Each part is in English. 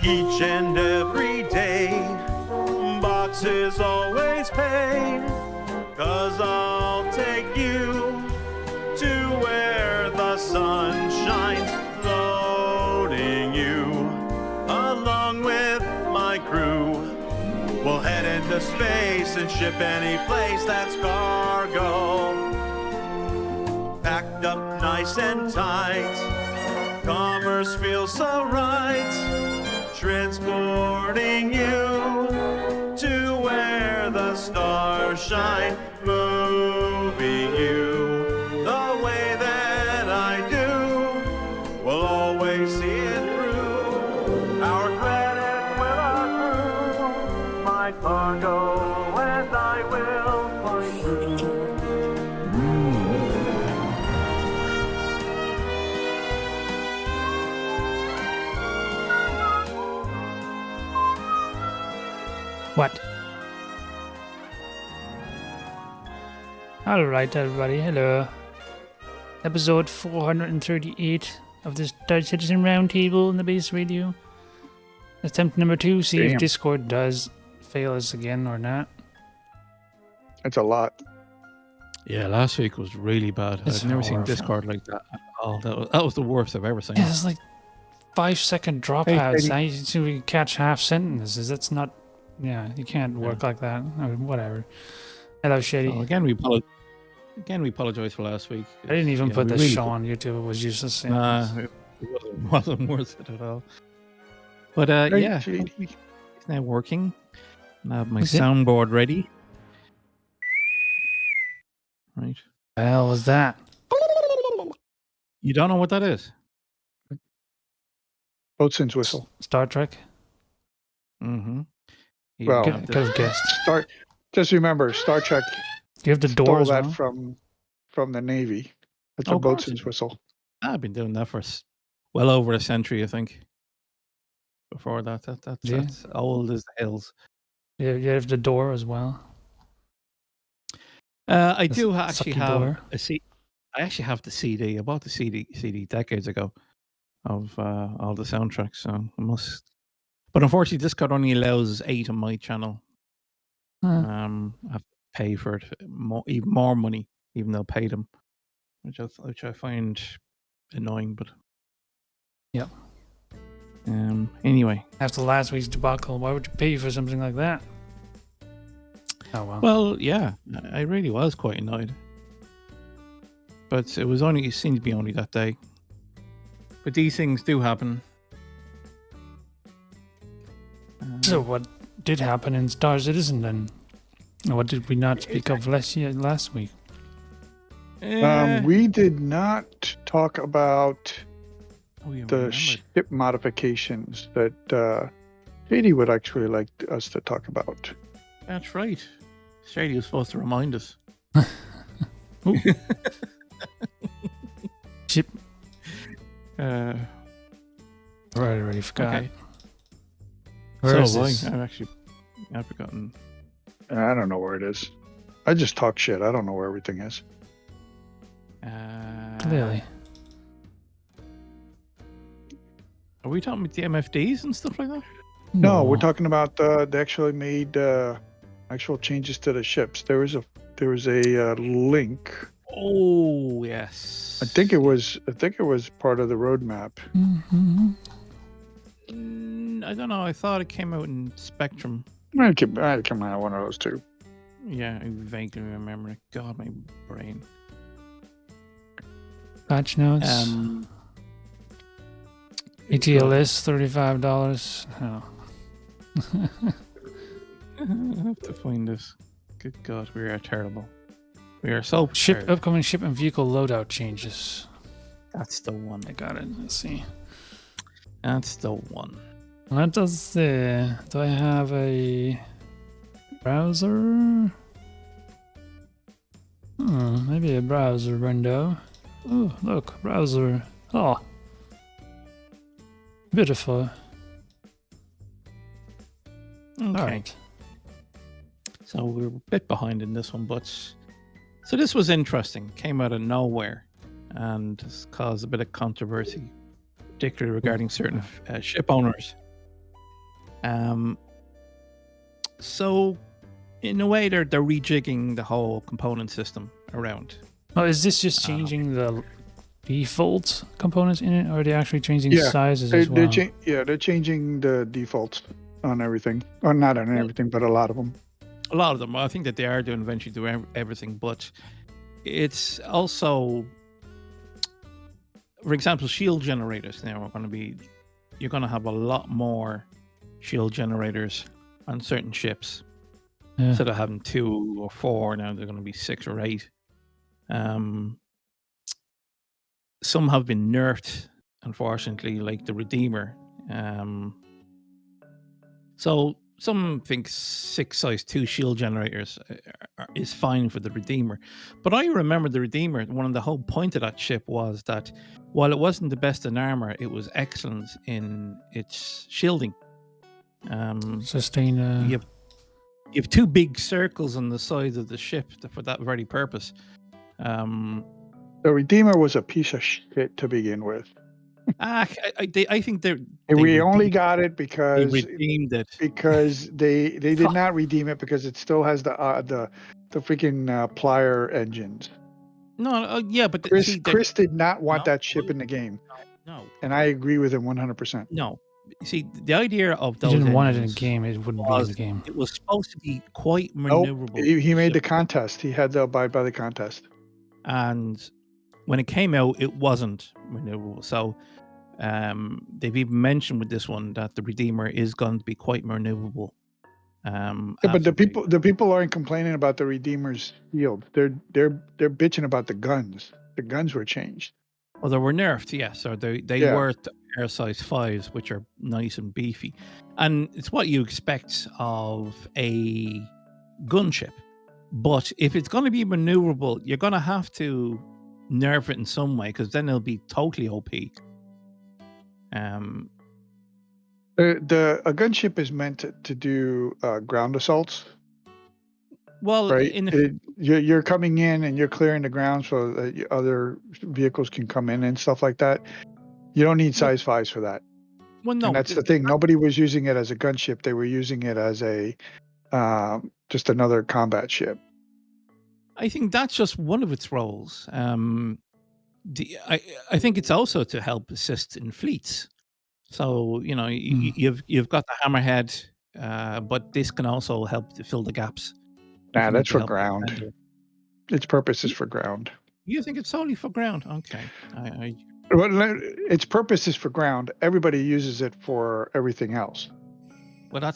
each and every day. Boxes always pay, 'cause I'll take you to where the sun shines, loading you along with my crew. We'll head into space and ship any place that's cargo. Packed up nice and tight, commerce feels so right, transporting you to where the stars shine, moving you the way that I do. We'll always see it through. Our credit will accrue. My cargo and I will find through. What? Alright, everybody, hello. Episode 438 of the Star Citizen Roundtable in the base radio. Attempt number 2, see if Discord does fail us again or not. That's a lot. Yeah, last week was really bad. It's I've never seen horrible. Discord like that at all. That was the worst I've ever seen. Yeah, it's like 5-second dropouts. Hey, I see we catch half sentences. That's not. Yeah, you can't work like that. I mean, whatever. Hello, Shady. So again, we apologize for last week. I didn't even put we this really show on YouTube. It was useless. Yeah. Nah, it wasn't worth it at all. But yeah, it's now working. I have my Is it? soundboard ready. Right. The hell was that? You don't know what that is? Boatswain's whistle. Star Trek? Mm-hmm. Well, Could have guessed. Just remember, Star Trek Do you have the door stole as that well? from the Navy. That's Oh, a of course boatswain's it- whistle. I've been doing that for well over a century, I think. Before that's Yeah. that's old as the hills. You have the door as well. I The do actually sucky have door. a C. I actually have the CD. I bought the CD decades ago of all the soundtracks. So I must. But unfortunately, Discord only allows 8 on my channel. Huh. I have to pay for it even more money, even though I pay them, which I find annoying. But Yep. Anyway, After last week's debacle, why would you pay for something like that? Oh well. well, yeah, I really was quite annoyed. But it seemed to be only that day. But these things do happen. So what did happen in Star Citizen then? What did we not speak of last week? We did not talk about Oh, yeah, the remembered. ship modifications that Shady would actually like us to talk about. That's right. Shady was supposed to remind us. Ooh. Ship. Uh, Right, I already forgot. Okay. Where is so this? I've forgotten. I don't know where it is. I just talk shit. I don't know where everything is. Clearly. Are we talking about the MFDs and stuff like that? No, we're talking about they actually made actual changes to the ships. There was a link. Oh yes. I think it was part of the roadmap. Mhm. I don't know. I thought it came out in Spectrum. I came out one of those two. Yeah, I vaguely remember it. God, my brain. Patch notes. ETLS $35. Oh. I have to find this. Good God, we are terrible. We are so Ship prepared. upcoming ship and vehicle loadout changes. That's the one. I got it. Let's see. That's the one. What does do I have a browser? Maybe a browser window. Oh, look, browser. Oh, beautiful. Okay. All right. So we're a bit behind in this one, but so this was interesting. Came out of nowhere and has caused a bit of controversy, particularly regarding certain ship owners. So in a way, they're rejigging the whole component system around. Oh, is this just changing the default components in it, or are they actually changing Yeah, sizes as well? They're changing the defaults on everything, or not on everything, but a lot of them. A lot of them. I think that they are doing eventually do everything, but it's also, for example, shield generators now are going to be. You're going to have a lot more shield generators on certain ships. Yeah. Instead of having 2 or 4, now they're going to be 6 or 8. Some have been nerfed, unfortunately, like the Redeemer. So some think 6 size 2 shield generators is fine for the Redeemer. But I remember the Redeemer, one of the whole point of that ship was that while it wasn't the best in armor, it was excellent in its shielding. Sustain. You have 2 big circles on the sides of the ship for that very purpose. The Redeemer was a piece of shit to begin with. I think we only got it they because redeemed it. they did not redeem it because it still has the freaking plier engines. No, yeah, but Chris did not want that ship in the game. No, and I agree with him 100%. No, see, the idea of those you didn't want it in a engines game; it wouldn't be in the game. It was supposed to be quite Nope. maneuverable. He made the contest. He had to abide by the contest. And when it came out, it wasn't maneuverable. So they've even mentioned with this one that the Redeemer is going to be quite maneuverable. But the people aren't complaining about the Redeemer's shield. They're bitching about the guns. The guns were changed. Well, they were nerfed, yes, or they were air size 5s, which are nice and beefy, and it's what you expect of a gunship. But if it's going to be maneuverable, you're going to have to nerf it in some way, because then it'll be totally OP. A gunship is meant to do ground assaults. Well, right? You're coming in and you're clearing the ground so that other vehicles can come in and stuff like that. You don't need size 5s for that. Well, no, and that's the thing. Nobody was using it as a gunship. They were using it as a just another combat ship. I think that's just one of its roles. I think it's also to help assist in fleets. So you've got the hammerhead, but this can also help to fill the gaps. Nah, that's for ground. Its purpose is for ground. You think it's solely for ground? Okay. Its purpose is for ground. Everybody uses it for everything else. Well,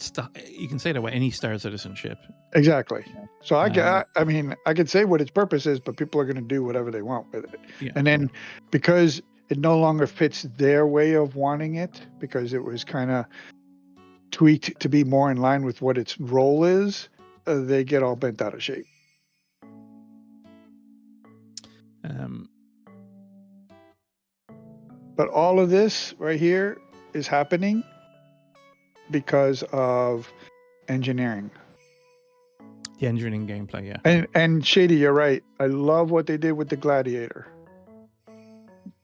you can say that with any Star Citizen ship. Exactly. So I mean, I could say what its purpose is, but people are going to do whatever they want with it. Yeah, and then because it no longer fits their way of wanting it, because it was kind of tweaked to be more in line with what its role is, they get all bent out of shape. But all of this right here is happening because of engineering. The engineering gameplay, yeah. And Shady, you're right. I love what they did with the Gladiator.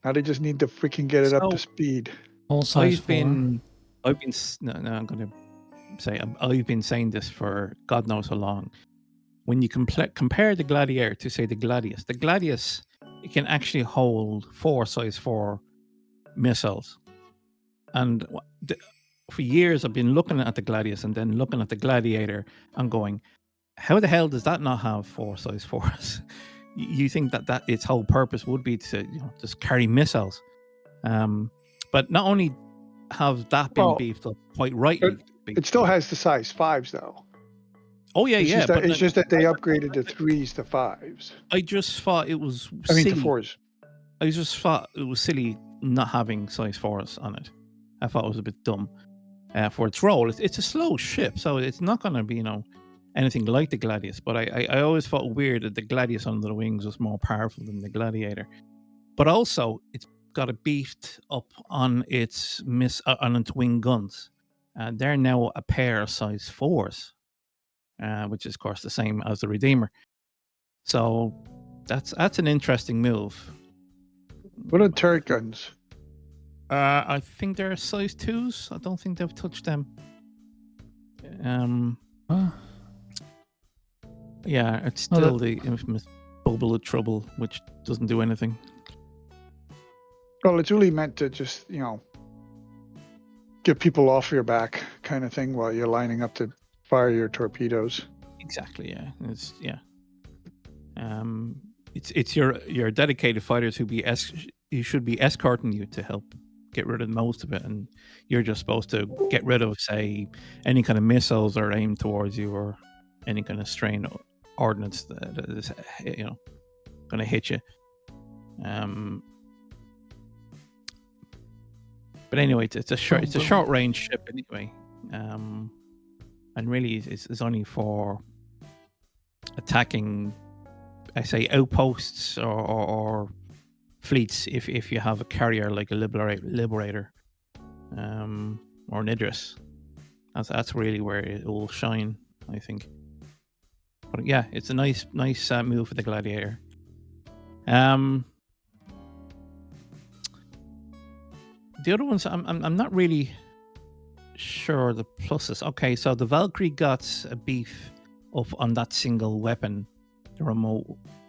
Now they just need to freaking get it up to speed. I've been I'm going to say I've been saying this for God knows how long. When you compare the Gladiator to, say, the Gladius, it can actually hold 4 size 4 missiles. And for years, I've been looking at the Gladius and then looking at the Gladiator and going, how the hell does that not have 4 size 4s? You think that its whole purpose would be to just carry missiles. But not only have that been beefed up quite rightly. It still has the size 5s, though. Oh, yeah, It's just that they upgraded the 3s to 5s. I just thought it was silly. To 4s. I just thought it was silly not having size 4s on it. I thought it was a bit dumb for its role. It's a slow ship, so it's not going to be, anything like the Gladius. But I always felt weird that the Gladius under the wings was more powerful than the Gladiator. But also, it's got it beefed up on its wing guns. They're now a pair of size 4s, which is, of course, the same as the Redeemer. So that's an interesting move. What are turret guns? I think they're size 2s. I don't think they've touched them. Yeah, it's still the infamous bubble of trouble, which doesn't do anything. Well, it's really meant to just, get people off your back kind of thing while you're lining up to fire your torpedoes. Exactly, yeah. It's your dedicated fighters who should be escorting you to help get rid of most of it, and you're just supposed to get rid of, say, any kind of missiles that are aimed towards you, or any kind of strain ordnance that is, going to hit you. But anyway, it's a short range ship anyway, and really it's only for attacking, I say, outposts or fleets if you have a carrier like a Liberator, or an Idris. That's really where it will shine, I think. But yeah, it's a nice move for the Gladiator. The other ones, I'm not really sure the pluses. Okay, so the Valkyrie got a beef up on that single weapon, the remote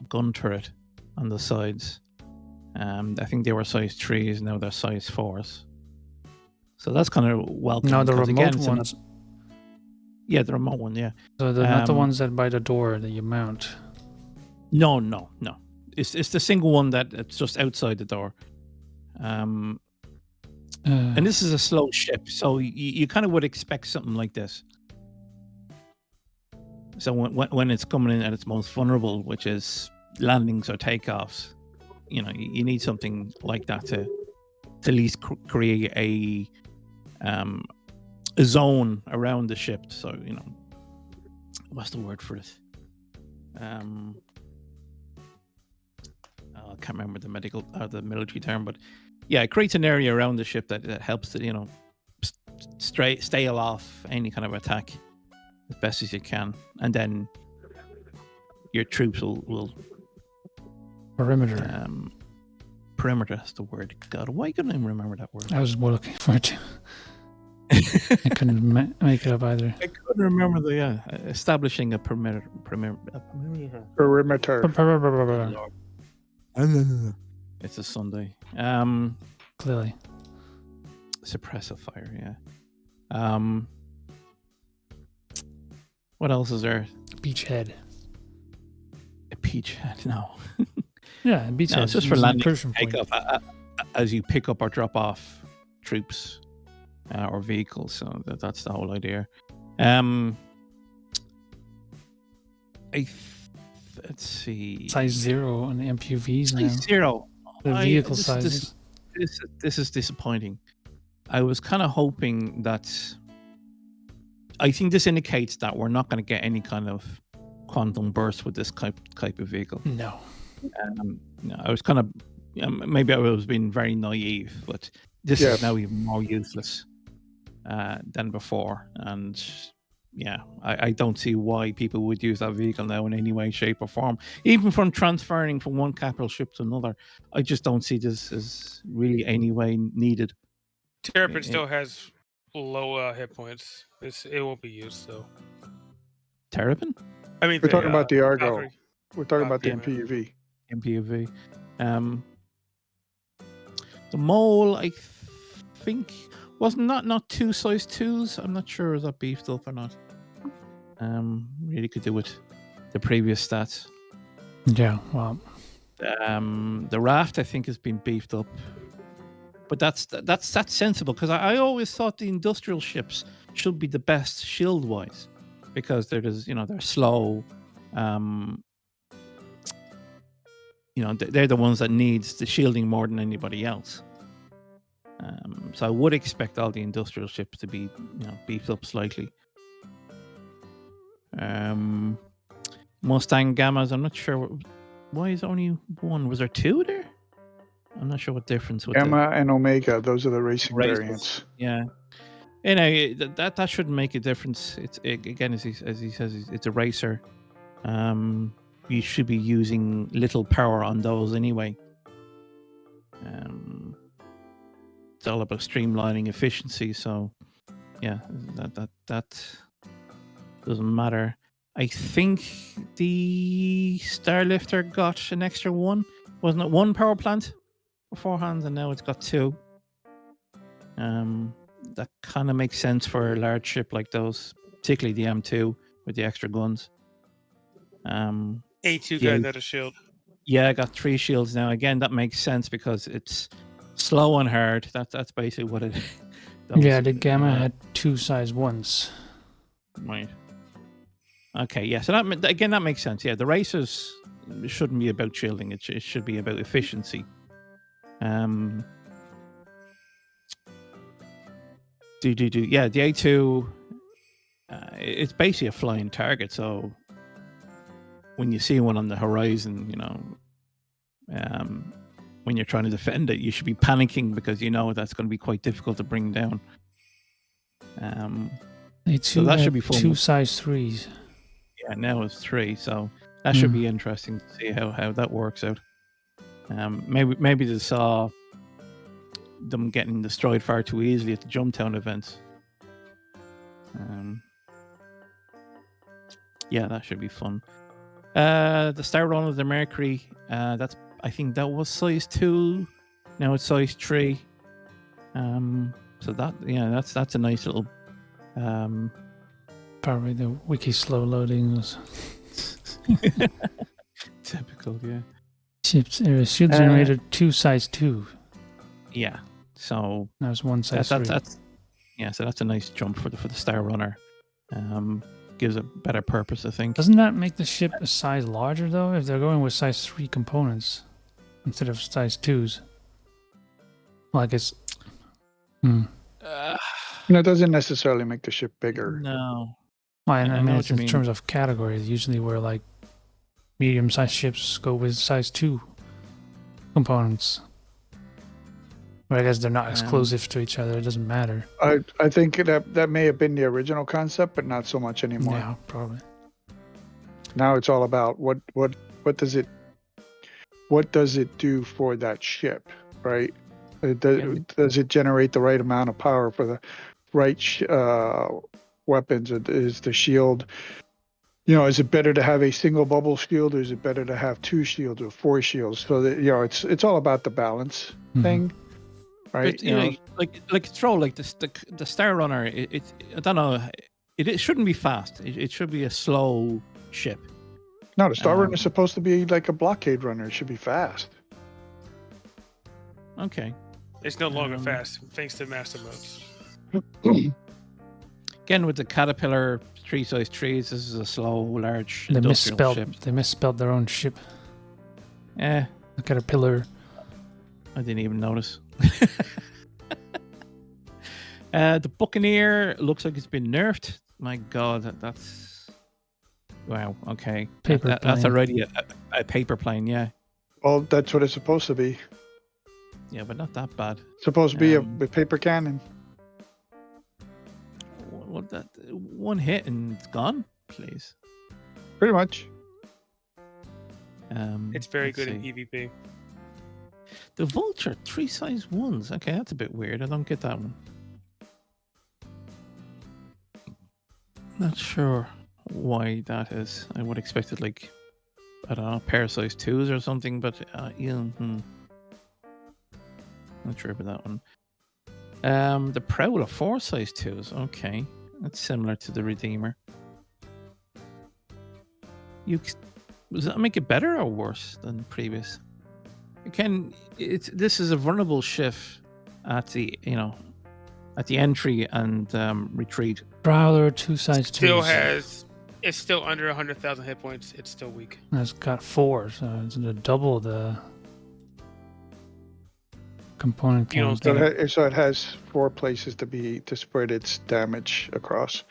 gun turret on the sides. I think they were size 3s, now they're size 4s. So that's kind of welcome. No, the remote ones. Yeah, the remote one, yeah. So they're not the ones that by the door that you mount. No. It's the single one that's just outside the door. And this is a slow ship, so you kind of would expect something like this. So when it's coming in at its most vulnerable, which is landings or takeoffs, you need something like that to at least create a zone around the ship. So what's the word for it? I can't remember the medical or the military term, but yeah, it creates an area around the ship that helps to stay off any kind of attack as best as you can, and then your troops will perimeter. Perimeter, that's the word. God, why couldn't I remember that word? I was looking for it. I couldn't make it up either. I couldn't remember establishing a perimeter. It's a Sunday. Clearly. Suppressive fire, yeah. What else is there? Beachhead. A beachhead? No. Yeah, beachhead. No, it's just for landing takeoff as you pick up or drop off troops or vehicles. So that's the whole idea. Let's see. Size 0 on the MPVs now. Size 0. The vehicle sizes. This is disappointing. I was kind of hoping that. I think this indicates that we're not going to get any kind of quantum burst with this type of vehicle. No. I was kind of, maybe I was being very naive, but this is now even more useless than before. And yeah, I don't see why people would use that vehicle now in any way, shape, or form. Even from transferring from one capital ship to another, I just don't see this as really any way needed. Terrapin still has low hit points. It won't be used though. Terrapin? I mean, we're talking about the Argo. Valkyrie. We're talking about the MPUV. MPUV. The Mole, I think, was not 2 size 2s. I'm not sure is that beefed up or not. Really could do with the previous stats. Yeah, well. The Raft, I think, has been beefed up. But that's sensible, because I always thought the industrial ships should be the best shield-wise, because they're slow. They're the ones that needs the shielding more than anybody else. So I would expect all the industrial ships to be beefed up slightly. Mustang Gammas, I'm not sure why is only one. Was there 2 there? I'm not sure what difference with Gamma and Omega. Those are the racing variants. Yeah, that shouldn't make a difference. It's again, as he says, it's a racer. You should be using little power on those anyway. It's all about streamlining efficiency. So, yeah, that Doesn't matter. I think the Starlifter got an extra one. Wasn't it one power plant beforehand, and now it's got two. That kind of makes sense for a large ship like those, particularly the M2 with the extra guns. A2 got another shield. Yeah, I got 3 shields now. Again, that makes sense because it's slow and hard. That's basically what it. Yeah, the Gamma had 2 size 1s. Right. Okay, yeah. So that makes sense. Yeah, the racers shouldn't be about shielding. It should be about efficiency. Yeah, the A2. It's basically a flying target. So when you see one on the horizon, when you're trying to defend it, you should be panicking because that's going to be quite difficult to bring down. So that should be fun. 2 size 3s. Yeah, now it's 3, so that should be interesting to see how that works out. Maybe they saw them getting destroyed far too easily at the Jumptown events. Yeah, that should be fun. The Star Runner of the Mercury, I think that was size 2. Now it's size 3. So that's a nice little. Probably the wiki slow loading was typical, yeah. Shield generator 2 size 2. Yeah, so that was 1 size 3. So that's a nice jump for the Star Runner. Gives a better purpose, I think. Doesn't that make the ship a size larger though? If they're going with size 3 components instead of size 2s, well, I guess. It doesn't necessarily make the ship bigger. No. Well, I mean, it's in terms of categories. Usually, where like medium-sized ships go with size 2 components. But I guess they're not exclusive to each other. It doesn't matter. I think that may have been the original concept, but not so much anymore. Yeah, probably. Now it's all about what does it do for that ship, right? Does it generate the right amount of power for the right weapons? Is the shield, is it better to have a single bubble shield, or is it better to have 2 shields or 4 shields? So that it's all about the balance thing. Right, but, like throw like the Star Runner. I don't know. It shouldn't be fast. It should be a slow ship. No, the Star Runner is supposed to be like a blockade runner. It should be fast. Okay. It's no longer fast thanks to master modes. Again, with the Caterpillar 3 size 3s, this is a slow, large They industrial ship. They misspelled their own ship. Yeah. The Caterpillar. I didn't even notice. The Buccaneer looks like it's been nerfed. My God, that's wow. Okay, that's already a paper plane. Yeah. Well, that's what it's supposed to be. Yeah, but not that bad. It's supposed to be a paper cannon. Well, that one hit and it's gone. Please. Pretty much. It's very good in EVP. The Vulture 3 size 1s. Okay, that's a bit weird. I don't get that one. Not sure why that is. I would expect it like, I don't know, pair size 2s or something, but not sure about that one. The Prowler 4 size 2s. Okay, that's similar to the Redeemer. Does that make it better or worse than previous? This is a vulnerable shift at the entry and retreat. Prowler 2 size 2. It's still under 100,000 hit points. It's still weak. It's got 4, so it's double the component count. So it has 4 places to spread its damage across.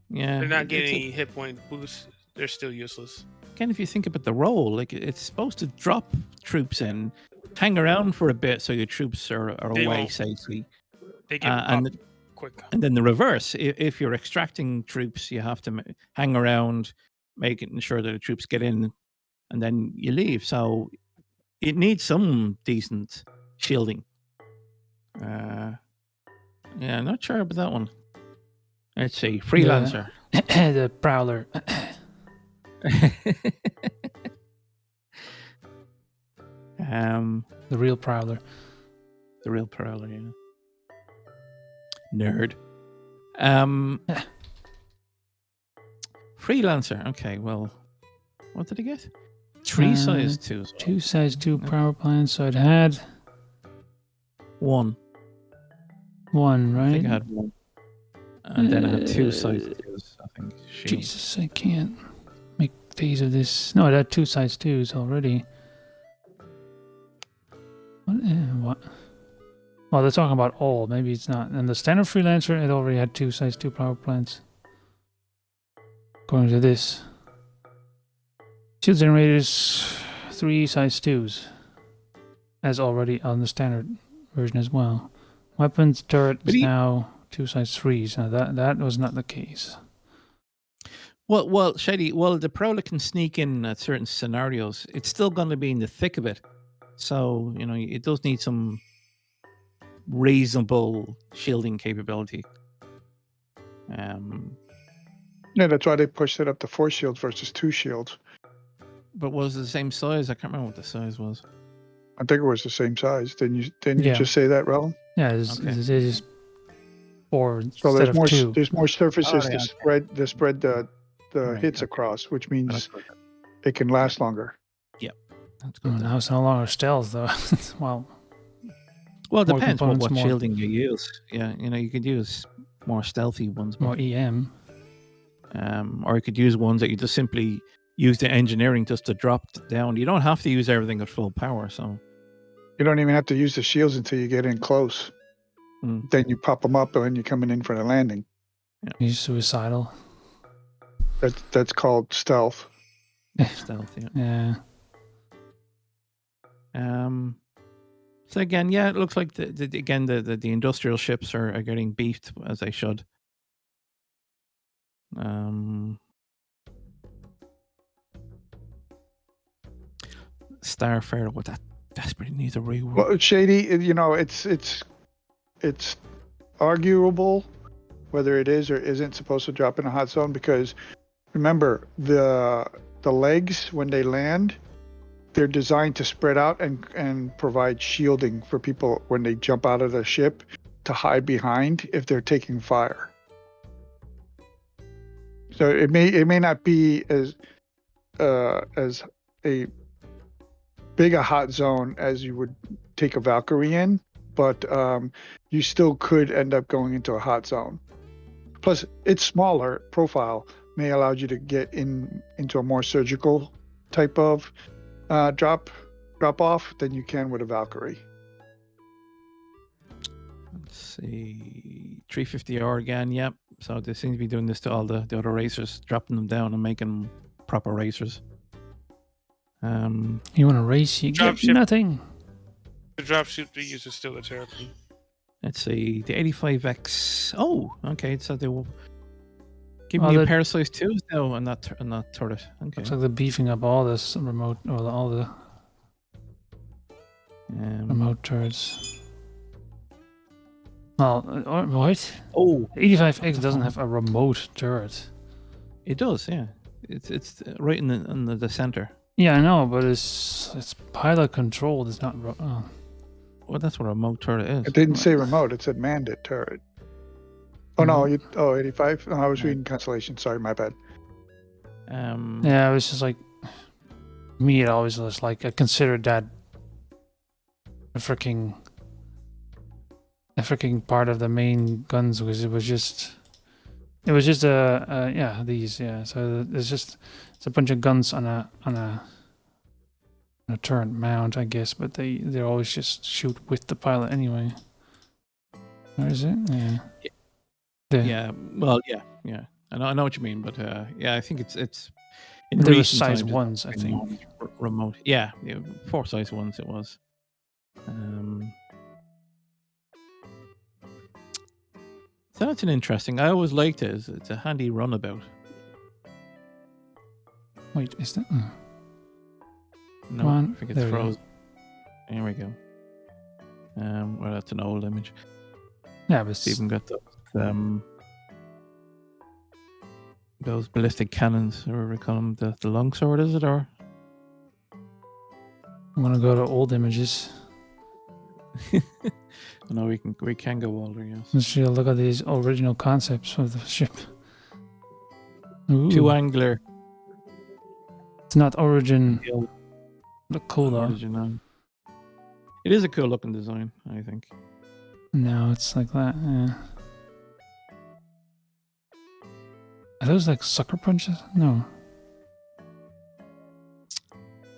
Yeah, they're not getting any hit point boosts. They're still useless. Again, if you think about the role, like it's supposed to drop troops in, hang around for a bit so your troops are away safely. They get quick. And then the reverse, if you're extracting troops, you have to hang around, making sure that the troops get in, and then you leave. So it needs some decent shielding. Yeah, not sure about that one. Let's see, freelancer. The Prowler. The real Prowler. The real Prowler, yeah. Nerd. Freelancer. Okay, well, what did I get? 3 size 2s. 2 size 2 power plants. So it had 1. right? I think I had 1. And then I had 2 size 2s, I think. Shield. Jesus, I can't make phase of this. No, it had 2 size 2s already. What? Well, they're talking about all. Maybe it's not. And the standard freelancer, it already had 2 size 2 power plants. According to this. Shield generators, 3 size 2s. As already on the standard version as well. Weapons turret is now 2 size 3s. Now that was not the case. Well, Shady, the Prowler can sneak in at certain scenarios. It's still going to be in the thick of it. So, it does need some reasonable shielding capability. Yeah, that's why they pushed it up to 4 shields versus 2 shields. But was it the same size? I can't remember what the size was. I think it was the same size. Didn't you just say that, Rel? Yeah, it's 4 so instead of 2. There's more surfaces to spread the hits across, which means it can last longer. Yep. That's good. Now it's no longer stealth though. Well, it depends what shielding you use. Yeah, you could use more stealthy ones. More EM. Or you could use ones that you just simply use the engineering just to drop down. You don't have to use everything at full power, so you don't even have to use the shields until you get in close. Then you pop them up when you're coming in for the landing. Yeah. You're suicidal. That's called stealth. Stealth, yeah. So again, it looks like the industrial ships are getting beefed as they should. Starfarer, what that desperately needs a rework. Well, Shady, it's arguable whether it is or isn't supposed to drop in a hot zone, because remember the legs when they land, they're designed to spread out and provide shielding for people when they jump out of the ship to hide behind if they're taking fire. So it may not be as a big a hot zone as you would take a Valkyrie in, but you still could end up going into a hot zone. Plus, its smaller profile may allow you to get into a more surgical type of drop off than you can with a Valkyrie. Let's see, 350R again. Yep. So they seem to be doing this to all the other racers, dropping them down and making them proper racers. You want to race? You get nothing. The dropship they use is still a terrapin. Let's see, the 85X. Oh, okay. So they will give me a pair of size 2s now on that turret. Okay. Looks like they're beefing up all this remote, or all the remote turrets. Well, what? Oh, 85X doesn't have a remote turret. It does, yeah. It's right in the center. Yeah, I know, but it's pilot controlled. It's not. Well, that's what a remote turret is. It didn't say remote. It said manned turret. Oh no! 85. No, I was reading Constellation. Sorry, my bad. Yeah, it was just like me. It always was like I considered that a freaking part of the main guns, because it was just these So it's a bunch of guns on a turret mount, I guess, but they always just shoot with the pilot anyway. Or is it? Yeah. Yeah. Well, yeah. I know what you mean, but I think it's in there were recent size times, ones, I think. Remote. Yeah, 4 size ones it was. So that's an interesting. I always liked it. It's a handy runabout. Wait, is that? No, Come on. I think it's frozen. Here we go. Well, that's an old image. Yeah, but Stephen got those. those ballistic cannons, or whatever we call them, the longsword, is it? Or I'm gonna go to old images. no, we can go older. Yes. Let's see, look at these original concepts of the ship. Ooh. Two angler. It's not Origin. The old Look cool though. Origin. It is a cool looking design, I think. No, it's like that. Yeah. Are those like sucker punches? No.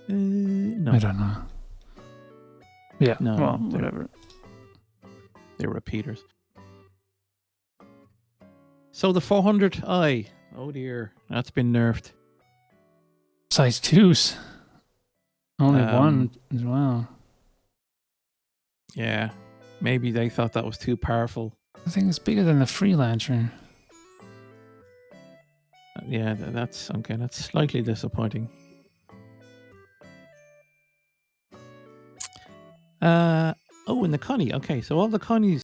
No. I don't know. Yeah. No, Well, they're- whatever. They're repeaters. So the 400i. Oh dear, that's been nerfed. Size 2s. Only one Um, as well. Yeah, maybe they thought that was too powerful. I think it's bigger than the Freelancer. Yeah, that's okay. That's slightly disappointing. Oh, and the Connie. Okay, so all the Connies.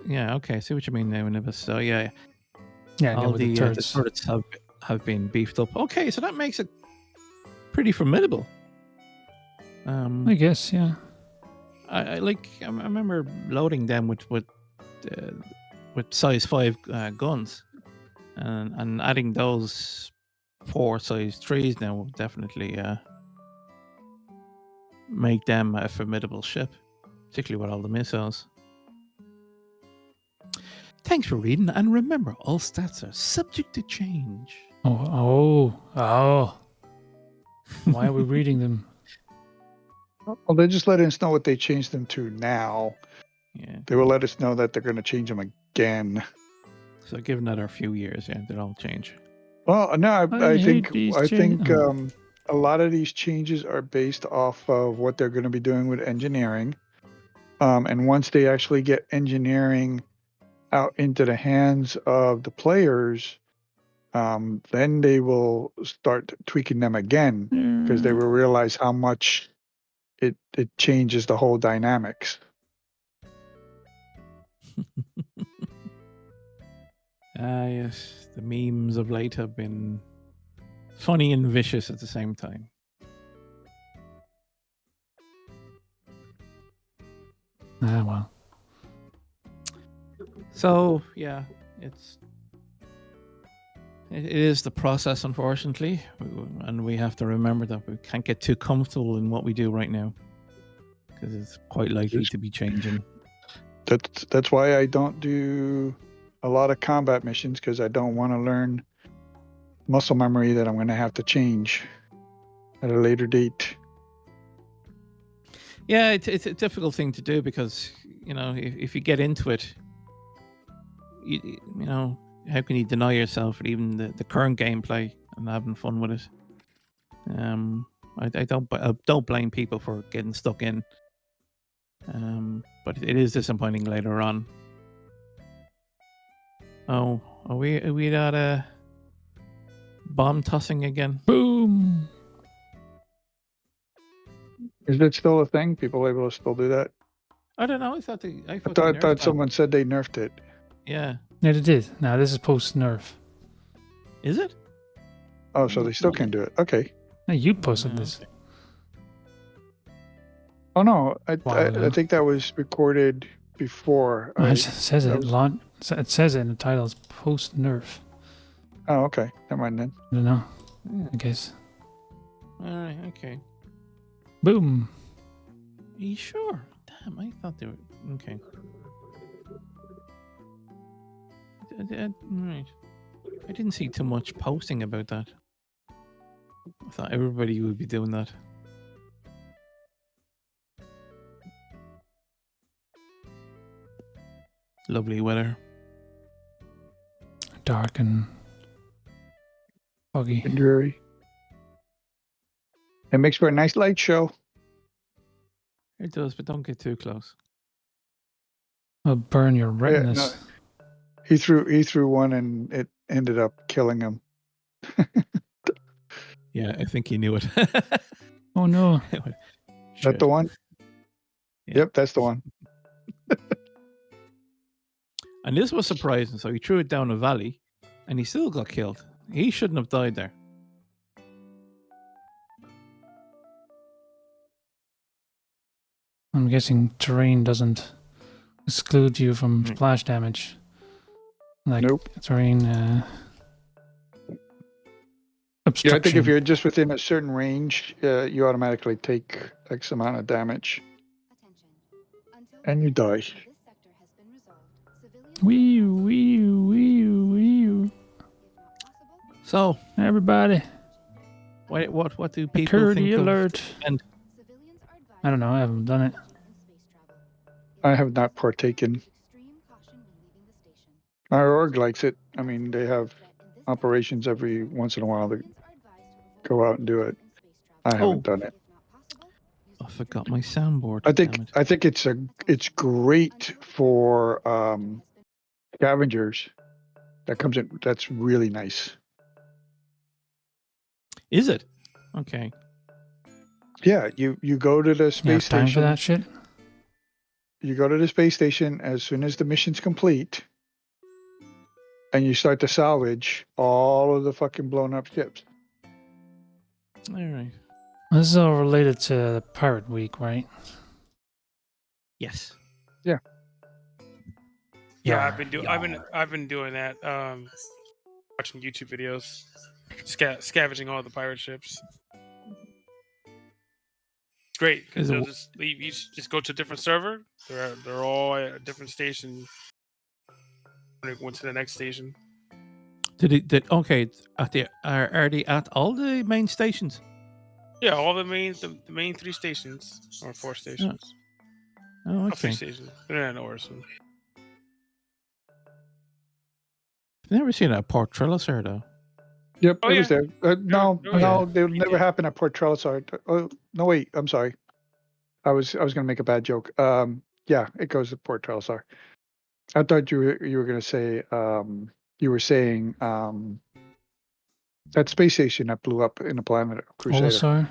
Yeah, okay. I see what you mean now, Nibis. So yeah, Yeah, all with the the turrets. turrets have been beefed up. Okay, so that makes it pretty formidable. I guess, yeah. I remember loading them with size 5 guns, and adding those 4 size 3s now will definitely make them a formidable ship, particularly with all the missiles. Thanks for reading, and remember, all stats are subject to change. Oh. Why are we reading them? Well, they're just letting us know what they changed them to now. Yeah. They will let us know that they're going to change them again. So give another few years, yeah, they'll all change. Well, no, I think Oh. a lot of these changes are based off of what they're going to be doing with engineering. And once they actually get engineering out into the hands of the players, then they will start tweaking them again because they will realize how much it changes the whole dynamics. Yes, the memes of late have been funny and vicious at the same time. Well. So yeah, it is the process, unfortunately, and we have to remember that we can't get too comfortable in what we do right now because it's quite likely to be changing. That's why I don't do a lot of combat missions, because I don't want to learn muscle memory that I'm going to have to change at a later date. Yeah, it's a difficult thing to do because, you know, if you get into it, you know, how can you deny yourself for even the current gameplay and having fun with it? I don't blame people for getting stuck in, but it is disappointing later on. Oh, are we at a bomb tossing again? Boom! Is it still a thing? People able to still do that? I don't know. I thought I thought someone said they nerfed it. Yeah. Yeah, they did. Now this is post nerf. Is it? Oh, so they still can do it. Okay. Now you posted this. Okay. Oh no, I Wow. think that was recorded before. It says it. was- It says it in the title. It's post nerf. Oh, okay. Never mind then. I don't know. Yeah. I guess. All right. Okay. Boom. Are you sure? Damn, I thought they were okay. Right. I didn't see too much posting about that. I thought everybody would be doing that. Lovely weather. Dark and foggy. And dreary. It makes for a nice light show. It does, but don't get too close. It'll burn your retinas. no. He threw one and it ended up killing him. Yeah, I think he knew it. Oh no. Is that the one? Yeah. Yep, that's the one. And this was surprising. So he threw it down a valley and he still got killed. He shouldn't have died there. I'm guessing terrain doesn't exclude you from splash damage. Like Nope. terrain obstruction. Yeah, I think if you're just within a certain range, you automatically take X amount of damage. And you die. Wee wee. So, everybody, what do people security think alert. And I don't know. I haven't done it. I have not partaken. Our org likes it. I mean, they have operations every once in a while to go out and do it. I haven't done it. I forgot my soundboard. I think it's great for scavengers. That comes in. That's really nice. Is it? Okay. Yeah, you go to the space time station. for that shit. You go to the space station as soon as the mission's complete, and you start to salvage all of the fucking blown up ships. All right. This is all related to the Pirate Week, right? Yes. Yeah. Yeah, Yar. I've been doing that. Watching YouTube videos, scavenging all the pirate ships. It's great because they'll just leave. You just go to a different server. They're all at a different station. When they went to the next station. Okay? Are they at all the main stations? Yeah, all the main 3 stations or 4 stations. Oh, Not 3 okay. stations. They're not nowhere soon. I've never seen it at Port Trellisar though. Yep, it was there. No, yeah. they'll never happen at Port Trellisar. Oh, no, wait, I'm sorry. I was going to make a bad joke. Yeah, it goes to Port Trellisar. I thought you were going to say you were saying that space station that blew up in the planet Crusader. Olisar?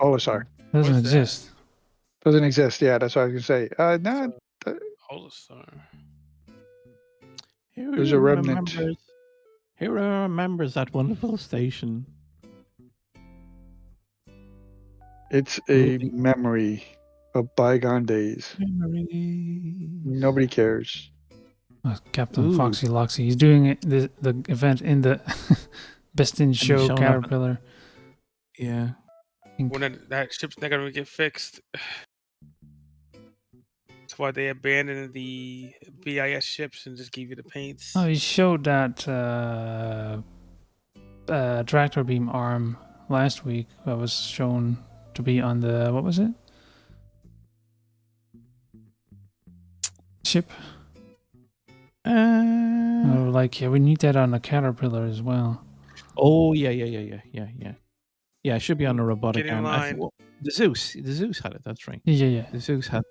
Olisar. Doesn't exist. Doesn't exist. Yeah, that's what I was going to say. No, Olisar. there's a remnant. Who remembers that wonderful station? It's a memory of bygone days. Nobody cares. Captain Foxy Loxy. He's doing it, the event in the Best in Show Caterpillar. Yeah. When that ship's not gonna get fixed. That's why they abandoned the BIS ships and just gave you the paints. Oh, he showed that tractor beam arm last week that was shown to be on the, what was it? Ship. Yeah, we need that on the Caterpillar as well. Oh, yeah. Yeah, it should be on the robotic Get in arm. line. The Zeus had it. That's right. Yeah. The Zeus had,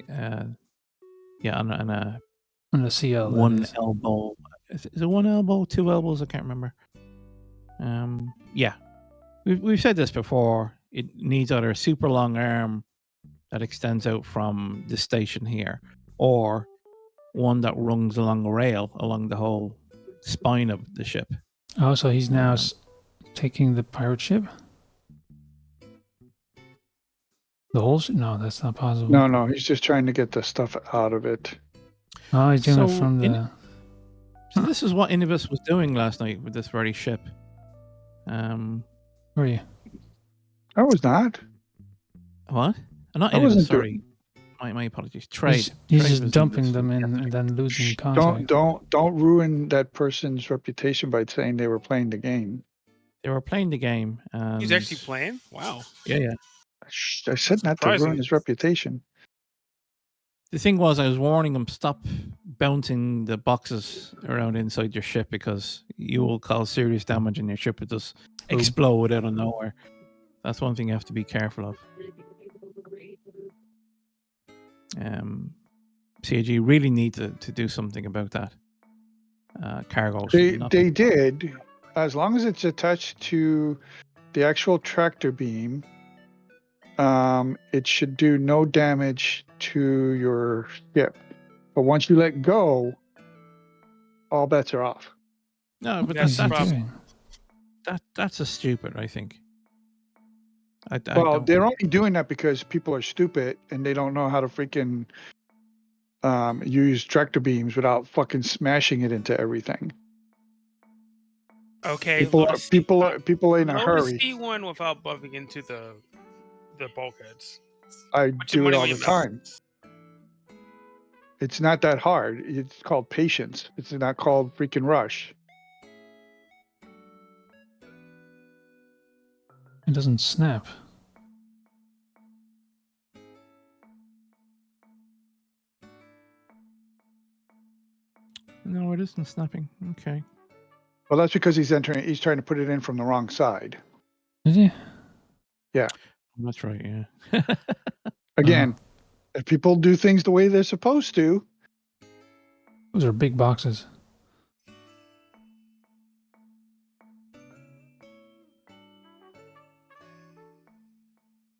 on a On the CL. one elbow. Is it one elbow, 2 elbows? I can't remember. Yeah, we've said this before. It needs either a super long arm that extends out from the station here, or one that runs along a rail along the whole spine of the ship. Oh, so he's now taking the pirate ship? The whole ship? No, that's not possible. No, he's just trying to get the stuff out of it. Oh, he's doing it from the... So this is what Inibus was doing last night with this very ship. Where are you? I was not. What? Not I wasn't Inibus, sorry. My apologies. Trade. He's Trade just was dumping Inibus. them in and then losing contact. Don't ruin that person's reputation by saying they were playing the game. They were playing the game. He's actually playing? Wow. Yeah. I said not to ruin his reputation. The thing was, I was warning him, stop bouncing the boxes around inside your ship because you will cause serious damage and your ship will just explode out of nowhere. That's one thing you have to be careful of. CAG really need to do something about that. Cargo. They did, as long as it's attached to the actual tractor beam. It should do no damage to your ship, but once you let go, all bets are off. No, but That's that's the problem. That's a stupid, I think. I Well, don't they're think- only doing that because people are stupid and they don't know how to freaking use tractor beams without fucking smashing it into everything. Okay, People are in a load hurry. the C1 without bumping into the bulkheads. I Put your do it money all where the your mouth time. is. It's not that hard. It's called patience. It's not called freaking rush. It doesn't snap. No, it isn't snapping. Okay. Well, that's because he's trying to put it in from the wrong side. Did you? Yeah. That's right. Yeah. Again, if people do things the way they're supposed to, Those are big boxes.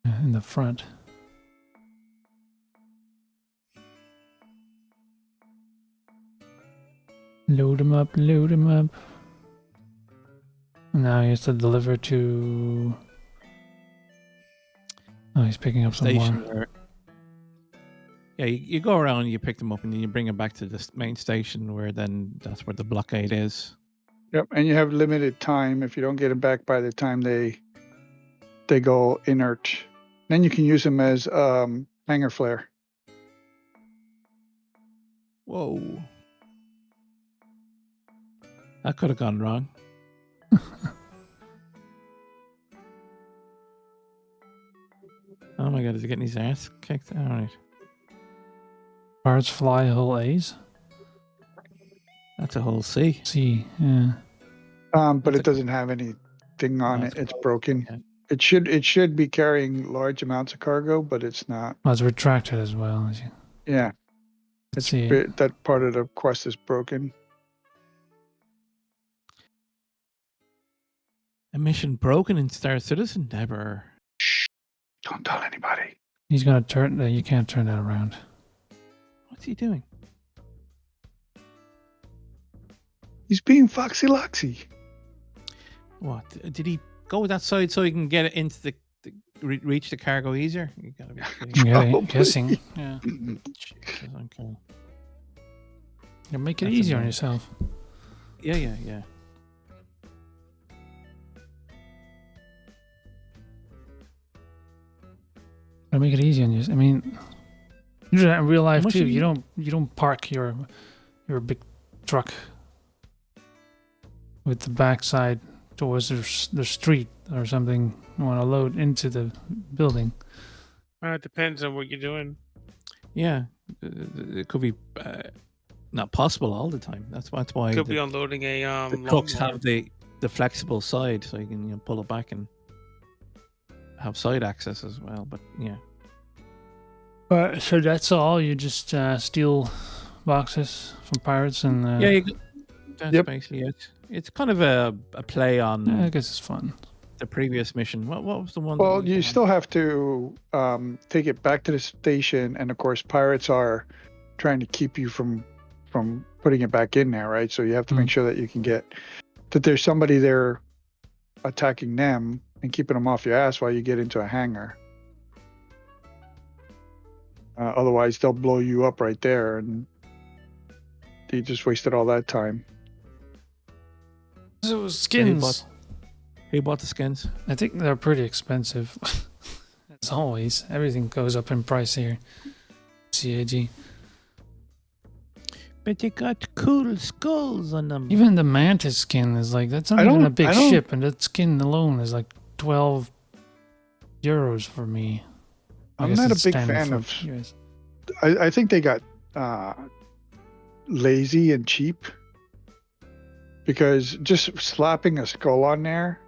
In the front. Load them up, load them up. Now he has to deliver to... Oh, he's picking up some Station more. where... Yeah, you go around, you pick them up, and then you bring them back to the main station, where then that's where the blockade is. yep, and you have limited time. If you don't get them back by the time they go inert, then you can use them as hanger flare. Whoa. That could have gone wrong. Oh my god, is he getting his ass kicked? All right. Parts fly hull A's. That's a whole C. C, yeah. But it doesn't have anything on it. It's broken. Yeah. It should be carrying large amounts of cargo, but it's not. Oh, it's retracted as well. Yeah. Let's see. That part of the quest is broken. A mission broken in Star Citizen? Never. Don't tell anybody. He's gonna turn. You can't turn that around. What's he doing? He's being foxy loxy. What? Did he go that side so he can get it into the reach the cargo easier? You gotta be kidding. Yeah, Probably. guessing. Yeah. Jesus, okay. You make it That's easier on annoying. yourself. Yeah. Gotta make it easy on you. I mean, you do that in real life much too. have You you- don't park your big truck with the backside towards the street or something. You want to load into the building. It depends on what you're doing. Yeah. It could be not possible all the time. That's why Could the, be unloading a the trucks lawnmower. have the flexible side so you can pull it back and have side access as well. But yeah. So that's all. You just steal boxes from pirates and That's Yep. basically it. It's kind of a play on I guess it's fun. the previous mission. What was the one? that Well, we you found? still have to take it back to the station, and of course, pirates are trying to keep you from putting it back in there, right? So you have to make sure that you can get that there's somebody there attacking them and keeping them off your ass while you get into a hangar. Otherwise, they'll blow you up right there, and you just wasted all that time. So skins. Who bought the skins? I think they're pretty expensive. As always, everything goes up in price here. CAG. But they got cool skulls on them. Even the mantis skin is like that's not I even a don't- big I don't- ship, and that skin alone is like €12 for me. I I'm guess not a it's big 10 fan for of. US. I think they got lazy and cheap because just slapping a skull on there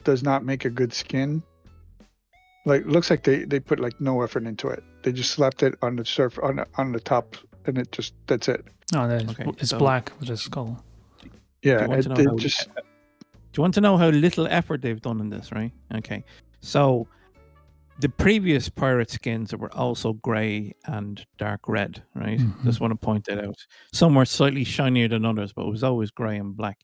does not make a good skin. Like it looks like they put like no effort into it. They just slapped it on the surf on the top, and that's it. No, Okay, it's so- black with a skull. Yeah, Do you want to know it how- just Do you want to know how little effort they've done in this, right? Okay. So the previous pirate skins were also grey and dark red, right? Mhm. Just want to point that out. Some were slightly shinier than others, but it was always grey and black.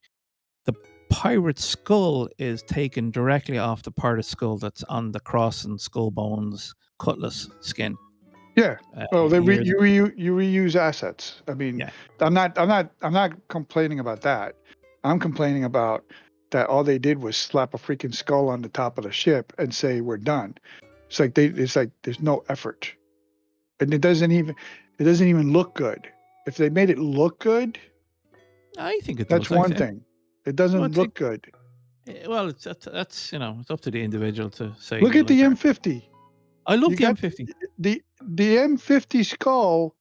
pirate skull is taken directly off the pirate skull that's on the cross and skull bones cutlass skin. Yeah. Well, you here reuse assets. I mean, Yeah. I'm not complaining about that. I'm complaining about that all they did was slap a freaking skull on the top of the ship and say we're done. It's like there's no effort, and it doesn't even look good. If they made it look good, I think it does. that's one thing. It doesn't look good. Well, that's it's up to the individual to say. Look at the that. M50. I love You the got M50. The M50 skull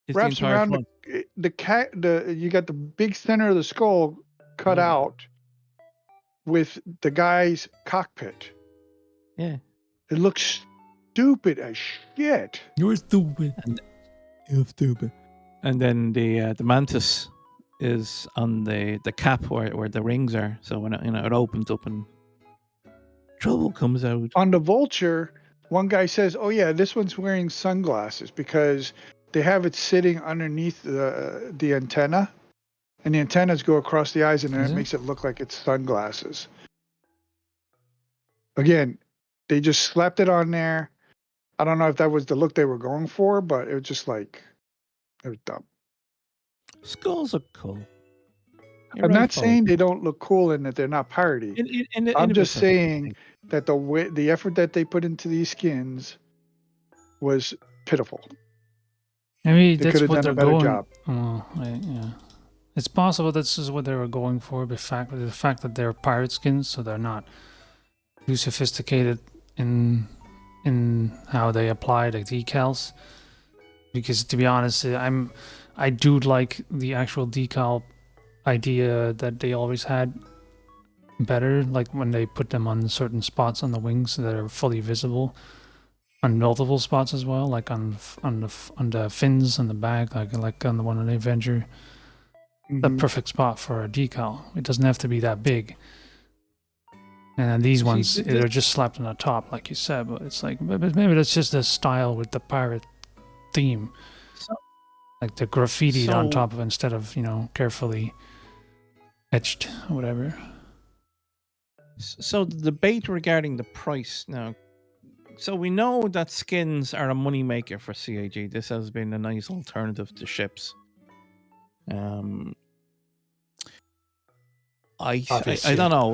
It's the wraps entire around front. you got the big center of the skull cut out with the guy's cockpit. Yeah. It looks stupid as shit. You're stupid. You're stupid. And then the mantis is on the cap where the rings are. So when it opens up and trouble comes out. On the vulture, one guy says, "Oh yeah, this one's wearing sunglasses because they have it sitting underneath the antenna, and the antennas go across the eyes, and then it makes it look like it's sunglasses." Again, they just slapped it on there. I don't know if that was the look they were going for, but it was just like it was dumb. Skulls are cool. I'm not saying they don't look cool and that they're not piratey. I'm just saying that the effort that they put into these skins was pitiful. Maybe They that's could have what done they're a better going. job. Yeah, it's possible this is what they were going for. The fact that they're pirate skins, so they're not too sophisticated in how they apply the decals. Because to be honest, I do like the actual decal idea that they always had better, like when they put them on certain spots on the wings that are fully visible, on multiple spots as well, like on the fins on the back, like on the one on the Avenger. The perfect spot for a decal. It doesn't have to be that big. And then these ones, they're just slapped on the top, like you said. But it's like maybe that's just the style with the pirate theme, like the graffiti on top of instead of carefully etched or whatever. So the debate regarding the price now. So we know that skins are a moneymaker for CIG. This has been a nice alternative to ships. I don't know.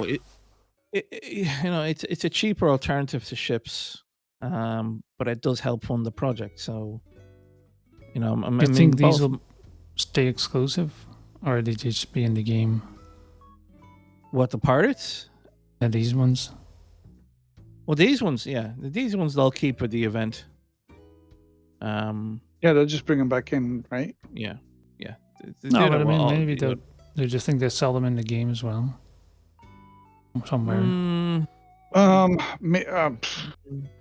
It's a cheaper alternative to ships, but it does help fund the project. So, I think these will stay exclusive, or they just be in the game? What, the pirates? Yeah, these ones. Well, these ones, yeah, these ones they'll keep for the event. Yeah, they'll just bring them back in, right? Yeah. No, but I mean, maybe they just think they sell them in the game as well, somewhere.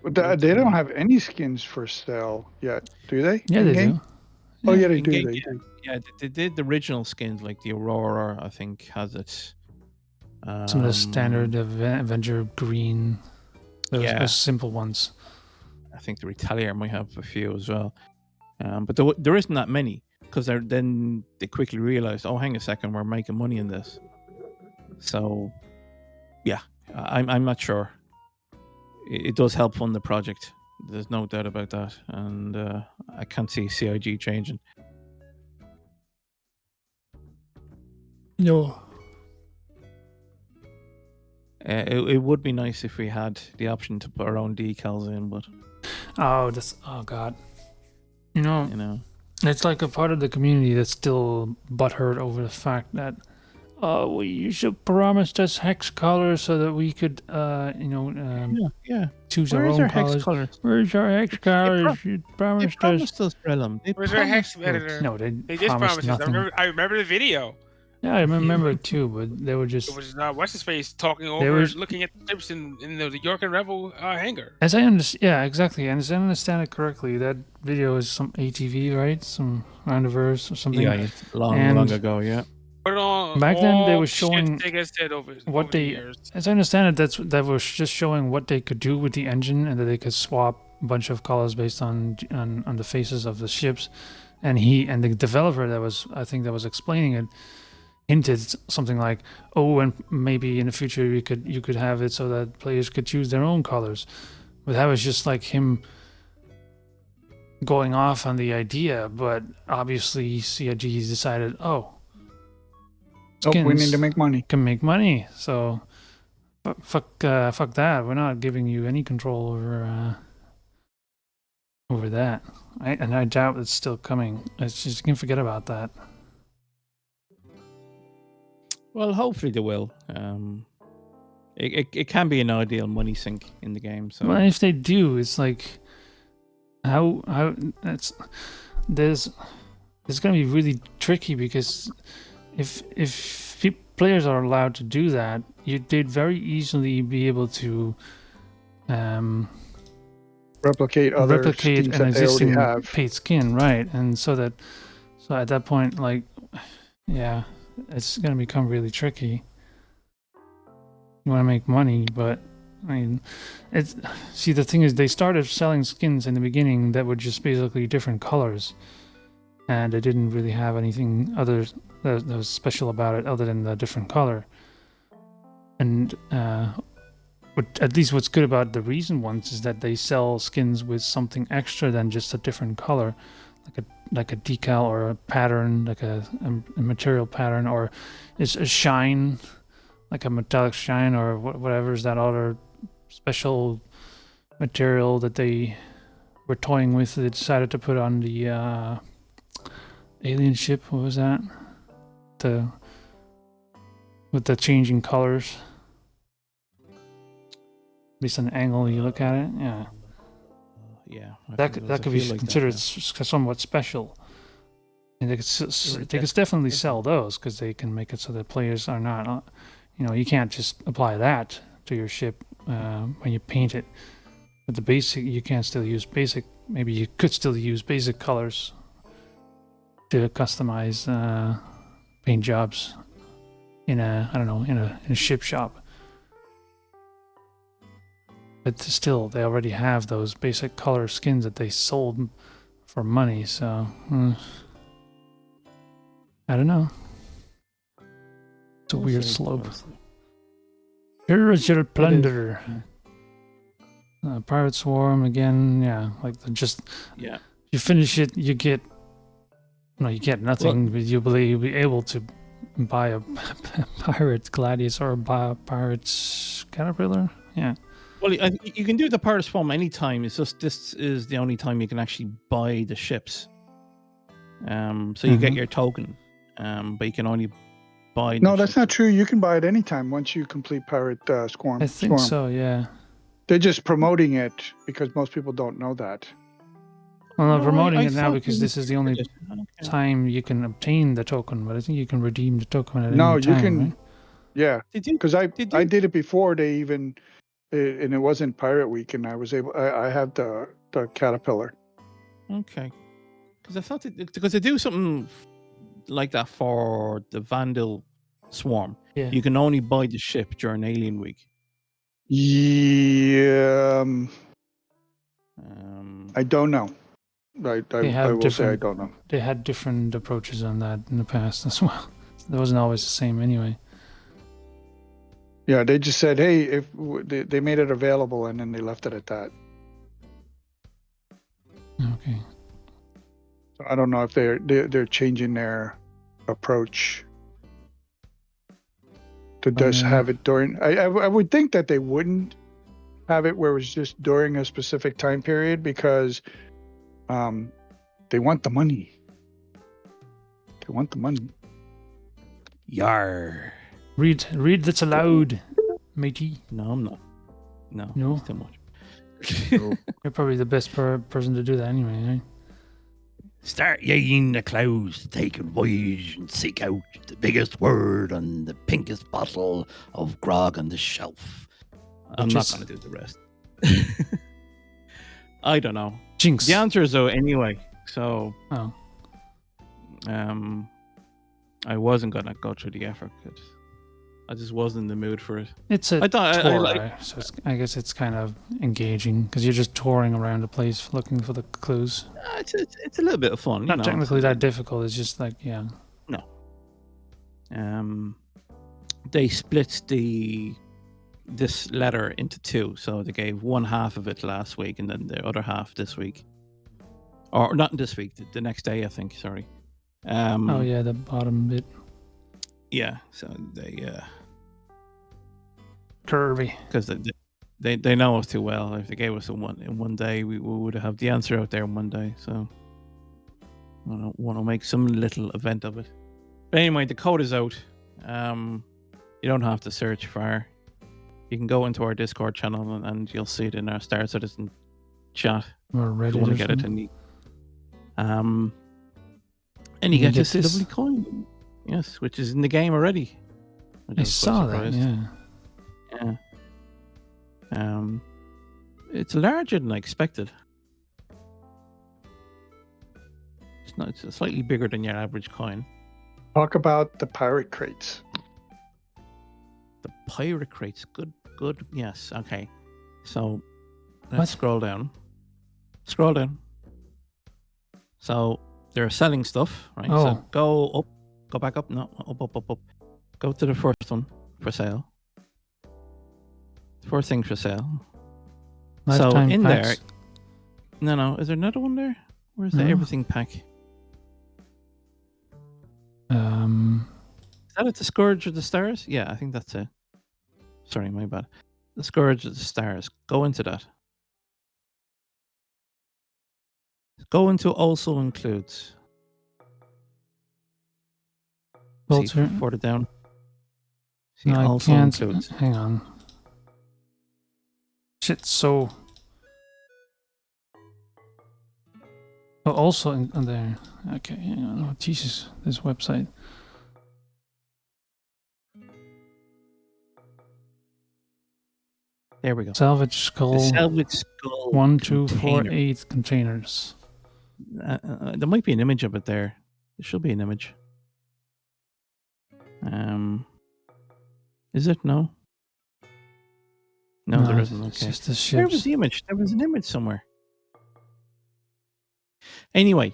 They don't have any skins for sale yet, do they? Yeah, they do. Oh, yeah, they do. Yeah, they did the original skins, like the Aurora, I think, has it. Some of the standard Avenger green, those simple ones. I think the Retaliator might have a few as well. But there isn't that many, because then they quickly realized, oh, hang a second, we're making money in this. So, yeah, I'm not sure. It does help fund the project. There's no doubt about that. And I can't see CIG changing. No. It would be nice if we had the option to put our own decals in, but... Oh, God. You know, it's like a part of the community that's still butthurt over the fact that you should promise us hex colors so that we could, choose our own colors. Where's our hex colors? You promised us. Where's our hex editor? No, they just promised nothing. us. I remember the video. Yeah, I remember it too, but they were just... It was what's his face talking over, looking at the ships in the York and Revel hangar. As I understand, yeah, exactly. And as I understand it correctly, that video is some ATV, right? Some Roundiverse or something. Yeah, long ago, yeah. Back then, they were showing what they... As I understand it, that was just showing what they could do with the engine, and that they could swap a bunch of colors based on the faces of the ships. And the developer that was explaining it, hinted something like, "Oh, and maybe in the future you could have it so that players could choose their own colors." But that was just like him going off on the idea. But obviously, CIG decided, "Oh, we need skins to make money. can make money, so fuck that. We're not giving you any control over that." And I doubt it's still coming. It's just, you can forget about that. Well, hopefully they will. It can be an ideal money sink in the game. So Well, if they do, it's like how that's there's going to be really tricky, because if players are allowed to do that, they'd very easily be able to Replicate other skins an that they already existing have. paid skin, right? And so at that point, like, yeah, it's going to become really tricky. You want to make money, but I mean, the thing is, they started selling skins in the beginning that were just basically different colors, and they didn't really have anything other that was special about it other than the different color. And at least what's good about the recent ones is that they sell skins with something extra than just a different color, like a decal or a pattern, like a material pattern, or it's a shine, like a metallic shine, or whatever is that other special material that they were toying with. They decided to put on the alien ship. What was that? With the changing colors. Based on the angle you look at it, yeah. Yeah. That could be considered somewhat special. And they could definitely sell those, because they can make it so that players are not, you can't just apply that to your ship when you paint it. But the basic, you can still use basic. Maybe you could still use basic colors to customize paint jobs in a ship shop. But still, they already have those basic color skins that they sold for money. So I don't know. It's a weird slope. Here is your plunder. Pirate Swarm again. Yeah, you finish it, you get nothing, but you'll be able to buy a pirate gladius or buy a pirate's caterpillar. Yeah. Well, you can do the Pirate Swarm anytime. It's just this is the only time you can actually buy the ships. So you get your token, but you can only buy. No, that's not true. You can buy it anytime once you complete Pirate Swarm. I think so. Yeah. They're just promoting it because most people don't know that. Well, I'm promoting it now because this is the only time you can obtain the token. But I think you can redeem the token at any time. No, you can. Right? Yeah, because I did it before they even. And it wasn't Pirate Week, and I was able. I had the caterpillar. Okay, because I thought because they do something like that for the Vandal Swarm. Yeah. You can only buy the ship during Alien Week. Yeah. I don't know. I will say I don't know. They had different approaches on that in the past as well. It wasn't always the same anyway. Yeah, they just said, "Hey, if they made it available," and then they left it at that. Okay. So I don't know if they're changing their approach to just have it during. I would think that they wouldn't have it where it was just during a specific time period, because they want the money. They want the money. Yar. Read this aloud, matey. No, I'm not. No, it's too much. You're probably the best person to do that anyway, right? Start ye in the clouds to take a voyage and seek out the biggest word on the pinkest bottle of grog on the shelf. I'm not going to do the rest. I don't know. Jinx. The answer is though anyway. So, I wasn't going to go through the effort because I just wasn't in the mood for it. It's a tour, so I guess it's kind of engaging because you're just touring around the place looking for the clues. It's a little bit of fun. Not technically that difficult. It's just like, yeah. No. they split this letter into two. So they gave one half of it last week and then the other half this week. Or not this week, the next day, I think, sorry. Oh, yeah, the bottom bit. Yeah, so they... Curvy. Because they know us too well. If they gave us in one day, we would have the answer out there in one day. So I don't want to make some little event of it. But anyway, the code is out. You don't have to search far. You can go into our Discord channel and you'll see it in our Star Citizen chat. Or Reddit. If you want to get it, and you get this lovely coin. Yes, which is in the game already. I saw that. Yeah. It's larger than I expected. It's slightly bigger than your average coin. Talk about the pirate crates. The pirate crates, good. Yes, okay. So let's scroll down. So they're selling stuff, right? Oh. So go up, go back up. No, up. Go to the first one for sale. First thing for sale. Lifetime so in packs. there, no, is there another one there? Where's the everything pack? Is that it? The Scourge of the Stars? Yeah, I think that's it. Sorry, my bad. The Scourge of the Stars. Go into that. Go into also includes. See, further down. See, no, also includes. Hang on. Shit, so... Oh, also in there. Okay, hang on. Oh, Jesus, this website. There we go. Salvage skull. The salvage skull. 1, 2, 4, 8 containers. There might be an image of it there. There should be an image. Is it? No. No, there isn't. Okay. It's just the ships. Where was the image? There was an image somewhere. Anyway,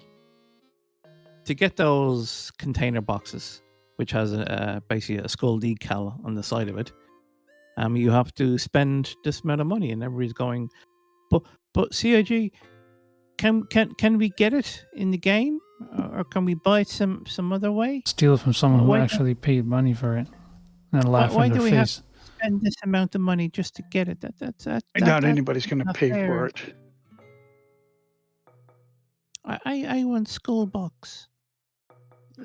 to get those container boxes, which has basically a skull decal on the side of it, you have to spend this amount of money, and everybody's going, but CIG, can we get it in the game, or can we buy it some other way? Steal it from someone who actually paid money for it, and then laugh in their face. Why do we have to spend this amount of money just to get it? I doubt anybody's going to pay for it. I want skull box.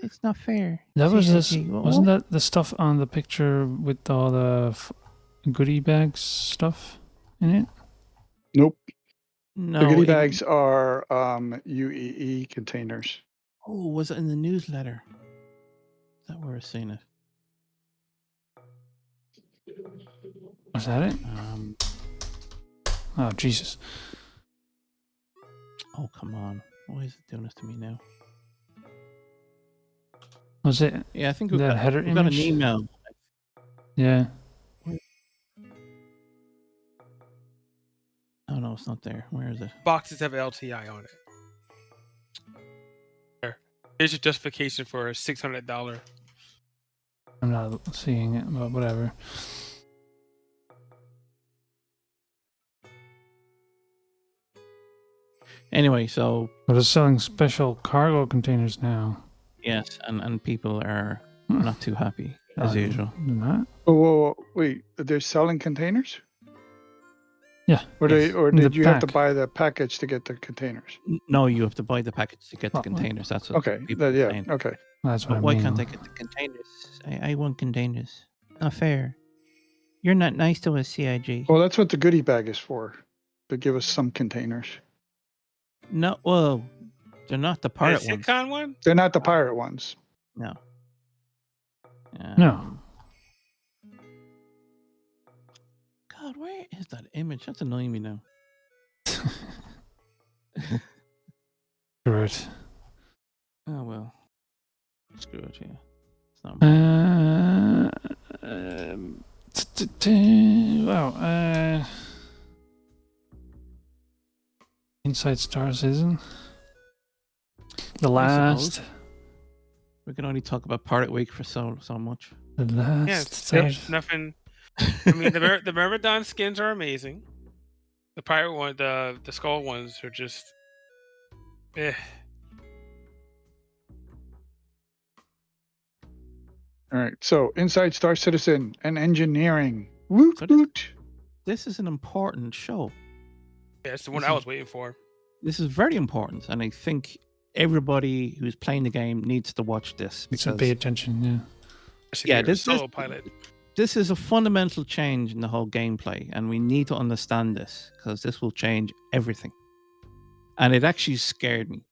It's not fair. That was this. Wasn't that the stuff on the picture with all the goodie bags stuff in it? Nope. No. The goodie bags are UEE containers. Oh, was it in the newsletter? Is that where I've seen it? Was that it? Oh, Jesus. Oh, come on. Why is it doing this to me now? Was it? Yeah, I think we got an email. Yeah. Oh, no, it's not there. Where is it? Boxes have LTI on it. Here's your justification for a $600. I'm not seeing it, but whatever. Anyway, so... But it's selling special cargo containers now. Yes, and people are not too happy, as usual. Not? Oh, wait. They're selling containers? Yeah. Or did you have to buy the package to get the containers? No, you have to buy the package to get the containers. That's what people are saying. Okay. That's what why can't I get the containers? I want containers. Not fair. You're not nice to us, CIG. Well, that's what the goodie bag is for. To give us some containers. No, well, they're not the pirate ones. Sitcon one? They're not the pirate ones. No. No. God, where is that image? That's annoying me now. Screw it. Oh, well. Screw it, yeah. It's not wow. Inside Star Citizen. The last. We can only talk about Pirate Week for so much. The last Yeah, start. nothing. I mean, the Myrmidon skins are amazing. The pirate one, the skull ones are just, eh. All right. So inside Star Citizen and engineering. Woot So woot. This is an important show. Yeah, it's the one I was waiting for. This is very important, and I think everybody who's playing the game needs to watch this So pay attention. Yeah. Yeah, this solo pilot. This is a fundamental change in the whole gameplay, and we need to understand this because this will change everything. And it actually scared me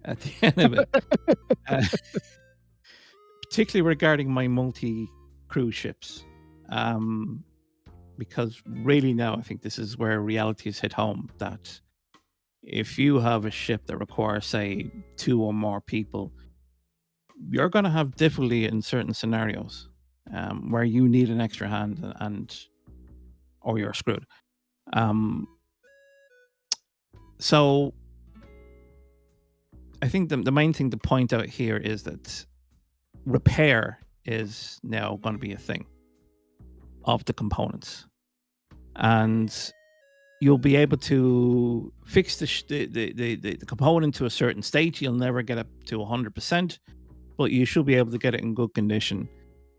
at the end of it, particularly regarding my multi-cruise ships, because really now I think this is where reality has hit home. That if you have a ship that requires, say, 2 or more people, you're going to have difficulty in certain scenarios. Where you need an extra hand or you're screwed. So I think the main thing to point out here is that repair is now going to be a thing of the components, and you'll be able to fix the component to a certain state. You'll never get up to 100%, but you should be able to get it in good condition.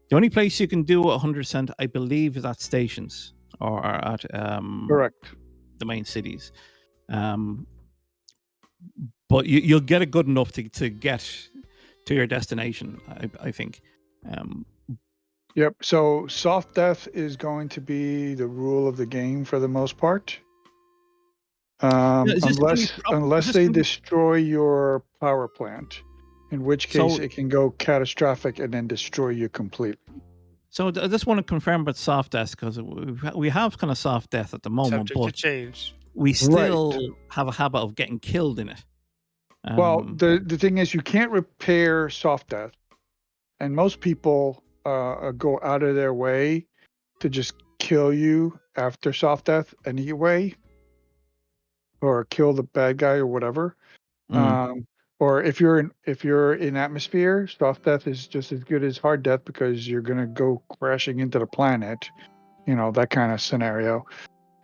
The only place you can do 100%, I believe, is at stations or at Correct. the main cities. But you'll get it good enough to get to your destination, I think. Yep. So soft death is going to be the rule of the game for the most part. Unless they destroy your power plant, in which case it can go catastrophic and then destroy you completely. So I just want to confirm about soft death, because we have kind of soft death at the moment, Subject but to change. we still have a habit of getting killed in it. Well, the thing is, you can't repair soft death, and most people go out of their way to just kill you after soft death anyway, or kill the bad guy or whatever. Or if you're in atmosphere, soft death is just as good as hard death because you're gonna go crashing into the planet, that kind of scenario.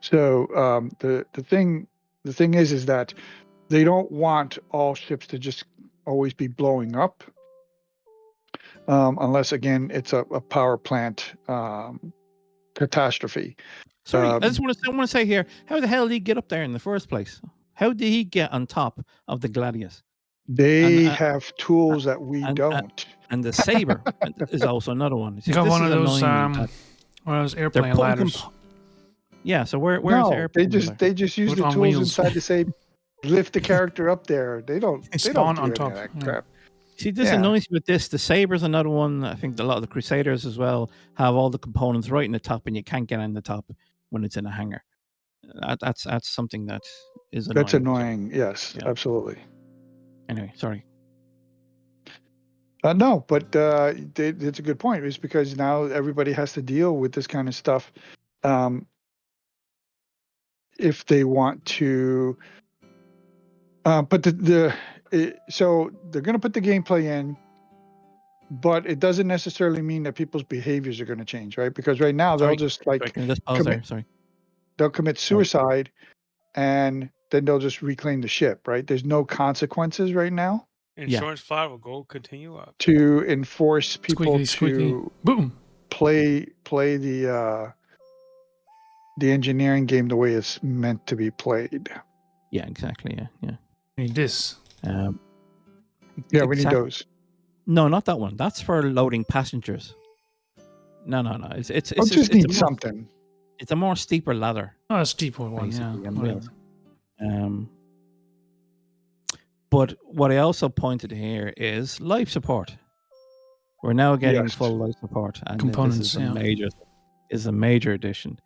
So the thing is that they don't want all ships to just always be blowing up, unless again it's a power plant catastrophe. Sorry, I want to say here, how the hell did he get up there in the first place? How did he get on top of the Gladius? They have tools that we don't. And the saber is also another one. You got one of those airplane ladders. Yeah, so where's the airplane? They just use the tools inside to say lift the character up there. They don't spawn do on top. That crap. See, this annoys me with this. The saber's another one. I think a lot of the Crusaders as well have all the components right in the top, and you can't get on the top when it's in a hangar. That's something that is annoying. That's annoying. Yes, absolutely. Anyway, sorry. No, but it's a good point. It's because now everybody has to deal with this kind of stuff. If they want to, but so they're going to put the gameplay in, but it doesn't necessarily mean that people's behaviors are going to change, right? Because right now they'll just they'll commit suicide, and then they'll just reclaim the ship, right? There's no consequences right now. Insurance fraud will go continue up to enforce people squeaky. to play the engineering game the way it's meant to be played. Yeah, exactly. Yeah. We need this. We need those. No, not that one. That's for loading passengers. No. It's just need something. It's a more steeper ladder. Oh, a steeper one. Yeah. But what I also pointed here is life support. We're now getting full life support, and components. This is a major addition.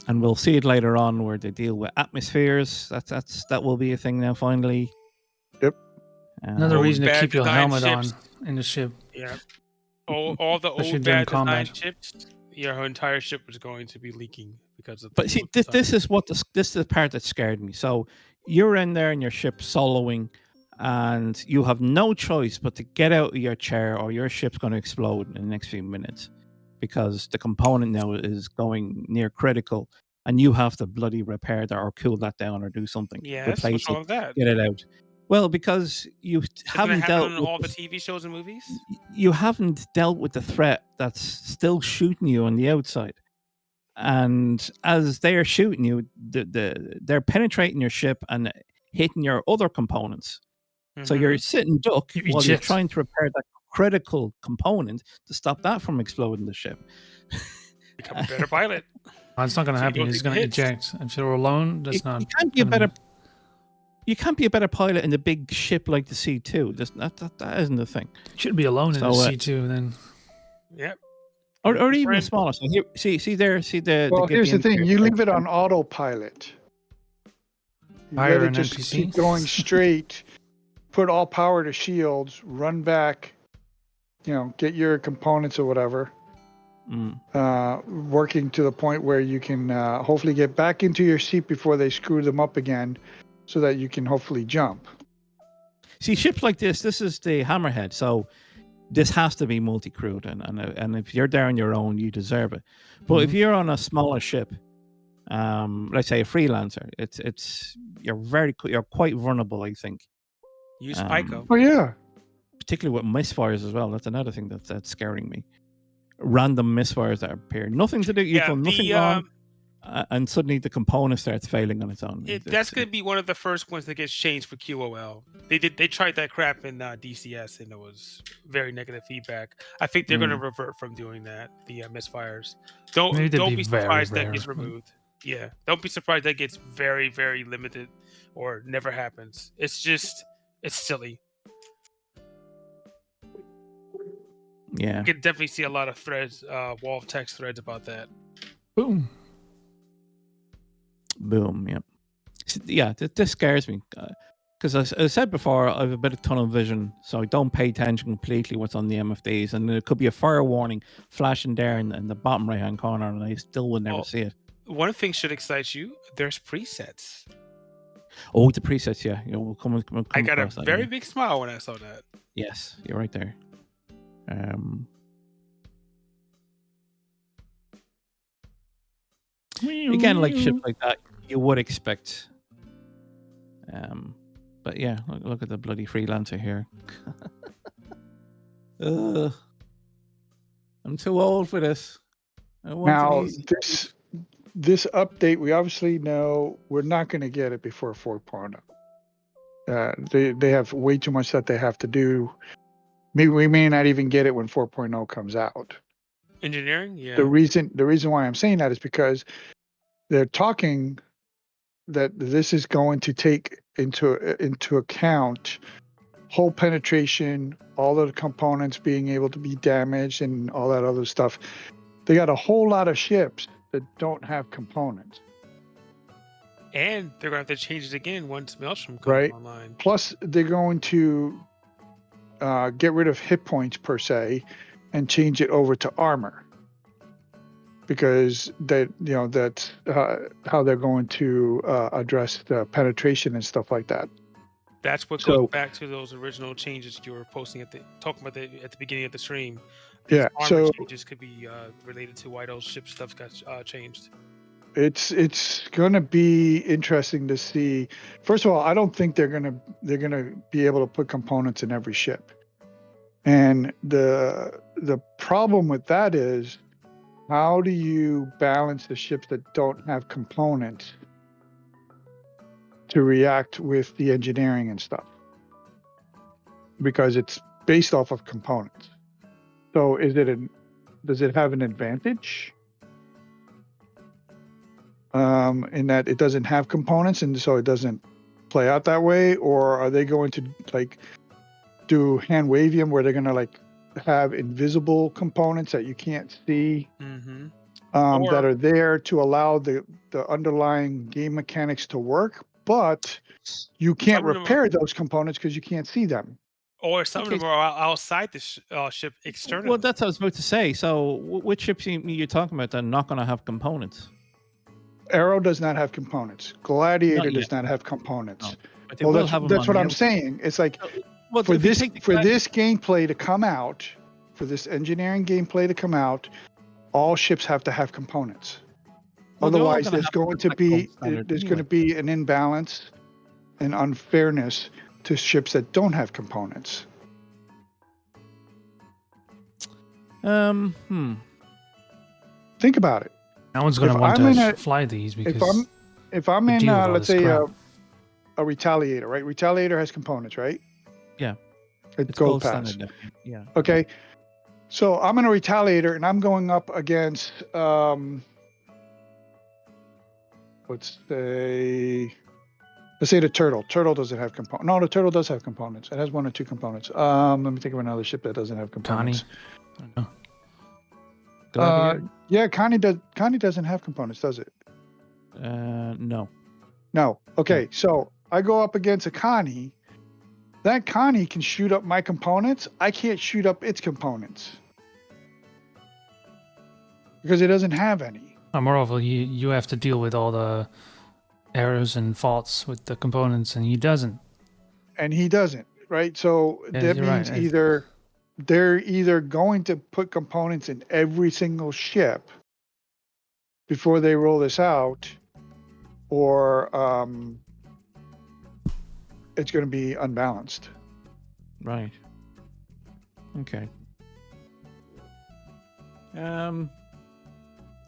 And we'll see it later on where they deal with atmospheres. That will be a thing now. Finally. Yep. Another reason to keep your helmet on in the ship. Yeah. All the old bad design ships. Your entire ship was going to be leaking because of. But see, this is the part that scared me. So you're in there in your ship soloing, and you have no choice but to get out of your chair or your ship's going to explode in the next few minutes because the component now is going near critical and you have to bloody repair that or cool that down or do something. Yes, Replace what's wrong it, with that? get it out. Well, because you Isn't that haven't happening dealt in with all the TV shows and movies? you haven't dealt with the threat that's still shooting you on the outside. And as they are shooting you, they're penetrating your ship and hitting your other components. So you're sitting duck You while you're eject. trying to repair that critical component to stop that from exploding the ship. Become a better pilot. Well, it's not going to So you happen. don't He's take going to hits. eject. If you're alone, that's not. You can't be a gonna better. You can't be a better pilot in a big ship like the C2. That isn't the thing. Should be alone in So, the C2 then. Yep. Or even a Friend. smaller. So here, see the. Well, here's the thing: indicator you there. leave it on autopilot. You Fire let it an just NPC? keep going straight. Put all power to shields. Run back. Get your components or whatever. Working to the point where you can hopefully get back into your seat before they screw them up again, so that you can hopefully jump. See, ships like this is the Hammerhead. So this has to be multi-crewed, and if you're there on your own, you deserve it. But if you're on a smaller ship, let's say a freelancer, you're quite vulnerable, I think. Use Pico. Oh yeah. Particularly with misfires as well. That's another thing that's scaring me. Random misfires that appear, nothing to do. You've done nothing wrong, and suddenly the component starts failing on its own. That's going to be one of the first ones that gets changed for QOL. They tried that crap in DCS and it was very negative feedback. I think they're going to revert from doing that. The misfires. Don't be surprised that gets removed. Yeah, don't be surprised that gets very, very limited or never happens. It's silly. Yeah, you can definitely see a lot of threads, wall of text threads about that. Boom. Yep. Yeah, this scares me because as I said before, I have a bit of tunnel vision, so I don't pay attention completely what's on the MFDs, and there could be a fire warning flashing there in the bottom right hand corner, and I still would never see it. One thing should excite you. There's presets. Oh, the presets, yeah. We'll come I got a across that, very yeah. big smile when I saw that. Yes, you're right there. Again, like ships like that, you would expect. But yeah, look at the bloody freelancer here. I'm too old for this. I want Now it easy. this update, we obviously know we're not going to get it before 4.0. They have way too much that they have to do. Maybe we may not even get it when 4.0 comes out. Engineering, yeah. The reason why I'm saying that is because they're talking that this is going to take into account hull penetration, all of the components being able to be damaged, and all that other stuff. They got a whole lot of ships that don't have components. And they're going to have to change it again once Maelstrom comes online. Plus, they're going to get rid of hit points per se and change it over to armor, because that's how they're going to address the penetration and stuff like that. That's what goes back to those original changes you were talking about at the beginning of the stream. These armor changes could be related to why those ship stuff got changed. It's gonna be interesting to see. First of all, I don't think they're gonna be able to put components in every ship, and the problem with that is, how do you balance the ships that don't have components to react with the engineering and stuff? Because it's based off of components. So does it have an advantage? In that it doesn't have components and so it doesn't play out that way? Or are they going to do hand wavium where they're going to have invisible components that you can't see, that are there to allow the underlying game mechanics to work, but you can't repair those components because you can't see them? Or some of them are outside the ship externally. Well, that's what I was about to say. So which ships you're talking about that are not going to have components? Arrow does not have components. Gladiator does not have components. But they Well, will have them that's on what the I'm outside. saying. It's like Well, for if you this take the gameplay to come out, for this engineering gameplay to come out, all ships have to have components. Well, they're all Otherwise, gonna there's have going to like gold be standard there's going to anyway. be an imbalance and unfairness to ships that don't have components. Think about it. No one's going to If want I'm in to a- fly these because If I'm they in, deal with all let's the say scrap. a Retaliator, right? Retaliator has components, right? Yeah. It's It's gold gold pass. standard. Yeah. Okay. So I'm in a Retaliator and I'm going up against let's say the Turtle. Turtle doesn't have components. No, the Turtle does have components. It has 1 or 2 components. Let me think of another ship that doesn't have components. Connie. I don't know. Gladiator? Yeah, Connie doesn't have components, does it? No. No. Okay, so I go up against a Connie. That Connie can shoot up my components. I can't shoot up its components because it doesn't have any. Moreover, you have to deal with all the errors and faults with the components, and he doesn't. And he doesn't, right? So Yeah, that you're means right. they're either going to put components in every single ship before they roll this out, or it's going to be unbalanced. Right. Okay.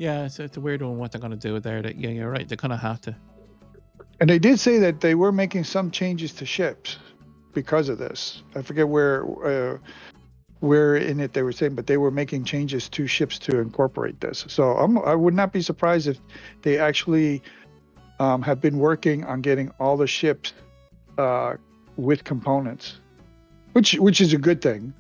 Yeah, it's a weird one. What they're going to do there? That yeah, you're right. They're going to have to. And they did say that they were making some changes to ships because of this. I forget where in it they were saying, but they were making changes to ships to incorporate this. So I would not be surprised if they actually have been working on getting all the ships with components, which is a good thing,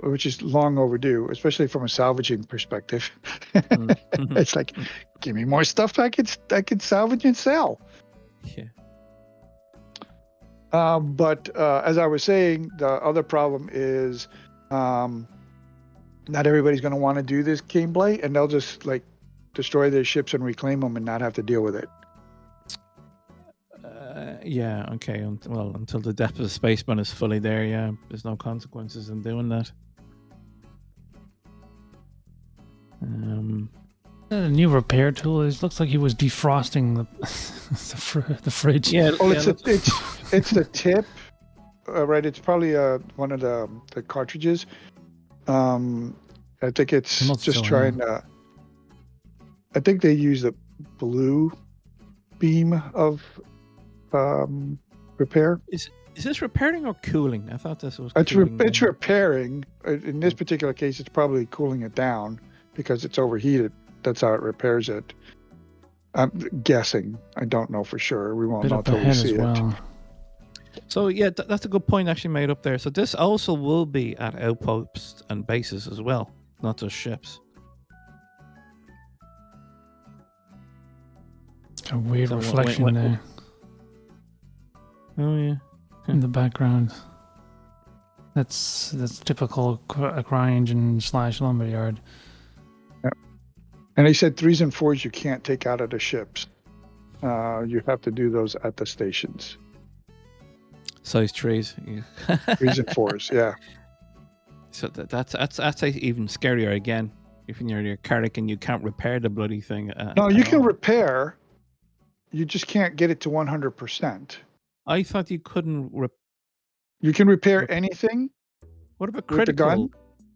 which is long overdue, especially from a salvaging perspective. It's like, give me more stuff I could salvage and sell. Yeah. But as I was saying, the other problem is not everybody's going to want to do this gameplay, and they'll just like destroy their ships and reclaim them and not have to deal with it. Yeah. Okay. Well, until the depth of the spaceman is fully there, yeah, there's no consequences in doing that. A new repair tool. It looks like he was defrosting the fridge. Yeah. Well, yeah, it's the tip, right? It's probably one of the cartridges. I think it's just trying to. I think they use the blue beam of repair. Is this repairing or cooling? I thought this was. It's repairing. In this particular case, it's probably cooling it down because it's overheated. That's how it repairs it. I'm guessing. I don't know for sure. We won't know until we see it. So yeah, that's a good point actually made up there. So this also will be at outposts and bases as well, not just ships. A weird reflection there. Oh yeah. In the background. That's typical a CryEngine / lumberyard. And they said 3s and 4s you can't take out of the ships. You have to do those at the stations. Size 3s. Yeah. 3s and 4s, yeah. So that's even scarier again. If you're your Carrick and you can't repair the bloody thing. No, you can repair. You just can't get it to 100%. I thought you couldn't. You can repair anything. What about critical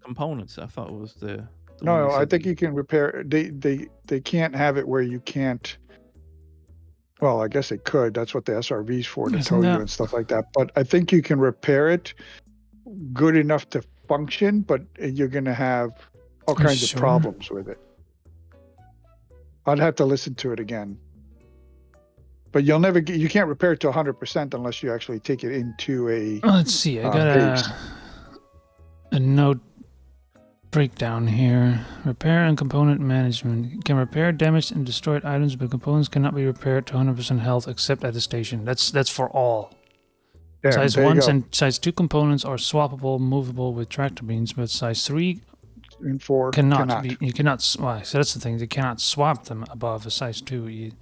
components? I thought it was the no, I think you can repair. They can't have it where you can't. Well, I guess they could. That's what the SRV's for, to tow you and stuff like that. But I think you can repair it good enough to function, but you're going to have all kinds of problems with it. I'd have to listen to it again. But you can't repair it to 100% unless you actually take it into a. Let's see. I got a note breakdown here. Repair and component management. Can repair damaged and destroyed items, but components cannot be repaired to 100% health except at the station. That's for all. Yeah, size 1 and size 2 components are swappable, movable with tractor beams, but size 3 and 4 cannot be. You cannot. So that's the thing. You cannot swap them above a size 2.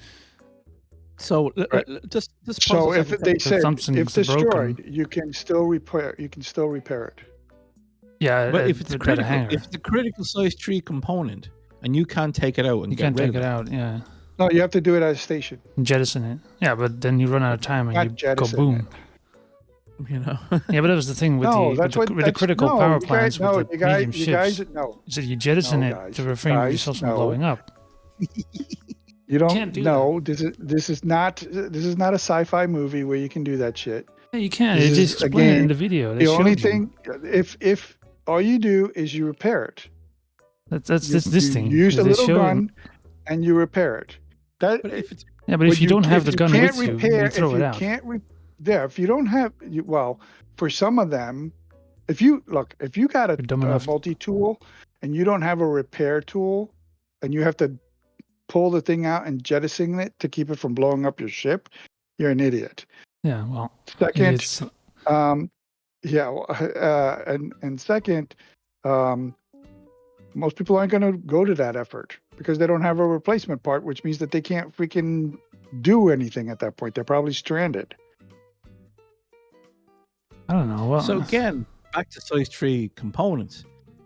So Right. just pause So a if second. they said something's if destroyed, broken. you can still repair. You can still repair it. Yeah, But if it's a without a critical, hanger, if it's a critical size tree component, and you can't take it out and you get can't rid take of it it, out. Yeah, No, you have to do it at a station. jettison it. Yeah, but then you run out of time and Not you go jettison boom. you know. Yeah, but that was the thing with No, the that's with what the critical no, power you guys, plants no, with the medium you ships. guys, no, So you jettison no, it guys, to refrain guys, yourself from no. blowing up. You don't. can't do No, this is not a sci-fi movie where you can do that shit. Yeah, you can. This They is just a explain it in game. the video. They The only showed you. thing, if all you do is you repair it, That's you, this you thing. use 'cause a they little showed. gun and you repair it. That But if it's Yeah, but if you don't have the if you gun can't with you, repair, you throw if it you out. can't yeah, if you don't have, well, for some of them, if you got You're dumb a enough. multi-tool and you don't have a repair tool, and you have to pull the thing out and jettison it to keep it from blowing up your ship, you're an idiot. Yeah, well, Second, it's yeah, and second, most people aren't going to go to that effort because they don't have a replacement part, which means that they can't freaking do anything at that point. They're probably stranded. I don't know. Well, so again, back to size tree components.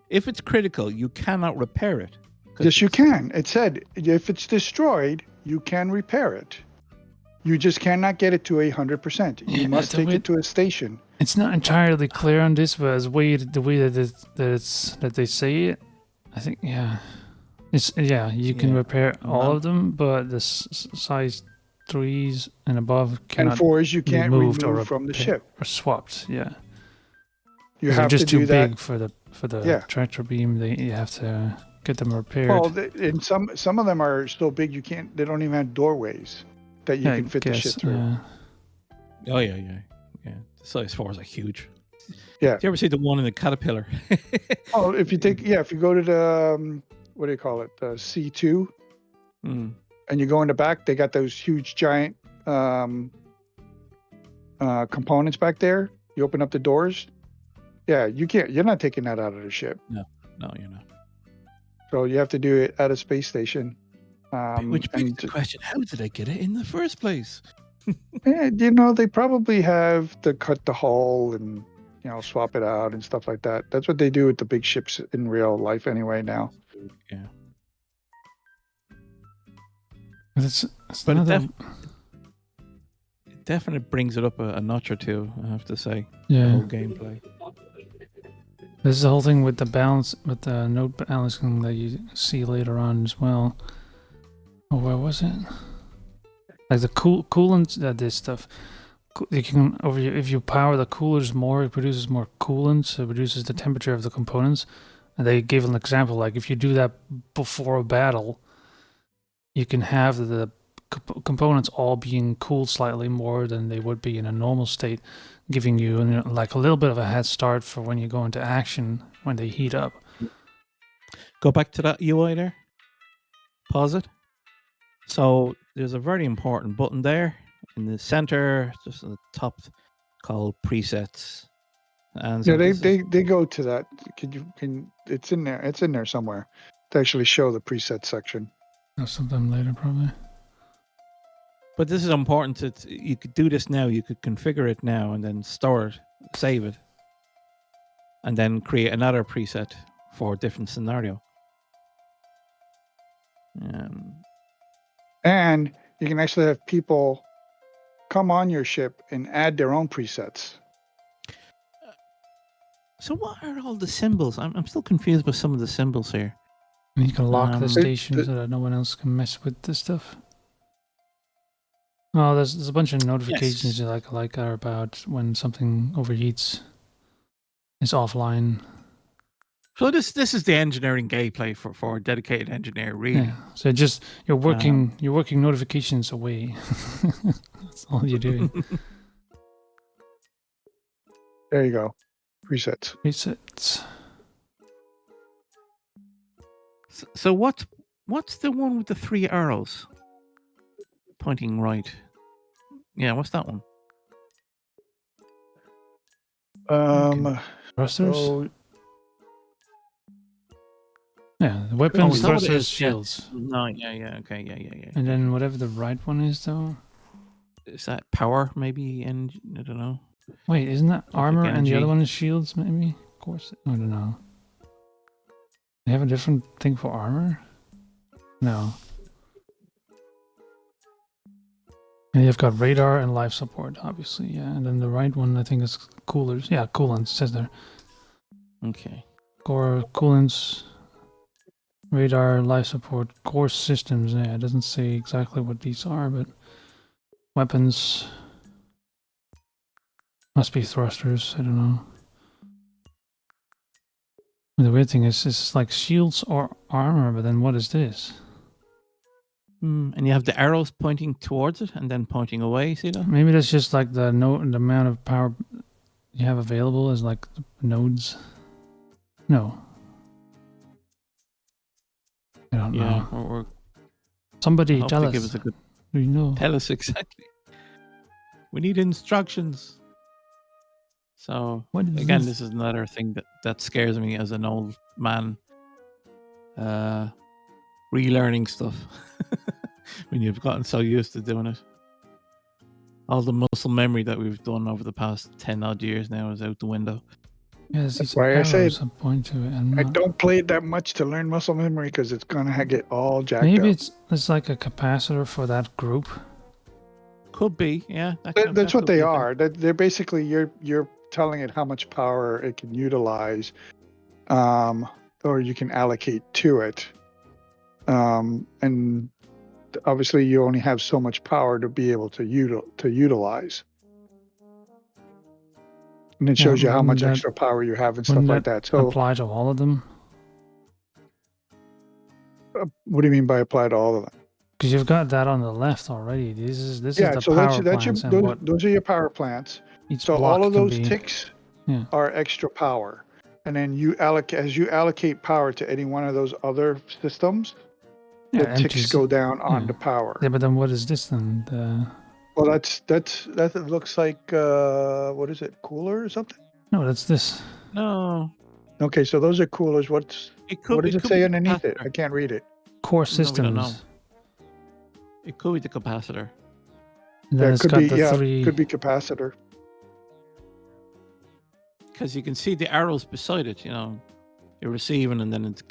If it's critical, you cannot repair it. Yes, you can. It said if it's destroyed, you can repair it. You just cannot get it to 100%. You Yeah, must take it to a station. it's not entirely clear on this, but as the way that they say it, I think you can repair all of them, but the size 3s and above cannot And 4s you be can't moved remove or from the repair- ship. or swapped. Yeah, You 'Cause have they're to just too do that. big for the Yeah. tractor beam. You have to get them repaired. Well, and some of them are so big you can't. They don't even have doorways that you Yeah, can fit the shit through. Yeah. Oh yeah. The size 4s are huge. Yeah. Do you ever see the one in the Caterpillar? Oh, if you go to the what do you call it, the C2, Mm. and you go in the back, they got those huge giant components back there. You open up the doors. Yeah, you can't. You're not taking that out of the ship. No, you're not. So you have to do it at a space station. Which begs the question: how did they get it in the first place? They probably have to cut the hull and swap it out and stuff like that. That's what they do with the big ships in real life anyway now. Yeah. It's But another, it definitely brings it up a notch or two, I have to say. yeah. The whole gameplay. This is the whole thing with the balance, with the node balancing that you see later on as well. Oh, where was it? Like the coolant, this stuff. You can if you power the coolers more, it produces more coolant, so it reduces the temperature of the components. And they gave an example, like if you do that before a battle, you can have the components all being cooled slightly more than they would be in a normal state, giving you like a little bit of a head start for when you go into action when they heat up. Go back to that UI there. Pause it. So there's a very important button there in the center, just at the top, called presets. And so they go to that. It's in there. It's in there somewhere to actually show the preset section. Sometime later, probably. But this is important. You could do this now. You could configure it now and then store it, save it, and then create another preset for a different scenario. And you can actually have people come on your ship and add their own presets. So what are all the symbols? I'm still confused with some of the symbols here. And you can lock the station it- so that no one else can mess with this stuff. Oh, there's a bunch of notifications Yes. you like are about when something overheats. It's offline. So this is the engineering gameplay for a dedicated engineer, really. Yeah. So just you're working notifications away. That's all you're doing. There you go. Presets. Resets. So what's the one with the 3 arrows pointing right? Yeah, what's that one? Thrusters? So Yeah, the weapons, is that what it thrusters, is? Yeah. shields. No, yeah, okay, yeah. And then whatever the right one is, though. Is that power? Maybe, and I don't know. Wait, isn't that armor and the other energy. one is shields? Maybe. Of course, I don't know. They have a different thing for armor. No. And you've got radar and life support, obviously, yeah. And then the right one, I think, is coolers. Yeah, coolants, it says there. Okay. Core coolants, radar, life support, core systems. Yeah, it doesn't say exactly what these are, but weapons must be thrusters. I don't know. And the weird thing is, it's like shields or armor, but then what is this? And you have the arrows pointing towards it and then pointing away. See that? Maybe that's just like the amount of power you have available is like nodes. No. I don't know. Or Somebody tell us. Give us a good. We know. Tell us exactly. We need instructions. So again, this is another thing that scares me as an old man. Relearning stuff when you've gotten so used to doing it. All the muscle memory that we've done over the past 10 odd years now is out the window. Yes, that's why I say point to it. I don't play it that much to learn muscle memory because it's gonna get all jacked Maybe up. it's like a capacitor for that group. Could be, yeah. That's what they are. They're basically you're telling it how much power it can utilize, or you can allocate to it, and obviously you only have so much power to be able to utilize. And it shows you how much extra power you have and stuff like that. So apply to all of them? What do you mean by apply to all of them? Because you've got that on the left already. This is the so power that's plants. Those are your power plants. So all of those ticks are extra power. And then you allocate power to any one of those other systems, the ticks go down on the power. Yeah, but then what is this then? Well, that looks like what is it? Cooler or something? No, that's this. No. Okay, so those are coolers. What does it say underneath it? I can't read it. Core systems. No, we don't know. It could be the capacitor. Then it could be capacitor. Because you can see the arrows beside it, you're receiving and then it's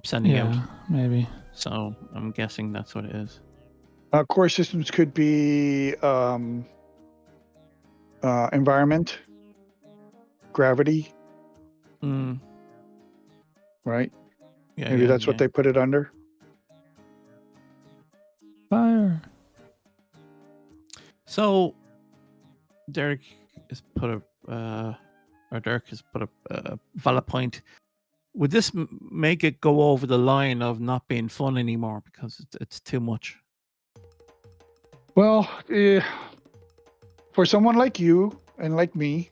sending out. Yeah, maybe. So I'm guessing that's what it is. Core systems could be environment, gravity. Right? Yeah, maybe that's what they put it under. Fire. So Derek has put a valid point. Would this make it go over the line of not being fun anymore because it's too much? Well, for someone like you and like me,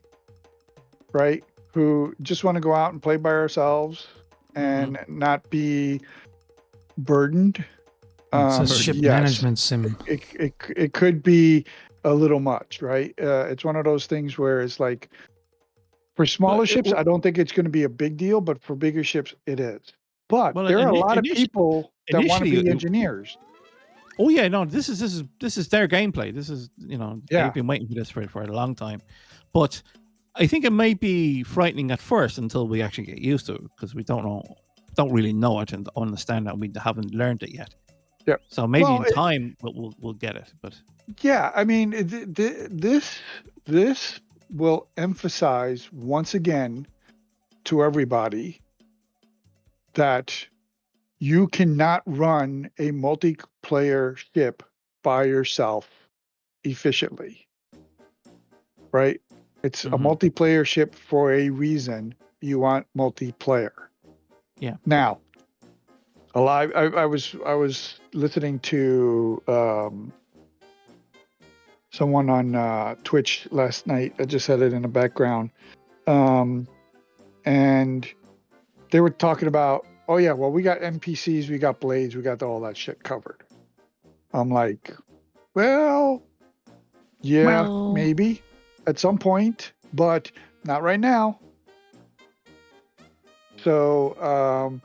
right, who just want to go out and play by ourselves and not be burdened. It's a ship management sim. It could be a little much, right? It's one of those things where it's like, for smaller ships, I don't think it's going to be a big deal, but for bigger ships, it is. But there are a lot of people that want to be engineers. Oh yeah, no, this is their gameplay. This is they've been waiting for this for a long time. But I think it might be frightening at first until we actually get used to it because we don't really know it and understand that we haven't learned it yet. Yeah. So maybe in time we'll get it. But yeah, I mean this will emphasize once again to everybody that you cannot run a multiplayer ship by yourself efficiently, right? It's a multiplayer ship for a reason. You want multiplayer. Yeah. Now, I was listening to someone on Twitch last night. I just had it in the background, and they were talking about, oh yeah, well, we got NPCs, we got blades, we got all that shit covered. I'm like, well, maybe at some point, but not right now. So,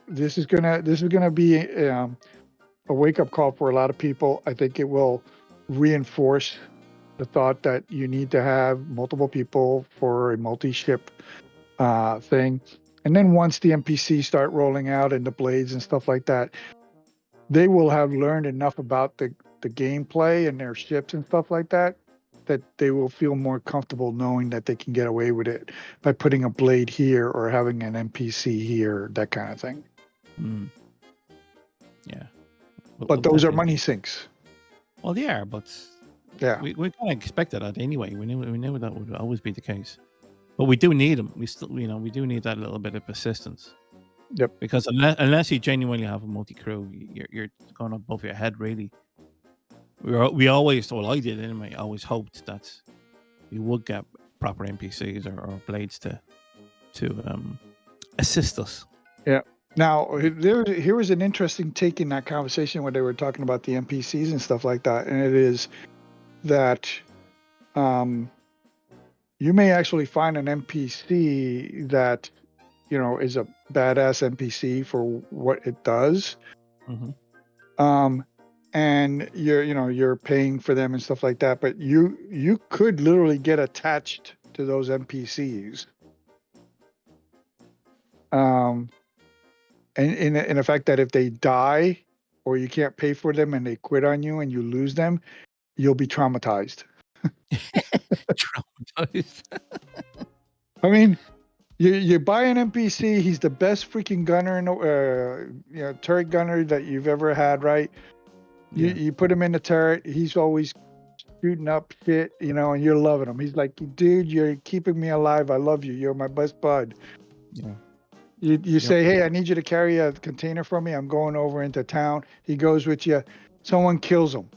this is gonna be a wake up call for a lot of people. I think it will reinforce the thought that you need to have multiple people for a multi-ship thing. And then once the NPCs start rolling out and the blades and stuff like that, they will have learned enough about the gameplay and their ships and stuff like that they will feel more comfortable knowing that they can get away with it by putting a blade here or having an NPC here, that kind of thing. Yeah. But those are money sinks. Well, they are, but yeah, we kind of expected that anyway. We knew that would always be the case. But we do need them. We still, we do need that little bit of persistence. Yep. Because unless you genuinely have a multi-crew, you're going above your head, really. We always, well, I did anyway, always hoped that we would get proper NPCs or blades to assist us. Yeah. Now, here was an interesting take in that conversation where they were talking about the NPCs and stuff like that. And it is that you may actually find an NPC that, is a badass NPC for what it does. Mm-hmm. And you're paying for them and stuff like that, but you could literally get attached to those NPCs. And in the fact that if they die or you can't pay for them and they quit on you and you lose them, you'll be traumatized. Traumatized. I mean, you buy an NPC, he's the best freaking gunner, turret gunner that you've ever had, right? Yeah. You put him in the turret, he's always shooting up shit, and you're loving him. He's like, dude, you're keeping me alive. I love you. You're my best bud. Yeah. You say, hey, I need you to carry a container for me. I'm going over into town. He goes with you. Someone kills him.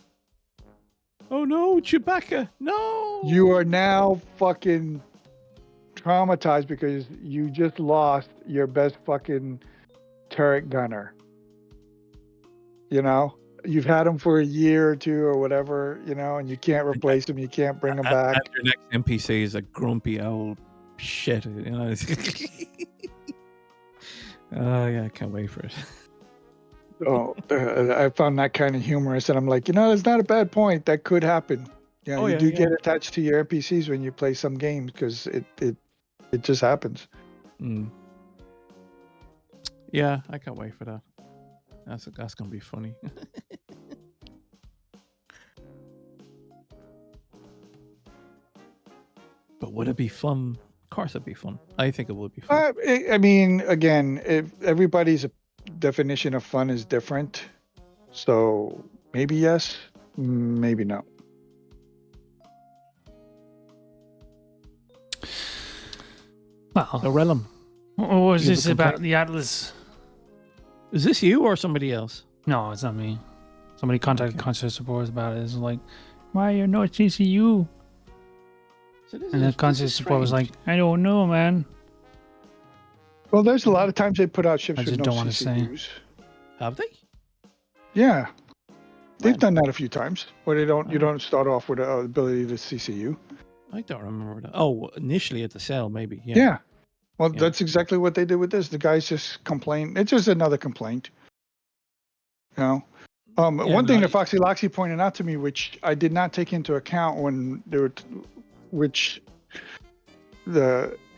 Oh no, Chewbacca! No. You are now fucking traumatized because you just lost your best fucking turret gunner. You've had him for a year or two or whatever, and you can't replace him. You can't bring him back. And your next NPC is a grumpy old shit. Oh yeah, I can't wait for it. Oh, I found that kind of humorous, and I'm like, it's not a bad point. That could happen. You get attached to your NPCs when you play some games because it just happens. Yeah, I can't wait for that. That's gonna be funny. But would it be fun? Of course, it'd be fun. I think it would be fun. I mean, again, if everybody's definition of fun is different, so maybe yes, maybe no. Well, so Relum, what was this about the Atlas? Is this you or somebody else? No, it's not me. Somebody contacted Conscious Support about it. It's like, why you're not CCU? And then Conscious Support was like, I don't know, man. Well, there's a lot of times they put out ships I with just no don't want to CCUs. say. Have they? Yeah, they've done that a few times where you don't start off with the ability to CCU. I don't remember that. Oh, initially at the sale, maybe. Yeah. Yeah. Well, that's exactly what they did with this. The guys just complained. It's just another complaint. One thing that Foxy Loxy pointed out to me, which I did not take into account when they were,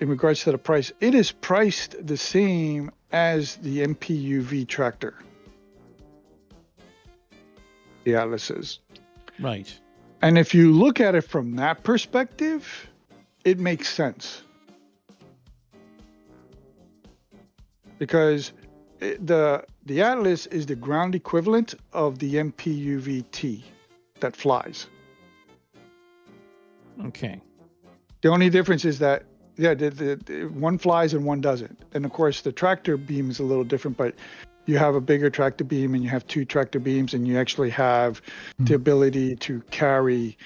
in regards to the price, it is priced the same as the MPUV tractor. The Atlas is. Right. And if you look at it from that perspective, it makes sense. Because the Atlas is the ground equivalent of the MPUV-T that flies. Okay. The only difference is that, the one flies and one doesn't. And of course, the tractor beam is a little different, but you have a bigger tractor beam and you have two tractor beams, and you actually have the ability to carry,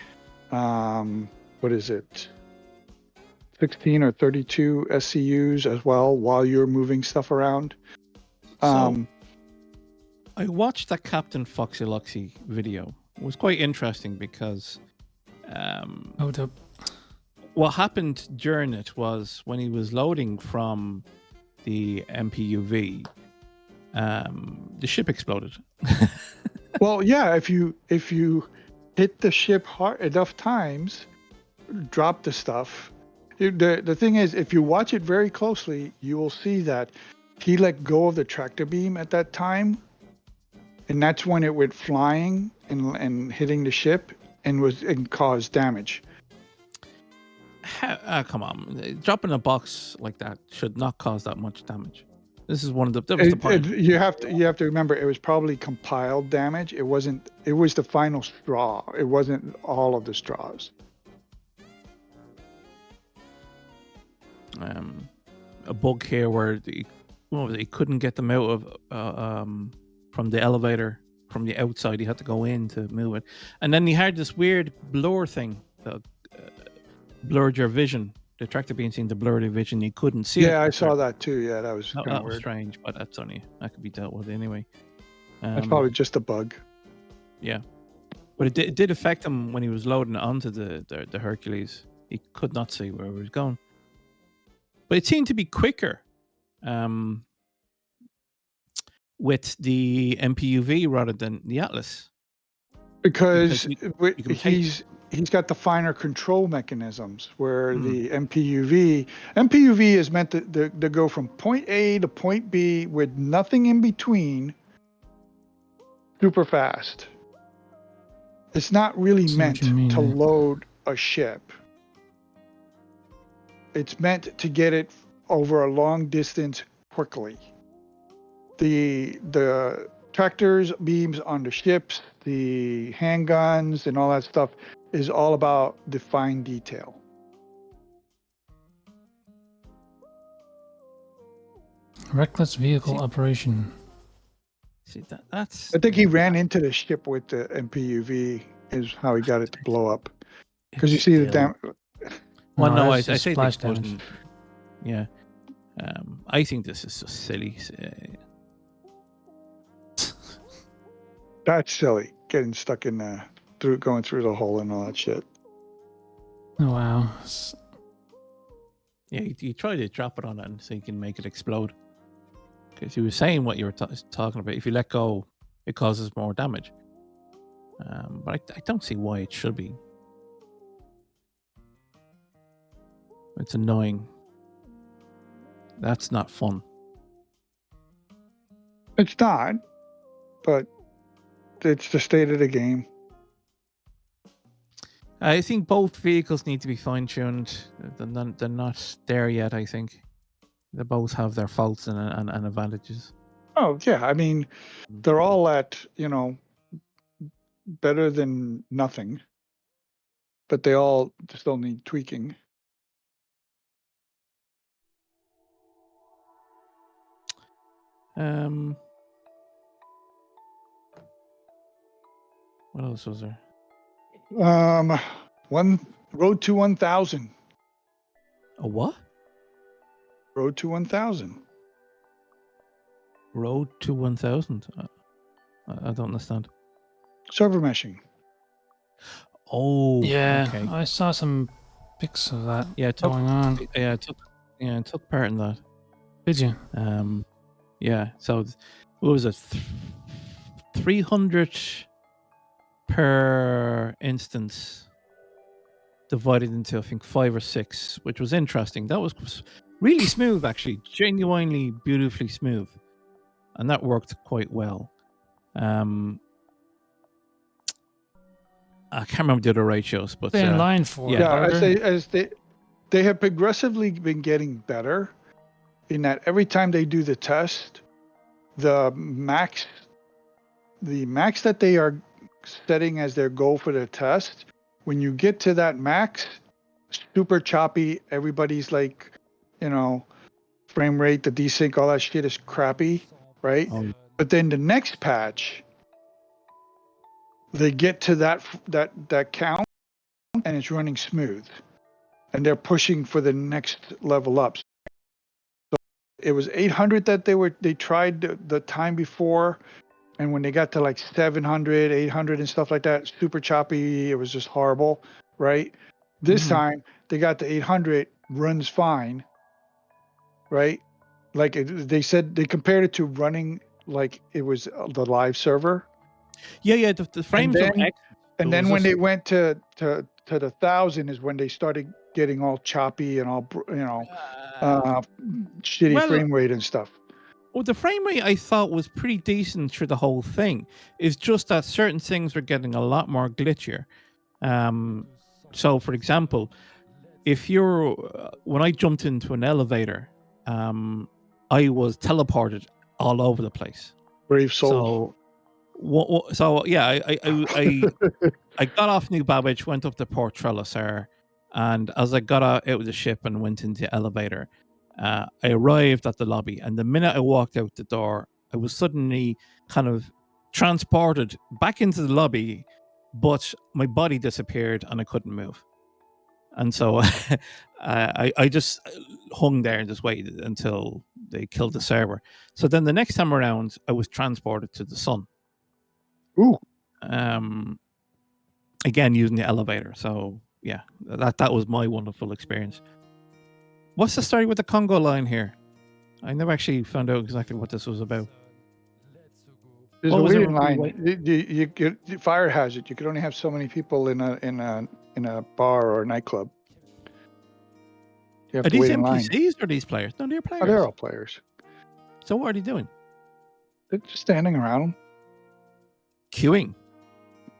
16 or 32 SCUs as well while you're moving stuff around. So, I watched that Captain Foxy Loxy video. It was quite interesting because what happened during it was when he was loading from the MPUV, the ship exploded. Well, yeah, if you hit the ship hard enough times, drop the stuff. The thing is, if you watch it very closely, you will see that he let go of the tractor beam at that time, and that's when it went flying and hitting the ship and caused damage. Come on, dropping a box like that should not cause that much damage. This is one of that was the point. You have to remember, it was probably compiled damage. It wasn't. It was the final straw. It wasn't all of the straws. A bug here where he couldn't get them out of from the elevator from the outside. He had to go in to move it, and then he had this weird blur thing that blurred your vision. The tractor beam seemed to blur the vision. You couldn't see it. Yeah, I saw that too. Yeah, that was kind of weird. Strange, but that could be dealt with anyway. That's probably just a bug. Yeah, but it did affect him when he was loading it onto the Hercules. He could not see where he was going. But it seemed to be quicker with the MPUV rather than the Atlas. Because he's got the finer control mechanisms, where the MPUV is meant to go from point A to point B with nothing in between, super fast. It's not really meant to load a ship. It's meant to get it over a long distance quickly. The tractors, beams on the ships, the handguns, and all that stuff is all about the fine detail. Reckless vehicle operation. See, that's. I think he ran into the ship with the MPUV. Is how he got it to blow up. Because you see the damn. Well, no, I say splash damage. Yeah, I think this is so silly. That's silly. Getting stuck in going through the hole and all that shit. Oh wow. Yeah, you try to drop it on it so you can make it explode. Because he was saying what you were talking about. If you let go, it causes more damage. But I don't see why it should be. It's annoying. That's not fun. It's not, but it's the state of the game. I think both vehicles need to be fine-tuned. They're not there yet, I think. They both have their faults and advantages. Oh, yeah. I mean, they're all at, better than nothing. But they all still need tweaking. What else was there? Road to 1000. A what? Road to 1000. Road to 1000. I don't understand. Server meshing. Oh, yeah. Okay. I saw some pics of that. Yeah, going on. Yeah, it took part in that. Did you? Yeah. So, what was it? 300 per instance, divided into I think 5 or 6, which was interesting. That was really smooth, actually, genuinely beautifully smooth, and that worked quite well. I can't remember the other ratios, but they're in line for it. Yeah, as they have progressively been getting better. In that every time they do the test, the max that they are setting as their goal for the test, when you get to that max, super choppy. Everybody's like, frame rate, the desync, all that shit is crappy, right? But then the next patch, they get to that count and it's running smooth, and they're pushing for the next level up. So it was 800 that they tried the time before, and when they got to like 700, 800 and stuff like that, super choppy, it was just horrible, right? This time they got to 800, runs fine, right? Like they said, they compared it to running like it was the live server. Yeah, the frames are excellent. And then when they went to the 1,000 is when they started getting all choppy and all shitty well- frame rate and stuff. Well, the frame rate I thought was pretty decent through the whole thing. It's just that certain things were getting a lot more glitchier. So, for example, if you're when I jumped into an elevator, I was teleported all over the place. Brave soul. So yeah, I got off New Babbage, went up to Port Trellisar, and as I got out of the ship and went into the elevator, I arrived at the lobby, and the minute I walked out the door, I was suddenly kind of transported back into the lobby, but my body disappeared and I couldn't move. And so I just hung there and just waited until they killed the server. So then the next time around, I was transported to the sun. Ooh. Again, using the elevator. So yeah, that was my wonderful experience. What's the story with the Congo line here? I never actually found out exactly what this was about. There's What a was waiting everybody line. You fire hazard. You could only have so many people in a bar or a nightclub. You have Are to these wait in line. NPCs or these players? No, they're players. Oh, they're all players. So what are they doing? They're just standing around them. Queuing.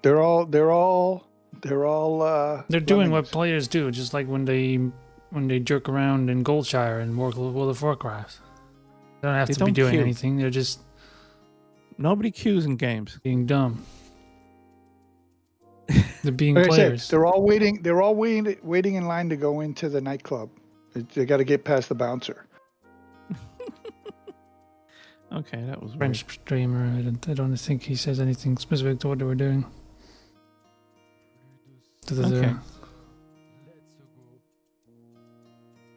They're all They're doing what players do, just like when they jerk around in Goldshire and World of Warcraft. They don't have to be doing queue. anything. They're just Nobody queues in games. being dumb. They're being like players. I said, they're all waiting in line to go into the nightclub. They got to get past the bouncer. Okay, that was French streamer. I don't think he says anything specific to what they were doing. Okay.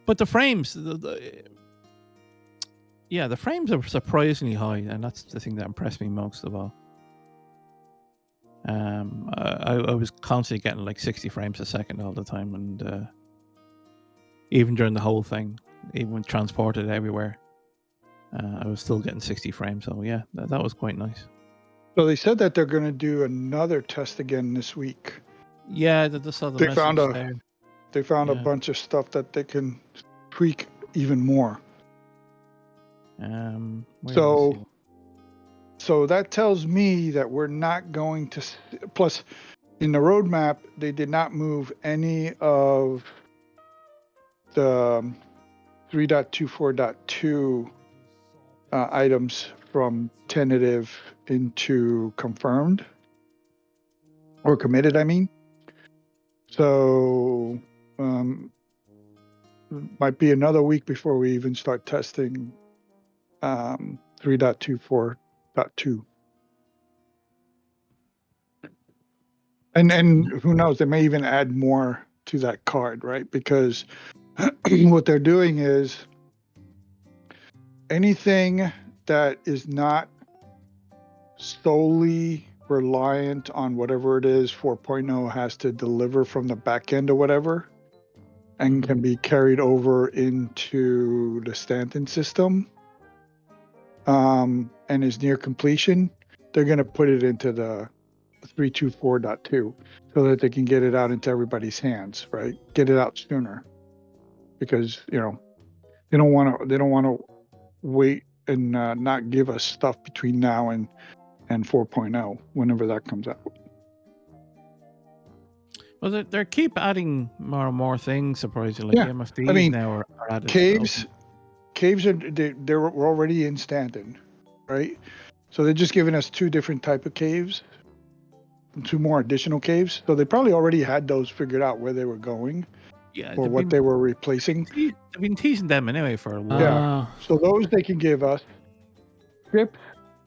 But the frames, the frames are surprisingly high, and that's the thing that impressed me most of all. I was constantly getting like 60 frames a second all the time, and even during the whole thing, even when transported everywhere, I was still getting 60 frames. So yeah, that was quite nice. So they said that they're going to do another test again this week. Yeah, they saw the They message found there. They found a bunch of stuff that they can tweak even more. So that tells me that we're not going to. Plus, in the roadmap, they did not move any of the 3.24.2 items from tentative into confirmed or committed, I mean. So might be another week before we even start testing 3.24.2. And who knows, they may even add more to that card, right? Because what they're doing is anything that is not solely reliant on whatever it is 4.0 has to deliver from the back end or whatever, and can be carried over into the Stanton system, and is near completion, they're going to put it into the 3.24.2 so that they can get it out into everybody's hands, right? Get it out sooner, because they don't want to wait and not give us stuff between now and 4.0 whenever that comes out. Well, they keep adding more and more things. Surprisingly, Yeah. the MFDs I mean, now are added. Caves are they're already in Stanton, right? So they're just giving us two different type of caves, two more additional caves. So they probably already had those figured out where they were going, or what they were replacing. They've been teasing them anyway for a while. Yeah. So those they can give us. Ships,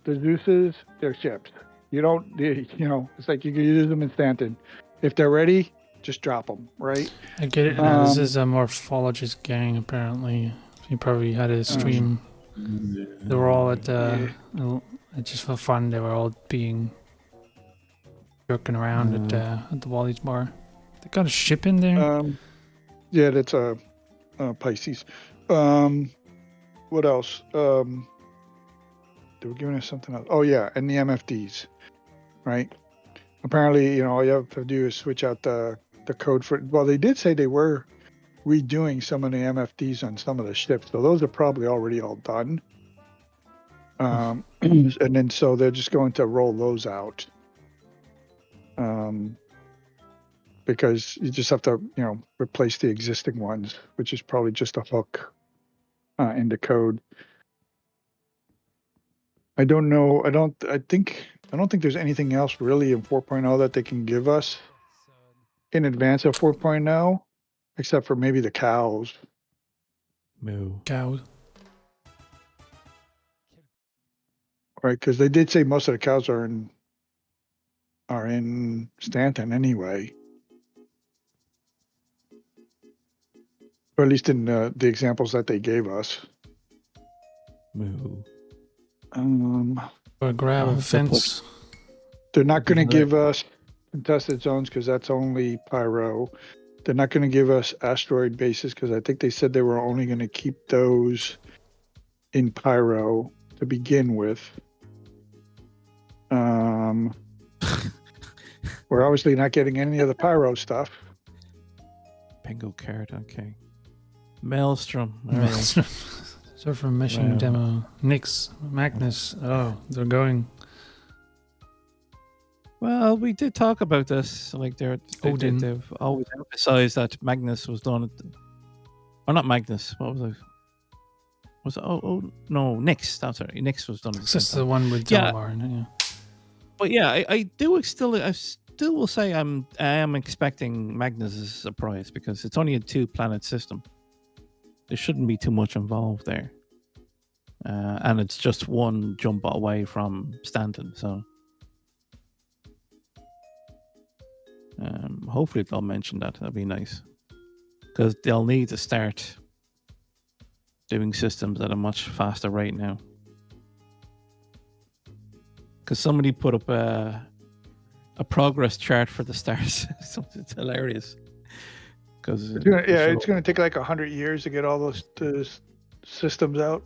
the Zeus's, they're ships. It's like you can use them in Stanton. If they're ready, just drop them, right? I get it now. This is a morphologist gang, apparently. He probably had a stream. They were all at just for fun. They were all being jerking around at the Wally's bar. They got a ship in there. Yeah, that's a Pisces. What else? They were giving us something else. Oh yeah, and the MFDs, right? apparently, all you have to do is switch out the code for. Well, they did say they were redoing some of the MFDs on some of the ships, so those are probably already all done. And then so they're just going to roll those out. Because you just have to, replace the existing ones, which is probably just a hook in the code. I don't know. I don't think there's anything else really in 4.0 that they can give us in advance of 4.0, except for maybe the cows. Moo. Cows. Right, because they did say most of the cows are in Stanton anyway. Or at least in the examples that they gave us. Moo. Or grab a fence. They're not going to give us contested zones because that's only pyro. They're not going to give us asteroid bases because I think they said they were only going to keep those in pyro to begin with. We're obviously not getting any of the pyro stuff. Bingo card, okay. Maelstrom. Maelstrom. Surfer mission Wow. demo. Nix. Magnus. Oh, they're going. Well, we did talk about this. Like they've always emphasized that Magnus was done. Or not Magnus. What was it? Was it? Oh no, Nix. That's right. Nix was done. It's just the one with Delmar in it. Yeah. But yeah, I still will say I am expecting Magnus as a surprise because it's only a 2-planet system. There shouldn't be too much involved there, and it's just one jump away from Stanton. So. Hopefully they'll mention that. That'd be nice because they'll need to start doing systems at a much faster rate now. Because somebody put up a progress chart for the stars. It's hilarious. Because it's going to take like 100 years to get all those systems out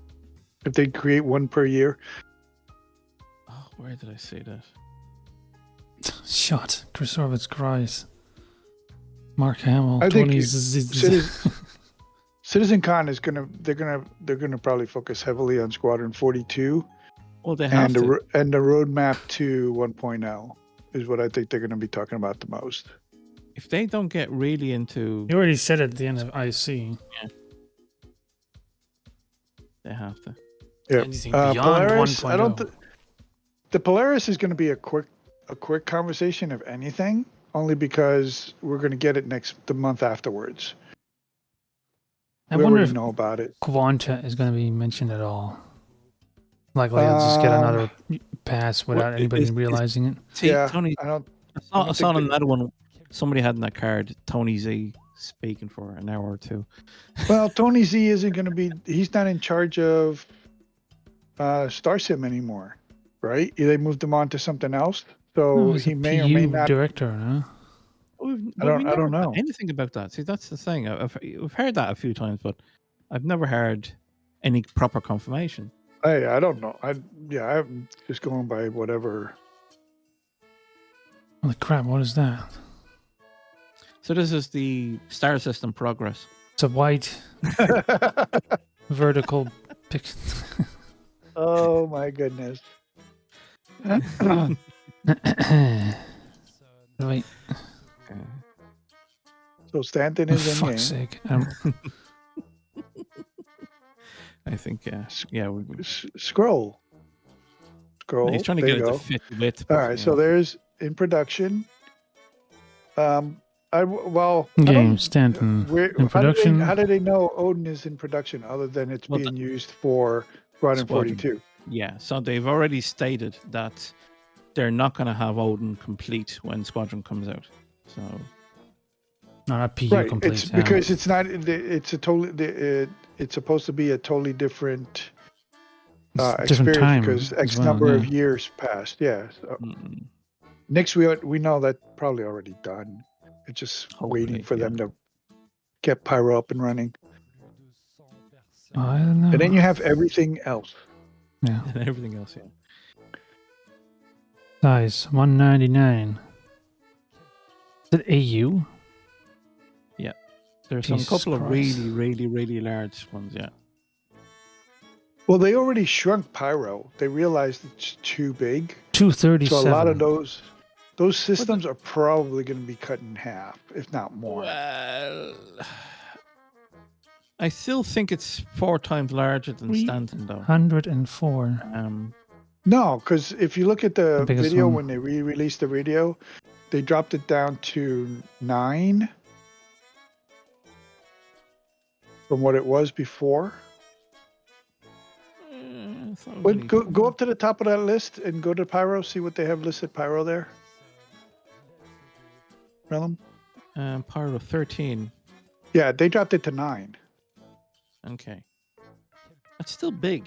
if they create one per year. Oh, where did I say that? Shot. Chris Orbit's cries. Mark Hamill. I think Citizen Con is they're gonna probably focus heavily on Squadron 42. Well, they have and the roadmap to 1.0 is what I think they're going to be talking about the most. If they don't get really into, you already said at the end of IC. Yeah. They have to. Yeah. Anything beyond Polaris, 1.0. The Polaris is going to be a quick conversation, if anything, only because we're going to get it the month afterwards. I we wonder already if know about it. Quanta is going to be mentioned at all. Like they'll just get another pass without anybody realizing it. See, yeah, Tony, I saw another one. Somebody had in that card Tony Z speaking for an hour or two. Well, Tony Z isn't going to be. He's not in charge of StarSim anymore, right? They moved him on to something else, so he may or may not. Director, no? I don't know anything about that. See, that's the thing. I've heard that a few times, but I've never heard any proper confirmation. I don't know. I'm just going by whatever. Holy crap! What is that? So this is the star system progress. It's a white vertical pic. Oh my goodness! Wait. So Stanton is in game. Fuck's sake! I think, yeah. Scroll. He's trying to get it to fit with. All right, so there's in production. Game Stanton in production. production. How do they know Odin is in production other than it's being used for Squadron 42? Yeah, so they've already stated that they're not going to have Odin complete when Squadron comes out. So. Not PU complete. It's because it's not. It's a totally. It's supposed to be a totally different experience time because X number of years passed. Yeah. So. Next, we know that probably already done. It's just waiting for them to get Pyro up and running. I don't know. And then you have everything else. Yeah. And everything else, yeah. Size 199. Is it AU? There's Jesus some couple of Christ. really large ones. Yeah. Well, they already shrunk Pyro. They realized it's too big. 237. So a lot of those systems are probably going to be cut in half, if not more. Well, I still think it's 4 times larger than Stanton, though. 104. No, because if you look at the biggest video one. when they re-released the video, they dropped it down to 9 from what it was before. But go up to the top of that list and go to Pyro. See what they have listed Pyro there. Realm. Pyro 13. Yeah, they dropped it to 9. Okay. That's still big.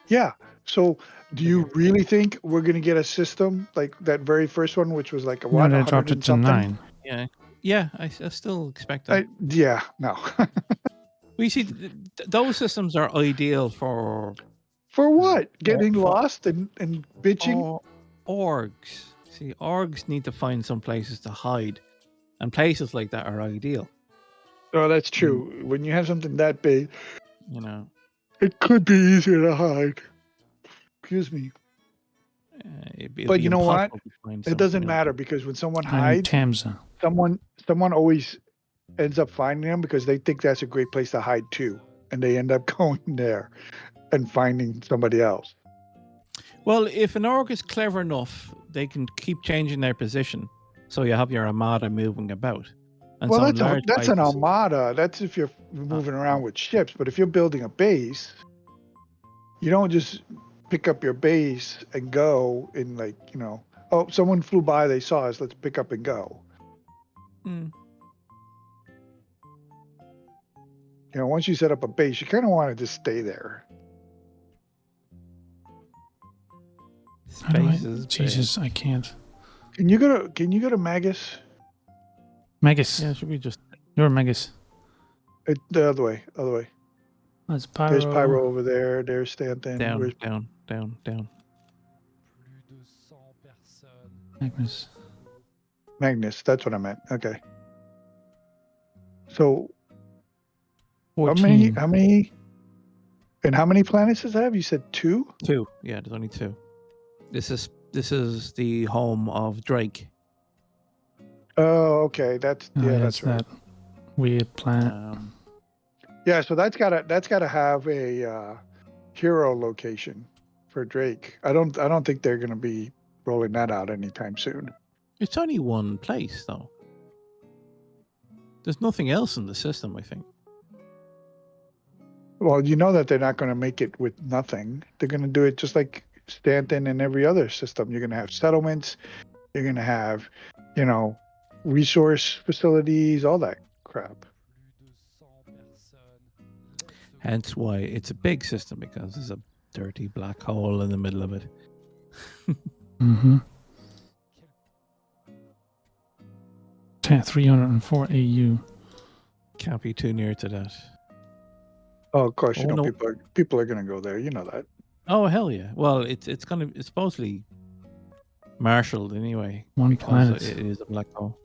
Yeah. So, do you really think we're going to get a system like that very first one, which was like a what? No, they 100 dropped it and to something? 9. Yeah. I still expect that. Yeah. No. We see those systems are ideal for For what? Getting lost and bitching? Orgs. See, orgs need to find some places to hide, and places like that are ideal. Oh, that's true. When you have something that big, You know, it could be easier to hide. Excuse me. But you know what? It doesn't matter because when someone hides, Tamsa. someone always ends up finding them because they think that's a great place to hide too, and they end up going there and finding somebody else. Well, if an org is clever enough, they can keep changing their position, so you have your armada moving about. And Well, that's an armada. That's if you're moving around with ships. But if you're building a base, you don't just pick up your base and go in oh, someone flew by, they saw us, let's pick up and go. Once you set up a base, you kind of want to just stay there. Jesus, I can't. Can you go to Magus? Magus. Yeah, should we just? You're Magus. The other way. That's Pyro. There's Pyro over there. There's Stanton. Down. Magnus. That's what I meant. Okay. So 14. how many and how many planets does that have? You said 2? 2. Yeah, there's only 2. This is the home of Drake. Oh, okay. That's right. That weird planet. Yeah, so that's gotta have a hero location for Drake. I don't think they're gonna be rolling that out anytime soon. It's only one place though. There's nothing else in the system, I think. Well, you know that they're not going to make it with nothing. They're going to do it just like Stanton and every other system. You're going to have settlements. You're going to have, resource facilities, all that crap. Hence why it's a big system, because there's a dirty black hole in the middle of it. Mm-hmm. 304 AU. Can't be too near to that. Oh, of course, people are going to go there. You know that. Oh, hell yeah. Well, it's supposedly marshaled anyway. One because planet. It is a black hole.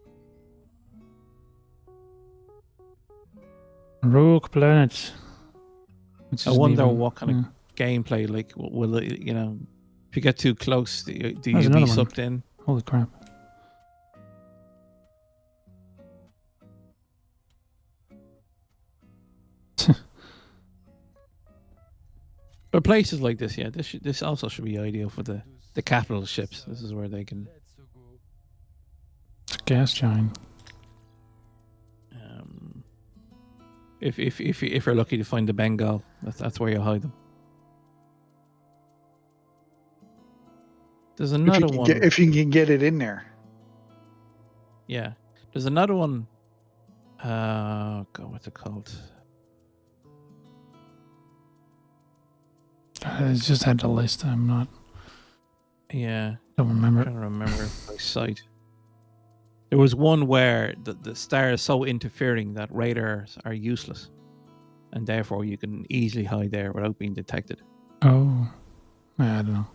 Rogue planet. I wonder what kind of gameplay, like, will it, if you get too close, do you be sucked in? Holy crap. But places like this, yeah, this also should be ideal for the capital ships. This is where they can. It's a gas giant. If you're lucky to find the Bengal, that's where you hide them. There's another one. If you can get it in there. Yeah, there's another one. God, what's it called? I just had the list. I'm not. Yeah. Don't remember. I'm trying to remember by sight. There was one where the star is so interfering that radars are useless, and therefore you can easily hide there without being detected. Oh, I don't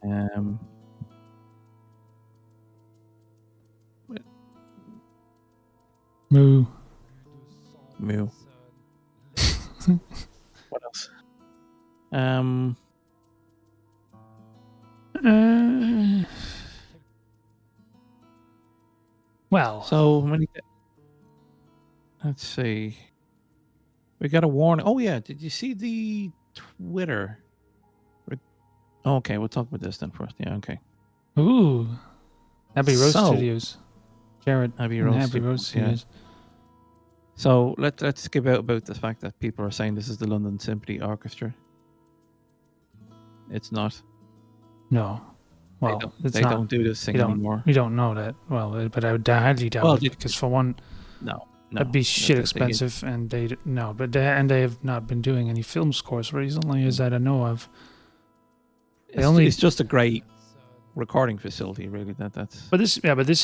know. Moo. Moo. What else? Well, So many. Let's see. We got a warning. Oh yeah, did you see the Twitter? Okay, we'll talk about this then first. Yeah, okay. ooh, Abbey Road So- Studios. Jared Abbey and Road Abbey Road Studios, Studios. So let's give out about the fact that people are saying this is the London Symphony Orchestra. It's not. No, well, it's they not. don't do this thing We don't. anymore. We don't know that. Well, but I would highly doubt Well, it because for one, No, that'd be shit they- expensive, and they have not been doing any film scores recently, as I know of. It's just a great recording facility, really. That's. But this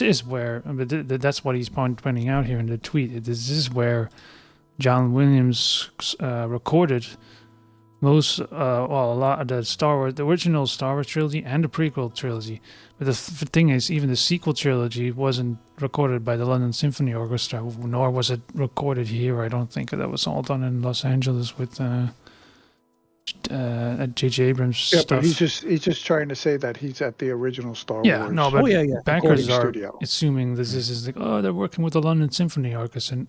is where. That's what he's pointing out here in the tweet. This is where John Williams recorded most, a lot of the original Star Wars trilogy and the prequel trilogy. But the thing is, even the sequel trilogy wasn't recorded by the London Symphony Orchestra, nor was it recorded here. I don't think that was all done in Los Angeles with J.J. Abrams Yeah, stuff. but he's just trying to say that he's at the original Star Yeah, Wars. no, but backers recording are studio. assuming this is like, oh, they're working with the London Symphony Orchestra.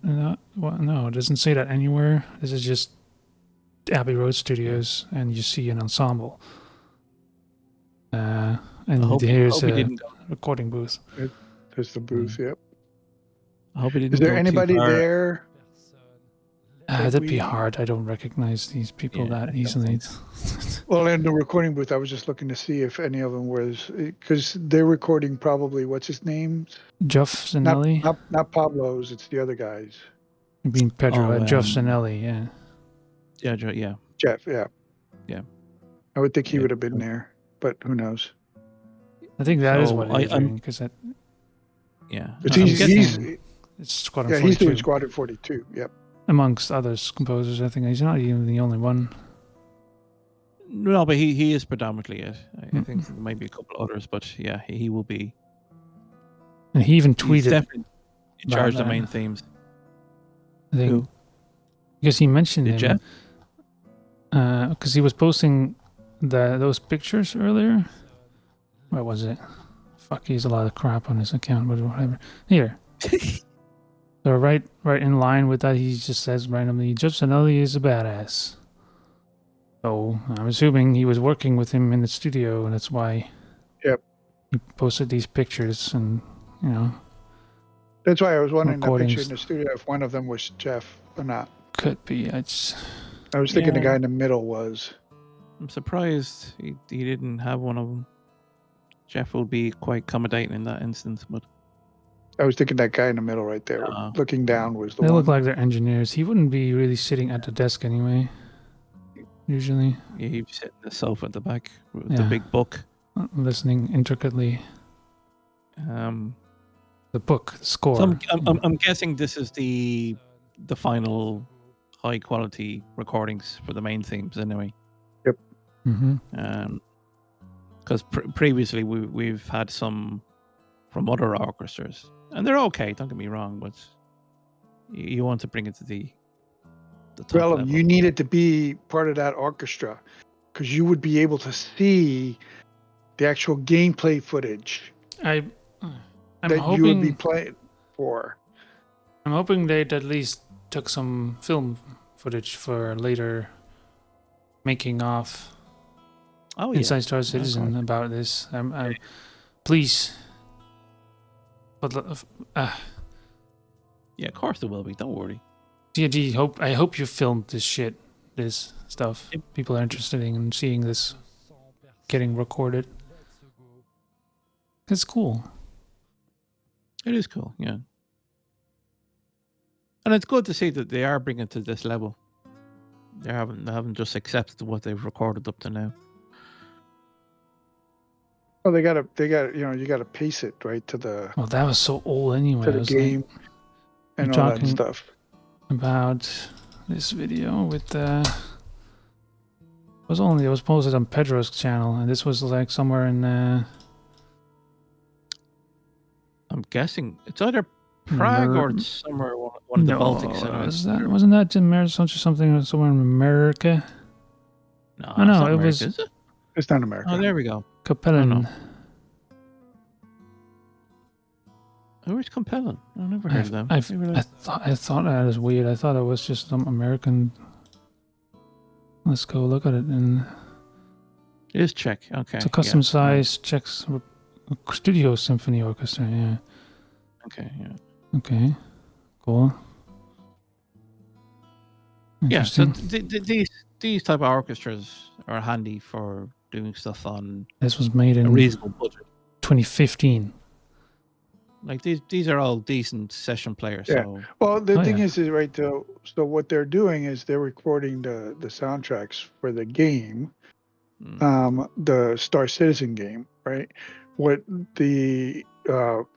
Well, no, it doesn't say that anywhere. This is just Abbey Road Studios, and you see an ensemble. And here's a recording booth. There's the booth. Yep. I hope it didn't Is there go too anybody far. there? That'd be hard. I don't recognize these people that easily. Well, in the recording booth, I was just looking to see if any of them was, because they're recording probably, what's his name? Geoff Zanelli? Not Pablo's, it's the other guys. You mean Pedro? Geoff Zanelli, yeah. Yeah. Jeff, yeah. Yeah. I would think he would have been there, but who knows? I think that is So what it is, because that. Yeah. But I'm he's guessing- It's Squadron yeah, 42. he's doing Squadron 42. Yep. Amongst other composers, I think he's not even the only one. No, but he is predominantly it. I think there might be a couple others, but yeah, he will be. And he even He's tweeted definitely in charge of the that. main themes. I think, Who? because he mentioned Did him. Because he was posting those pictures earlier. Where was it? Fuck, he has a lot of crap on his account, but whatever. Here. So right in line with that, he just says randomly, Geoff Zanelli is a badass. So I'm assuming he was working with him in the studio, and that's why. Yep. He posted these pictures, and That's why I was wondering that Recordings. picture in the studio if one of them was Jeff or not. could be. I was thinking the Yeah. guy in the middle was. I'm surprised he didn't have one of them. Jeff will be quite accommodating in that instance, but I was thinking that guy in the middle right there, looking down, was the They one. look like they're engineers. He wouldn't be really sitting at the desk anyway. Usually, yeah, he'd be sitting on the sofa at the back with the Yeah. big book. listening intricately. The book, the score. So I'm guessing this is the final high quality recordings for the main themes anyway. Mm-hmm. Because previously we've had some from other orchestras, and they're okay. Don't get me wrong, but you want to bring it to the top Well, level. you needed to be part of that orchestra because you would be able to see the actual gameplay footage I'm that you would be hoping. playing for. I'm hoping they at least took some film footage for later making off Oh yeah, Inside Star Citizen about this. Please. But yeah, of course there will be. Don't worry. GG, I hope you filmed this stuff. People are interested in seeing this getting recorded. It's cool. It is cool, yeah. And it's good to see that they are bringing it to this level. They haven't just accepted what they've recorded up to now. Well, they got you got to pace it right to the Well, that was so old anyway. to I the was game and you're all that talking- stuff. about this video with it was posted on Pedro's channel, and this was like somewhere in I'm guessing it's either Prague or somewhere one of the Baltic cinemas. Wasn't that in something somewhere in America? No, Oh, it's no, not it America, was. is it? It's not America. Oh, there we go. Capellan. Oh, no. Where's Compelling? I've never heard of them. I thought that was weird. I thought it was just some American. Let's go look at it. And it is Czech. Okay. it's a custom-sized Czech studio symphony orchestra. Yeah. Okay. Yeah. Okay. Cool. Yeah. So these type of orchestras are handy for doing stuff on. This was made in a reasonable budget. 2015. Like these are all decent session players. Yeah. So. Well, the thing is right though. So what they're doing is they're recording the soundtracks for the game, the Star Citizen game, right? What the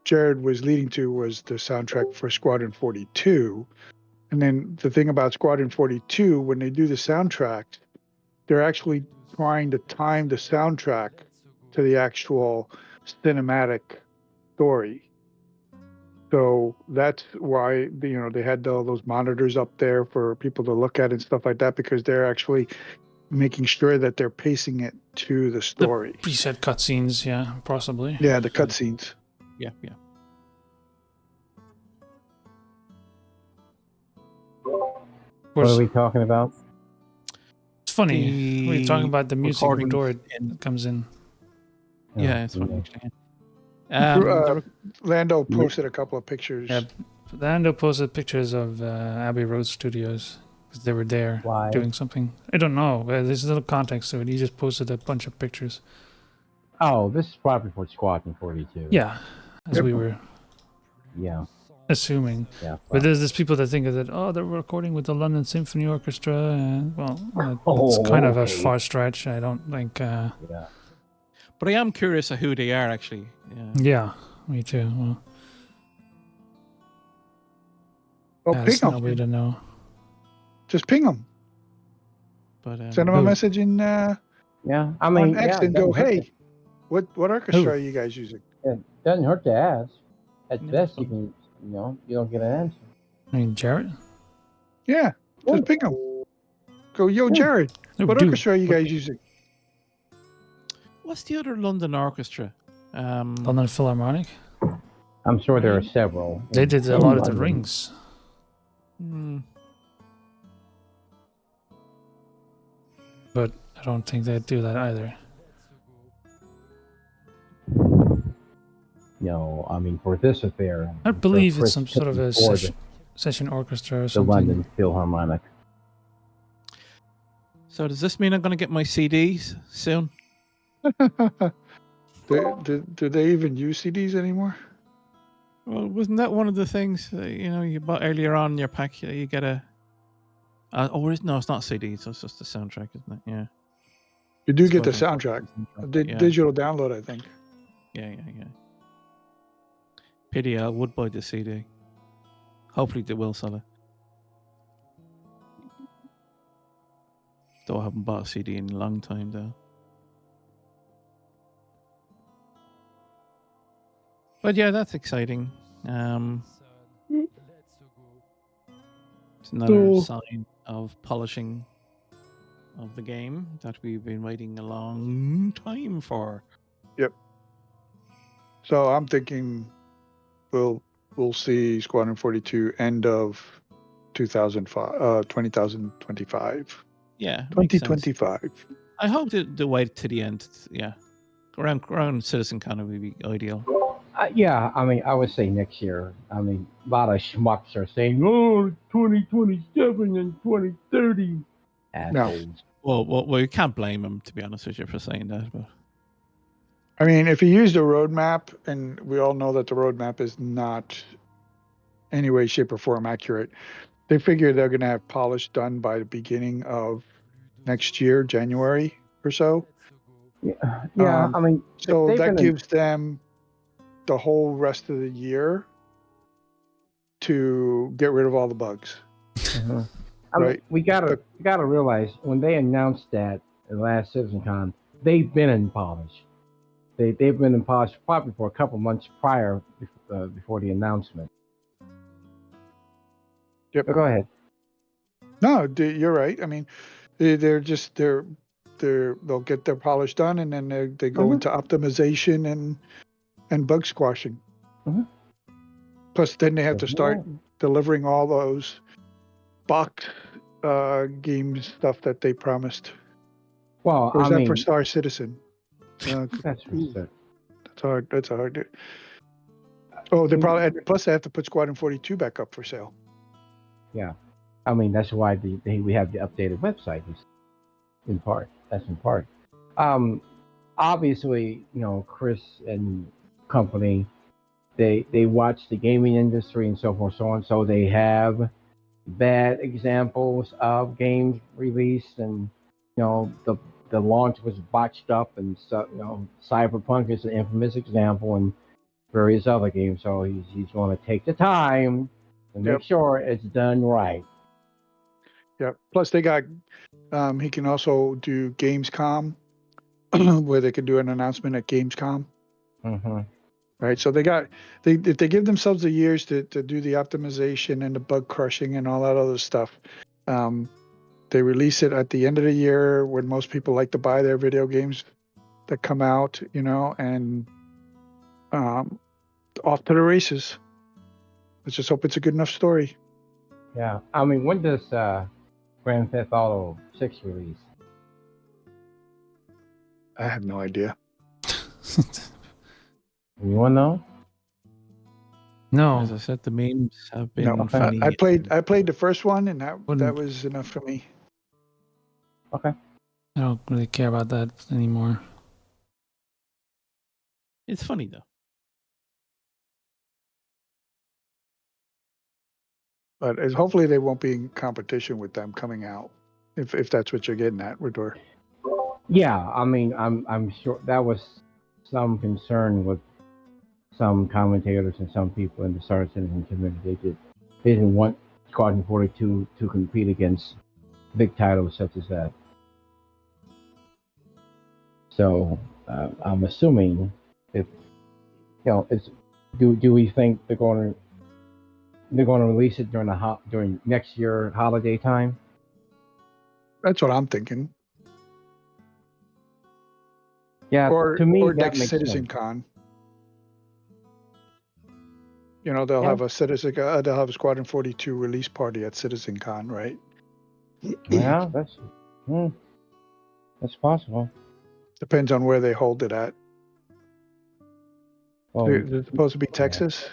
Jared was leading to was the soundtrack for Squadron 42, and then the thing about Squadron 42, when they do the soundtrack, they're actually trying to time the soundtrack to the actual cinematic story. So that's why they had all those monitors up there for people to look at and stuff like that, because they're actually making sure that they're pacing it to the story. The preset cutscenes, yeah, possibly. Yeah, the cutscenes. Yeah. What are we talking about? It's funny. We're talking about the music before it comes in. Yeah, it's funny. Lando posted a couple of pictures. Yeah, Lando posted pictures of Abbey Road Studios because they were there doing something. I don't know. There's a little context to it. He just posted a bunch of pictures. Oh, this is probably for Squadron 42. Yeah, as we were assuming. Yeah, but there's people that think that, they're recording with the London Symphony Orchestra. It's kind of a far stretch. I don't think... But I am curious of who they are, actually. Yeah, me too. Well, ping them. No way to know. Just ping them. But send them a message in I mean, on X and go, hey, what orchestra are you guys using? It doesn't hurt to ask. At best, you can, you don't get an answer. I mean, Jared? Yeah, just ping them. Go, yo, Jared, what orchestra are you guys using? What's the other London orchestra? London Philharmonic? I'm sure there are several. They did a lot of the rings. But I don't think they'd do that either. No, I mean, for this affair... I believe it's some sort of a session orchestra or something. The London Philharmonic. So does this mean I'm going to get my CDs soon? Do they even use CDs anymore? Well, wasn't that one of the things you bought earlier on in your pack? You get a... no, it's not CDs. It's just the soundtrack, isn't it? Yeah. You do get the soundtrack. Digital download, I think. Yeah. Pity, I would buy the CD. Hopefully they will sell it. Though I haven't bought a CD in a long time, though. But yeah, that's exciting. It's another sign of polishing of the game that we've been waiting a long time for. Yep. So I'm thinking we'll see Squadron 42 end of 2025. Yeah. 2025. I hope the wait to the end. Yeah. Around CitizenCon would be ideal. Yeah, I mean, I would say next year. I mean, a lot of schmucks are saying, 2027 and 2030. No. Well, you can't blame them, to be honest with you, for saying that. But I mean, if you use the roadmap, and we all know that the roadmap is not any way, shape, or form accurate, they figure they're going to have polish done by the beginning of next year, January or so. Yeah, I mean... So that gives them the whole rest of the year to get rid of all the bugs. Mm-hmm. I mean, we gotta realize when they announced that at last CitizenCon, they've been in polish. They've been in polish probably for a couple months prior before the announcement. Yep. Go ahead. No, you're right. I mean, they'll get their polish done, and then they go into optimization and bug squashing. Plus, then they have to start delivering all those box game stuff that they promised. Well, Or is I that for mean, Star Citizen? that's for That's hard. That's a hard. Oh, they probably plus they have to put Squadron 42 back up for sale. Yeah, I mean that's why we have the updated website. In part, that's in part. Obviously, Chris and company, they watch the gaming industry and so forth, so on. So they have bad examples of games released, and the launch was botched up, and so Cyberpunk is an infamous example, and various other games. So he's going to take the time to make sure it's done right. Yeah. Plus, they got he can also do Gamescom, where they could do an announcement at Gamescom. Right. So if they give themselves the years to do the optimization and the bug crushing and all that other stuff, they release it at the end of the year when most people like to buy their video games that come out, and off to the races. Let's just hope it's a good enough story. Yeah. I mean, when does Grand Theft Auto 6 release? I have no idea. You want to know? No. As I said, the memes have been funny. I played the first one, and that was enough for me. Okay. I don't really care about that anymore. It's funny though. But hopefully they won't be in competition with them coming out, if that's what you're getting at, Rador. Yeah, I mean, I'm sure that was some concern with some commentators and some people in the Star Citizen community. They didn't want Squadron 42 to compete against big titles such as that. So I'm assuming if it's do we think they're going to release it during next year holiday time? That's what I'm thinking. Yeah, to me, or that next makes Citizen sense. Con. They'll have a they'll have a Squadron 42 release party at Citizen Con, right? Yeah, that's possible. Depends on where they hold it at. Is it supposed to be Texas?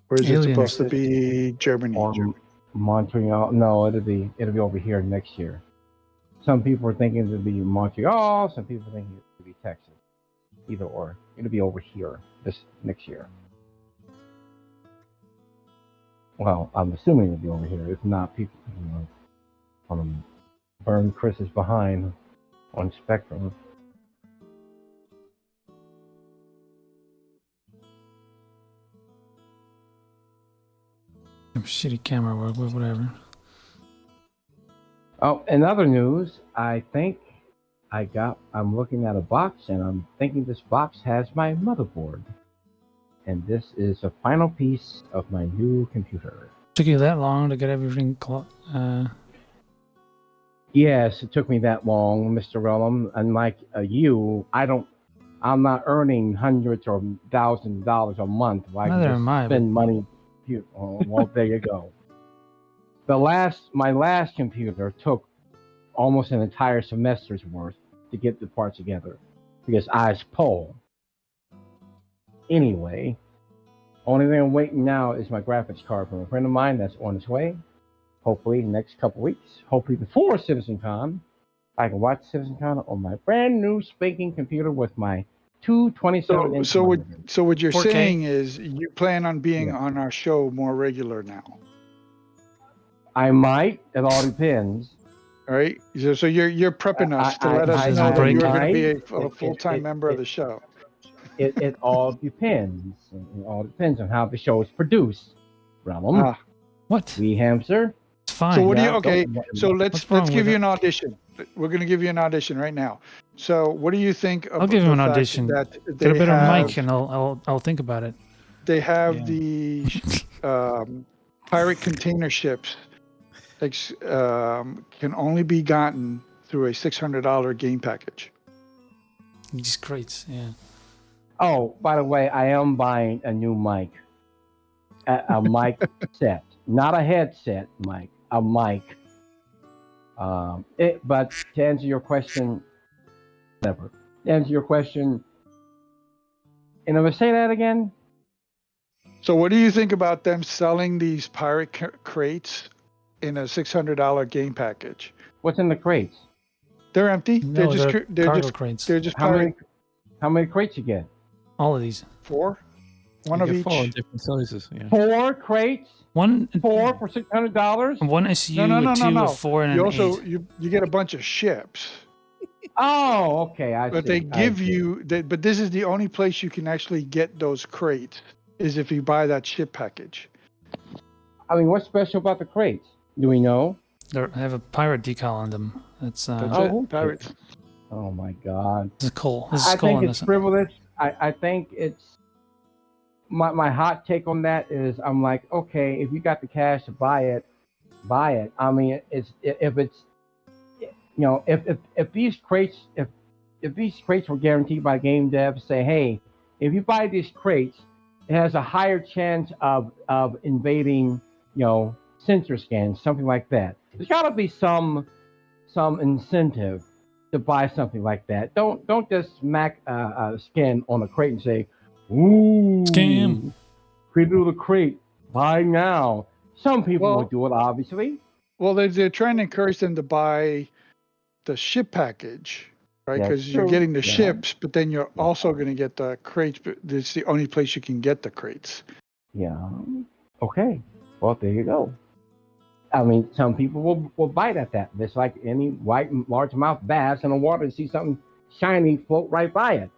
Or is it supposed to be Germany? Or Montreal? No, it'll be over here next year. Some people are thinking it'll be Montreal. Some people think it'll be Texas. Either or, it'll be over here this next year. Well, I'm assuming it'll be over here. If not, people, burn Chris's behind on Spectrum. Shitty camera work, whatever. Oh, in other news, I think I'm looking at a box, and I'm thinking this box has my motherboard. And this is a final piece of my new computer. Took you that long to get everything Yes, it took me that long, Mr. Rellum. Unlike you, I'm not earning hundreds or $1,000s a month. Neither am I. Spend money. Well, there you go. My last computer took almost an entire semester's worth to get the parts together because I was poor. Anyway, only thing I'm waiting now is my graphics card from a friend of mine that's on its way. Hopefully, the next couple weeks. Hopefully, before CitizenCon, I can watch CitizenCon on my brand new spanking computer with my 227-inch. So what you're 4K? saying is you plan on being on our show more regular now. I might. It all depends. All right. So you're prepping us to let us know that you're going to be a full-time member of the show. It all depends. It all depends on how the show is produced. Realm. What? We hamster. It's fine. So what do you? Okay. So let's give you an audition. We're going to give you an audition right now. So what do you think of I'll give him an fact audition. that Get a better mic, and I'll think about it. They have the pirate container ships can only be gotten through a $600 game package. These crates, yeah. Oh, by the way, I am buying a new mic. A mic set. Not a headset mic. A mic. But to answer your question, never. To answer your question, and I'm going to say that again. So what do you think about them selling these pirate crates in a $600 game package? What's in the crates? They're empty. No, they're cargo crates. They're just how many crates you get? All of these. 4, one You of get each. 4 in different sizes. Yeah. 4 crates? One 4 for $600? One SU No. with 2, a 4, and You an also 8. you get a bunch of ships. Oh, okay. I But see. they give you, but this is the only place you can actually get those crates is if you buy that ship package. I mean, what's special about the crates? Do we know? They have a pirate decal on them. That's it. Pirates. Oh my God. This is cool. I think it's frivolous. I think it's my hot take on that is I'm like, okay, if you got the cash to buy it, buy it. I mean, if these crates were guaranteed by game devs, say, hey, if you buy these crates, it has a higher chance of invading, sensor scans, something like that. There's got to be some incentive to buy something like that. Don't just smack a scan on a crate and say, ooh, scam. Preview the crate, buy now. Some people will do it, obviously. Well, they're trying to encourage them to buy the ship package, right? Because you're getting the ships, but then you're also going to get the crates. But it's the only place you can get the crates. Yeah. Okay. Well, there you go. I mean, some people will bite at that. It's like any white largemouth bass in the water and see something shiny float right by it.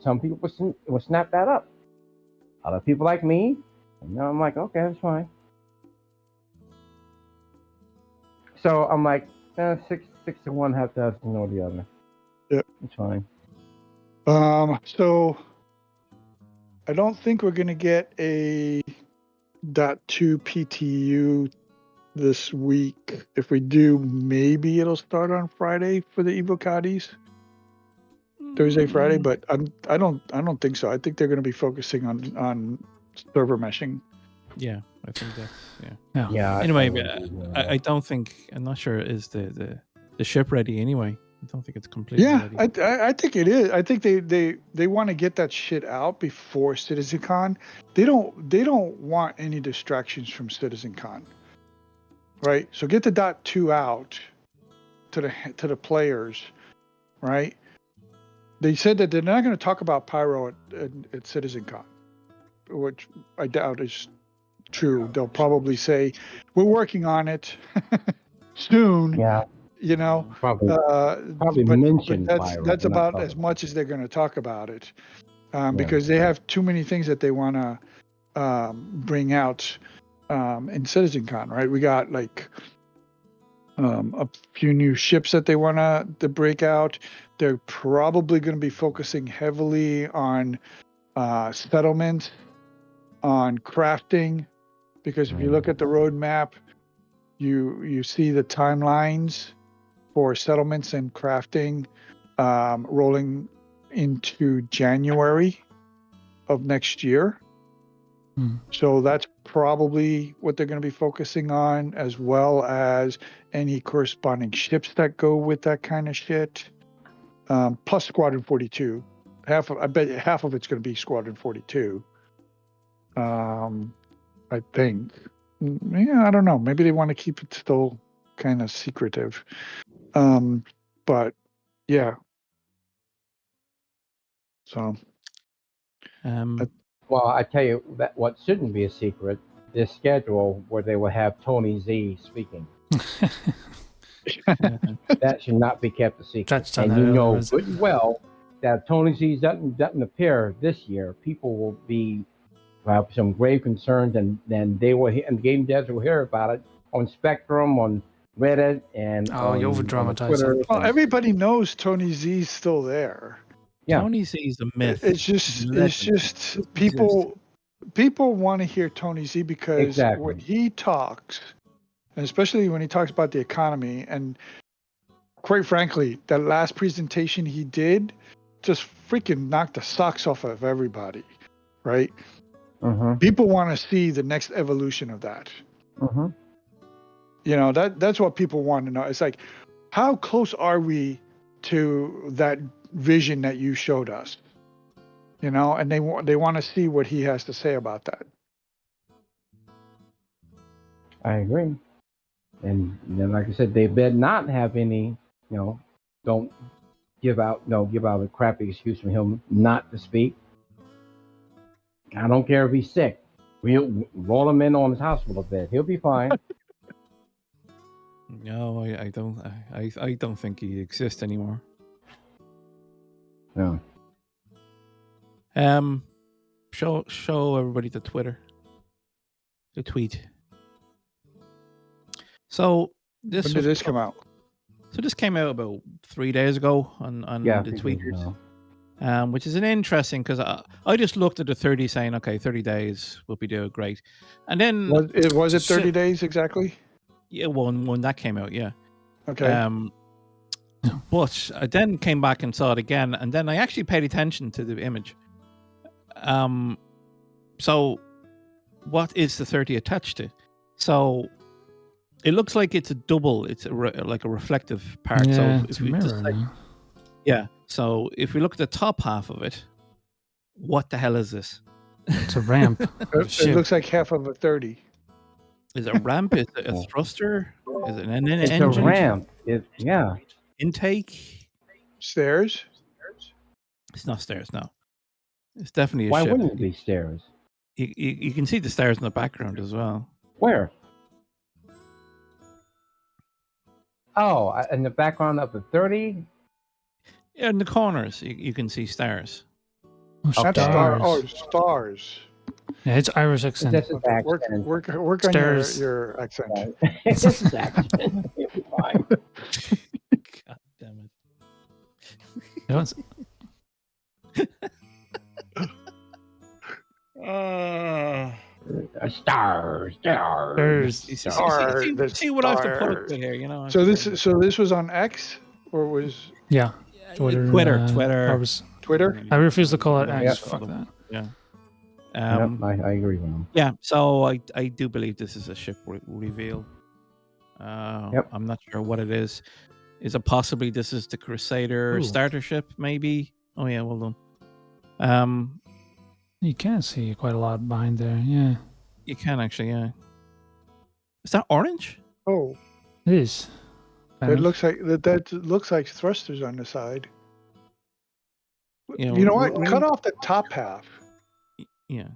Some people will snap that up. Other people like me, I'm like, okay, that's fine. So I'm like, 6 to 1 have to know the other. Yeah, it's fine. So I don't think we're gonna get a .2 PTU this week. If we do, maybe it'll start on Friday for the Evocadis. Thursday, Friday, but I don't think so. I think they're going to be focusing on server meshing. Yeah, I think that's Yeah. Anyway, I don't think, I'm not sure is the ship ready anyway. I don't think it's completely ready. I think it is. I think they want to get that shit out before CitizenCon. They don't want any distractions from CitizenCon. Right? So get the .2 out to the players, right? They said that they're not going to talk about Pyro at CitizenCon, which I doubt is true. They'll probably say, we're working on it soon. Yeah. Probably mention Pyro. That's about as much as they're going to talk about it, because they have too many things that they want to bring out in CitizenCon, right? We got like a few new ships that they want to break out. They're probably going to be focusing heavily on settlement, on crafting, because if you look at the roadmap, you see the timelines for settlements and crafting rolling into January of next year. So that's probably what they're going to be focusing on, as well as any corresponding ships that go with that kind of shit. Plus Squadron 42. I bet half of it's going to be Squadron 42. I think. Yeah, I don't know. Maybe they want to keep it still kind of secretive. But yeah. So. Well, I tell you that what shouldn't be a secret, this schedule where they will have Tony Z speaking. That should not be kept a secret. And you know good and well that if Tony Z doesn't appear this year, people will have some grave concerns, and then they will, and the game devs will hear about it on Spectrum, on Reddit, and you over-dramatize it. Well, everybody knows Tony Z's still there. Yeah. Tony Z is a myth. It's just people people want to hear Tony Z because Exactly. when he talks, and especially when he talks about the economy, and quite frankly, that last presentation he did just freaking knocked the socks off of everybody, right? Mm-hmm. People want to see the next evolution of that. Mm-hmm. You know, that's what people want to know. It's like, how close are we to that vision that you showed us? You know, and they want to see what he has to say about that. I agree. And then, like I said, they better not have any, don't give out a crappy excuse for him not to speak. I don't care if he's sick. We'll roll him in on his hospital bed. He'll be fine. No, I don't. I don't think he exists anymore. No. Show everybody the tweet. So this When did this come out? So this came out about 3 days ago on the tweeters. Which is an interesting, because I just looked at the 30 saying, okay, 30 days will be doing great. And then was it 30 days exactly? Yeah, when that came out, yeah. Okay. But I then came back and saw it again, and then I actually paid attention to the image. So what is the 30 attached to? So it looks like it's a double. It's like a reflective part. Yeah, so it's if a we mirror. yeah. So if we look at the top half of it, what the hell is this? It's a ramp. It looks like half of a 30. Is it a ramp? Is it a thruster? Is it an It's engine? a ramp. Intake? Stairs? It's not stairs, no. It's definitely a Why ship. wouldn't it be stairs? You can see the stairs in the background as well. Where? Oh, in the background of the 30? Yeah, in the corners, you can see stars. Oh, Not stars. Stars. Yeah, it's Irish accent. This is accent. Work on your accent. This is accent. You'll be fine. God damn it. Stars. See what I have to put up with here, you know. So this was on X, or was Twitter. Twitter. I refuse to call it X. Yeah. Fuck that. Yeah. I agree with him. Yeah, so I do believe this is a ship reveal. I'm not sure what it is. Is it possibly this is the Crusader starter ship? Maybe. Oh yeah, well done. You can see quite a lot behind there. Yeah, you can actually. Yeah. Is that orange? Oh, it is. It looks like that looks like thrusters on the side. Yeah, you know what? Cut off the top half. Yeah.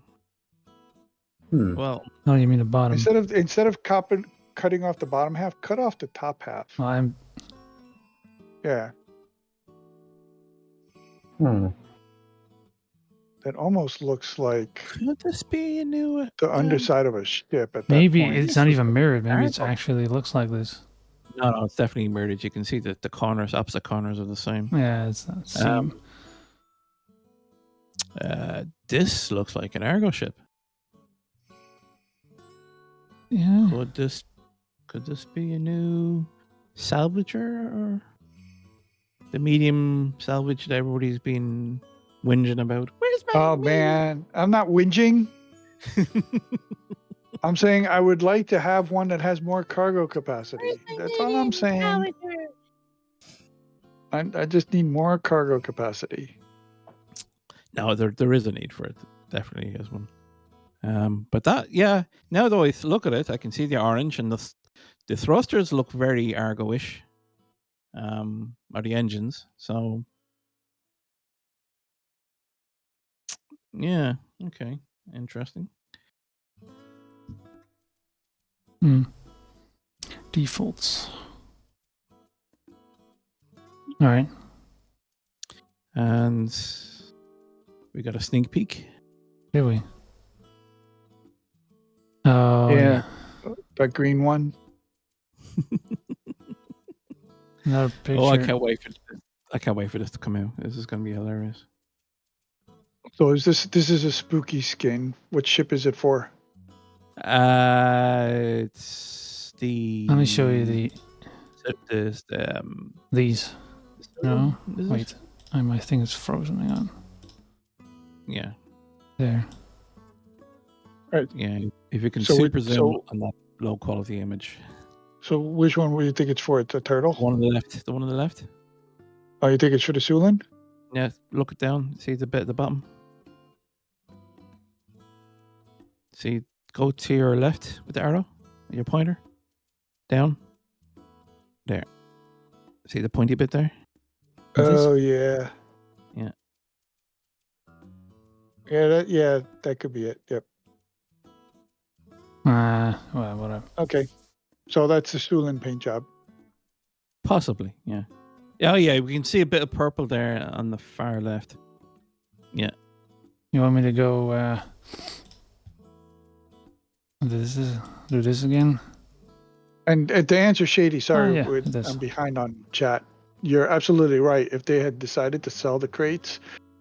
Well, no, you mean the bottom. Instead of cutting off the bottom half, cut off the top half. Yeah. That almost looks like. Could this be a new? The underside of a ship at maybe that point. It's not even mirrored. Maybe it actually looks like this. No, it's definitely mirrored. You can see that the corners, opposite corners, are the same. Yeah, it's not same. This looks like an Argo ship. Yeah. Could this be a new salvager, or the medium salvage that everybody's been whinging about? Where's my Oh man, I'm not whinging. I'm saying I would like to have one that has more cargo capacity. That's all I'm saying. I just need more cargo capacity. No, there is a need for it. Definitely is one. But that, yeah. Now though I look at it, I can see the orange, and the thrusters look very Argo-ish. Or the engines. So yeah, okay, interesting. Defaults. All right. And we got a sneak peek. Did we? Oh yeah. That green one. Another picture. Oh, I can't wait for this to come out. This is going to be hilarious. So this is a spooky skin. What ship is it for? It's the. Let me show you these. No, wait. My thing is frozen. Hang on. Yeah. There. Right. Yeah. If you can So super zoom on that low quality image. So which one would you think it's for? It's a turtle? The one on the left. The one on the left. Oh, you think it's for the Sulin? Yeah. Look it down. See the bit at the bottom. See, go to your left with the arrow, your pointer, down, there. See the pointy bit there? Oh yeah. Yeah. Yeah, that could be it. Yep. Well, whatever. Okay. So that's the Sulin paint job. Possibly, yeah. Oh yeah, we can see a bit of purple there on the far left. Yeah. You want me to go do this again? And to answer Shady, sorry, Oh, yeah, I'm behind on chat. You're absolutely right. If they had decided to sell the crates,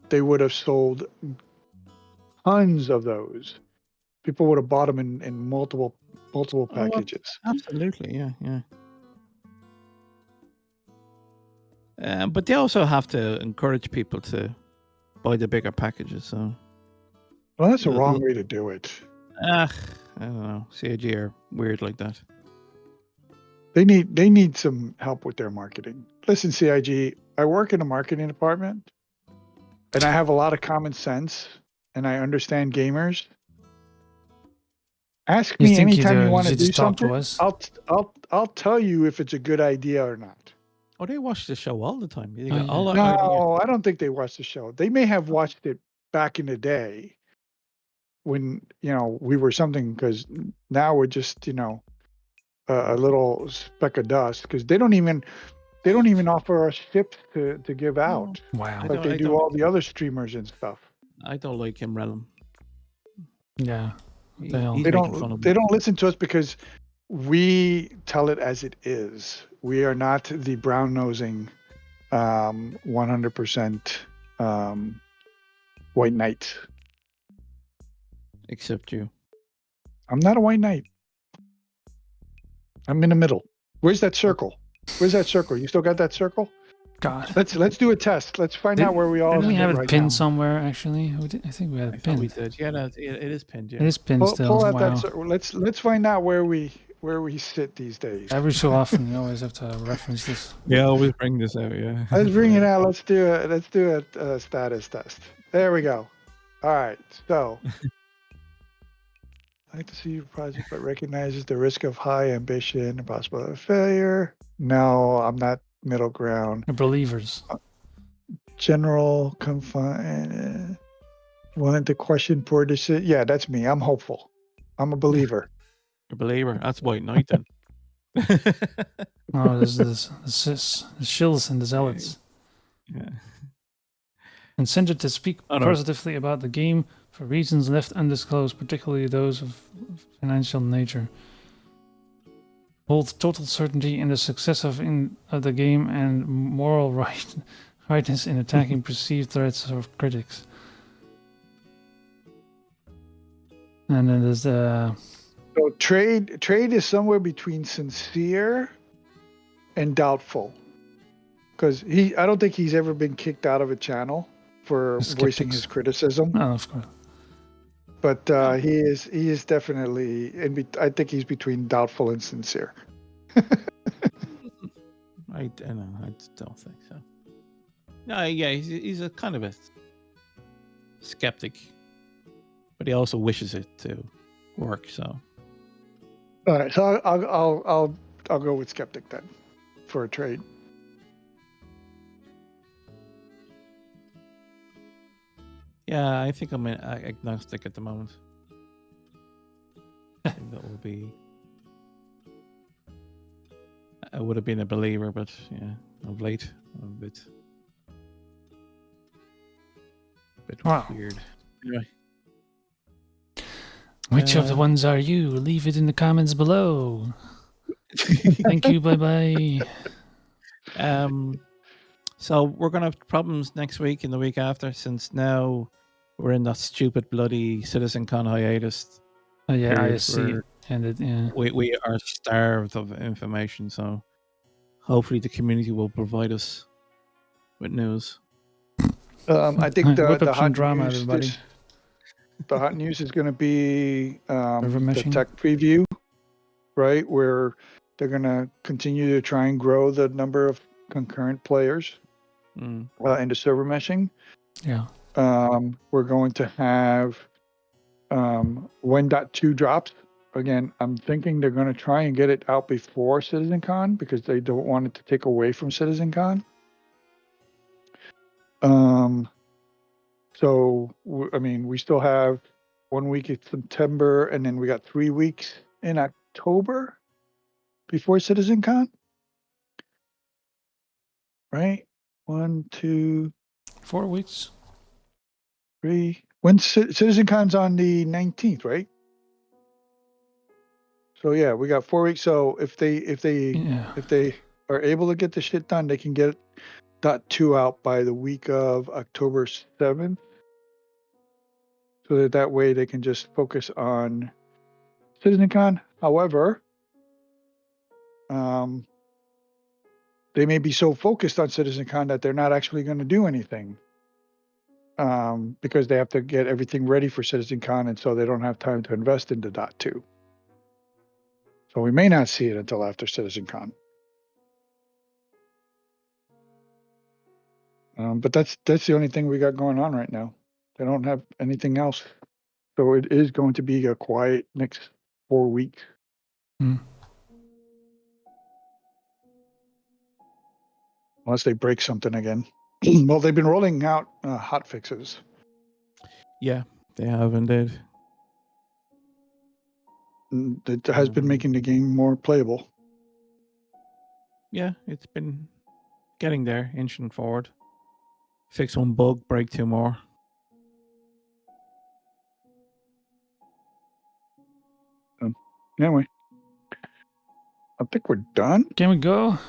they would have sold tons of those. People would have bought them in multiple packages. Absolutely, yeah. But they also have to encourage people to buy the bigger packages. So, Well, that's the wrong way to do it. I don't know. CIG are weird like that. They need some help with their marketing. Listen, CIG, I work in the marketing department, and I have a lot of common sense, and I understand gamers. Ask me anytime you want to do something. I'll tell you if it's a good idea or not. Oh, they watch the show all the time. No, I don't think they watch the show. They may have watched it back in the day when we were something, because now we're just a little speck of dust, because they don't even offer us ships to give out. Wow. Like they do all the other streamers and stuff. I don't like him, Realm. Yeah. They don't listen to us because we tell it as it is. We are not the brown nosing 100% white knight. Except you. I'm not a white knight. I'm in the middle. Where's that circle? You still got that circle? God. Let's do a test. Let's find out where we all. Didn't we have it right pinned now. somewhere? Actually, I think we had it pinned. We did. Yeah, no, it is pinned. Yeah. It is pinned still. Pull out wow. that. Let's find out where we sit these days. Every so often, you always have to reference this. Yeah, always bring this out. Yeah. Let's bring it out. Let's do a status test. There we go. All right. So, I like to see your project, but recognizes the risk of high ambition and possible of failure. No, I'm not middle ground. We're believers. General confine. Wanted to question poor decision. Yeah, that's me. I'm hopeful. I'm a believer. A believer. That's white knight then. Oh, there's the shills and the zealots. Yeah. Incentive to speak positively about the game for reasons left undisclosed, particularly those of financial nature. Hold total certainty in the success of the game and moral rightness in attacking perceived threats of critics. And then there's the... So trade is somewhere between sincere and doubtful, because I don't think he's ever been kicked out of a channel for voicing his criticism. No, of course. But he is definitely I think he's between doubtful and sincere. I don't think so. No, yeah, he's a kind of a skeptic, but he also wishes it to work. So. All right, so I'll go with skeptic then for a trade. Yeah, I think I'm agnostic at the moment. I think that will be. I would have been a believer, but yeah, of late, I'm a bit weird. Anyway. Which of the ones are you? Leave it in the comments below. Thank you. Bye-bye. So we're going to have problems next week and the week after, since now we're in that stupid bloody CitizenCon hiatus. Oh yeah, period I see where it. And yeah. we are starved of information, so hopefully the community will provide us with news. I think Whip the up some hot drama, news everybody. the hot news is going to be River the meshing. tech preview, right? Where they're going to continue to try and grow the number of concurrent players into server meshing. Yeah. We're going to have 1.2 drops. Again, I'm thinking they're going to try and get it out before CitizenCon because they don't want it to take away from CitizenCon. So, I mean, we still have 1 week in September, and then we got 3 weeks in October before CitizenCon. Right? 1, 2, 4 weeks. 3. When CitizenCon's on the 19th, right? So yeah, we got 4 weeks. So if they are able to get the shit done, they can get .2 out by the week of October 7th. So that way they can just focus on CitizenCon. However, they may be so focused on CitizenCon that they're not actually going to do anything because they have to get everything ready for CitizenCon, and so they don't have time to invest into .2. So we may not see it until after CitizenCon. But that's the only thing we got going on right now. They don't have anything else. So it is going to be a quiet next 4 weeks. Unless they break something again. Well, they've been rolling out hot fixes. Yeah, they have indeed. It has been making the game more playable. Yeah, it's been getting there, inching forward. Fix one bug, break 2 more. Anyway, I think we're done. Can we go?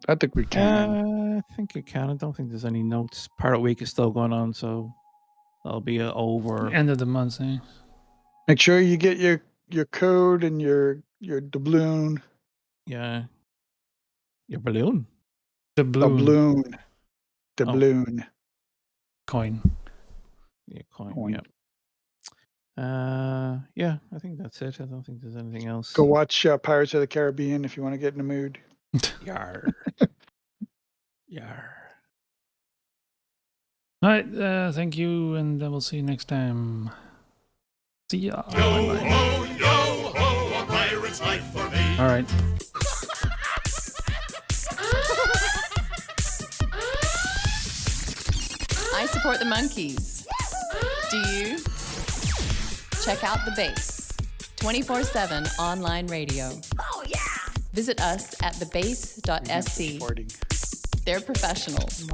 I think we can. I think you can. I don't think there's any notes. Part of the week is still going on, so that'll be over. End of the month, eh? Make sure you get your code and your doubloon. Yeah. Your balloon? Doubloon. Doubloon. Coin. Yeah, coin. Yeah. Yeah, I think that's it. I don't think there's anything else. Go watch Pirates of the Caribbean if you want to get in the mood. Yar. Yar. All right. Thank you, and we'll see you next time. See ya. Yo ho, yo ho, a pirate's life for me. All right. I support the monkeys. Do you? Check out The Base, 24/7 online radio. Oh yeah! Visit us at TheBase.sc. They're professionals.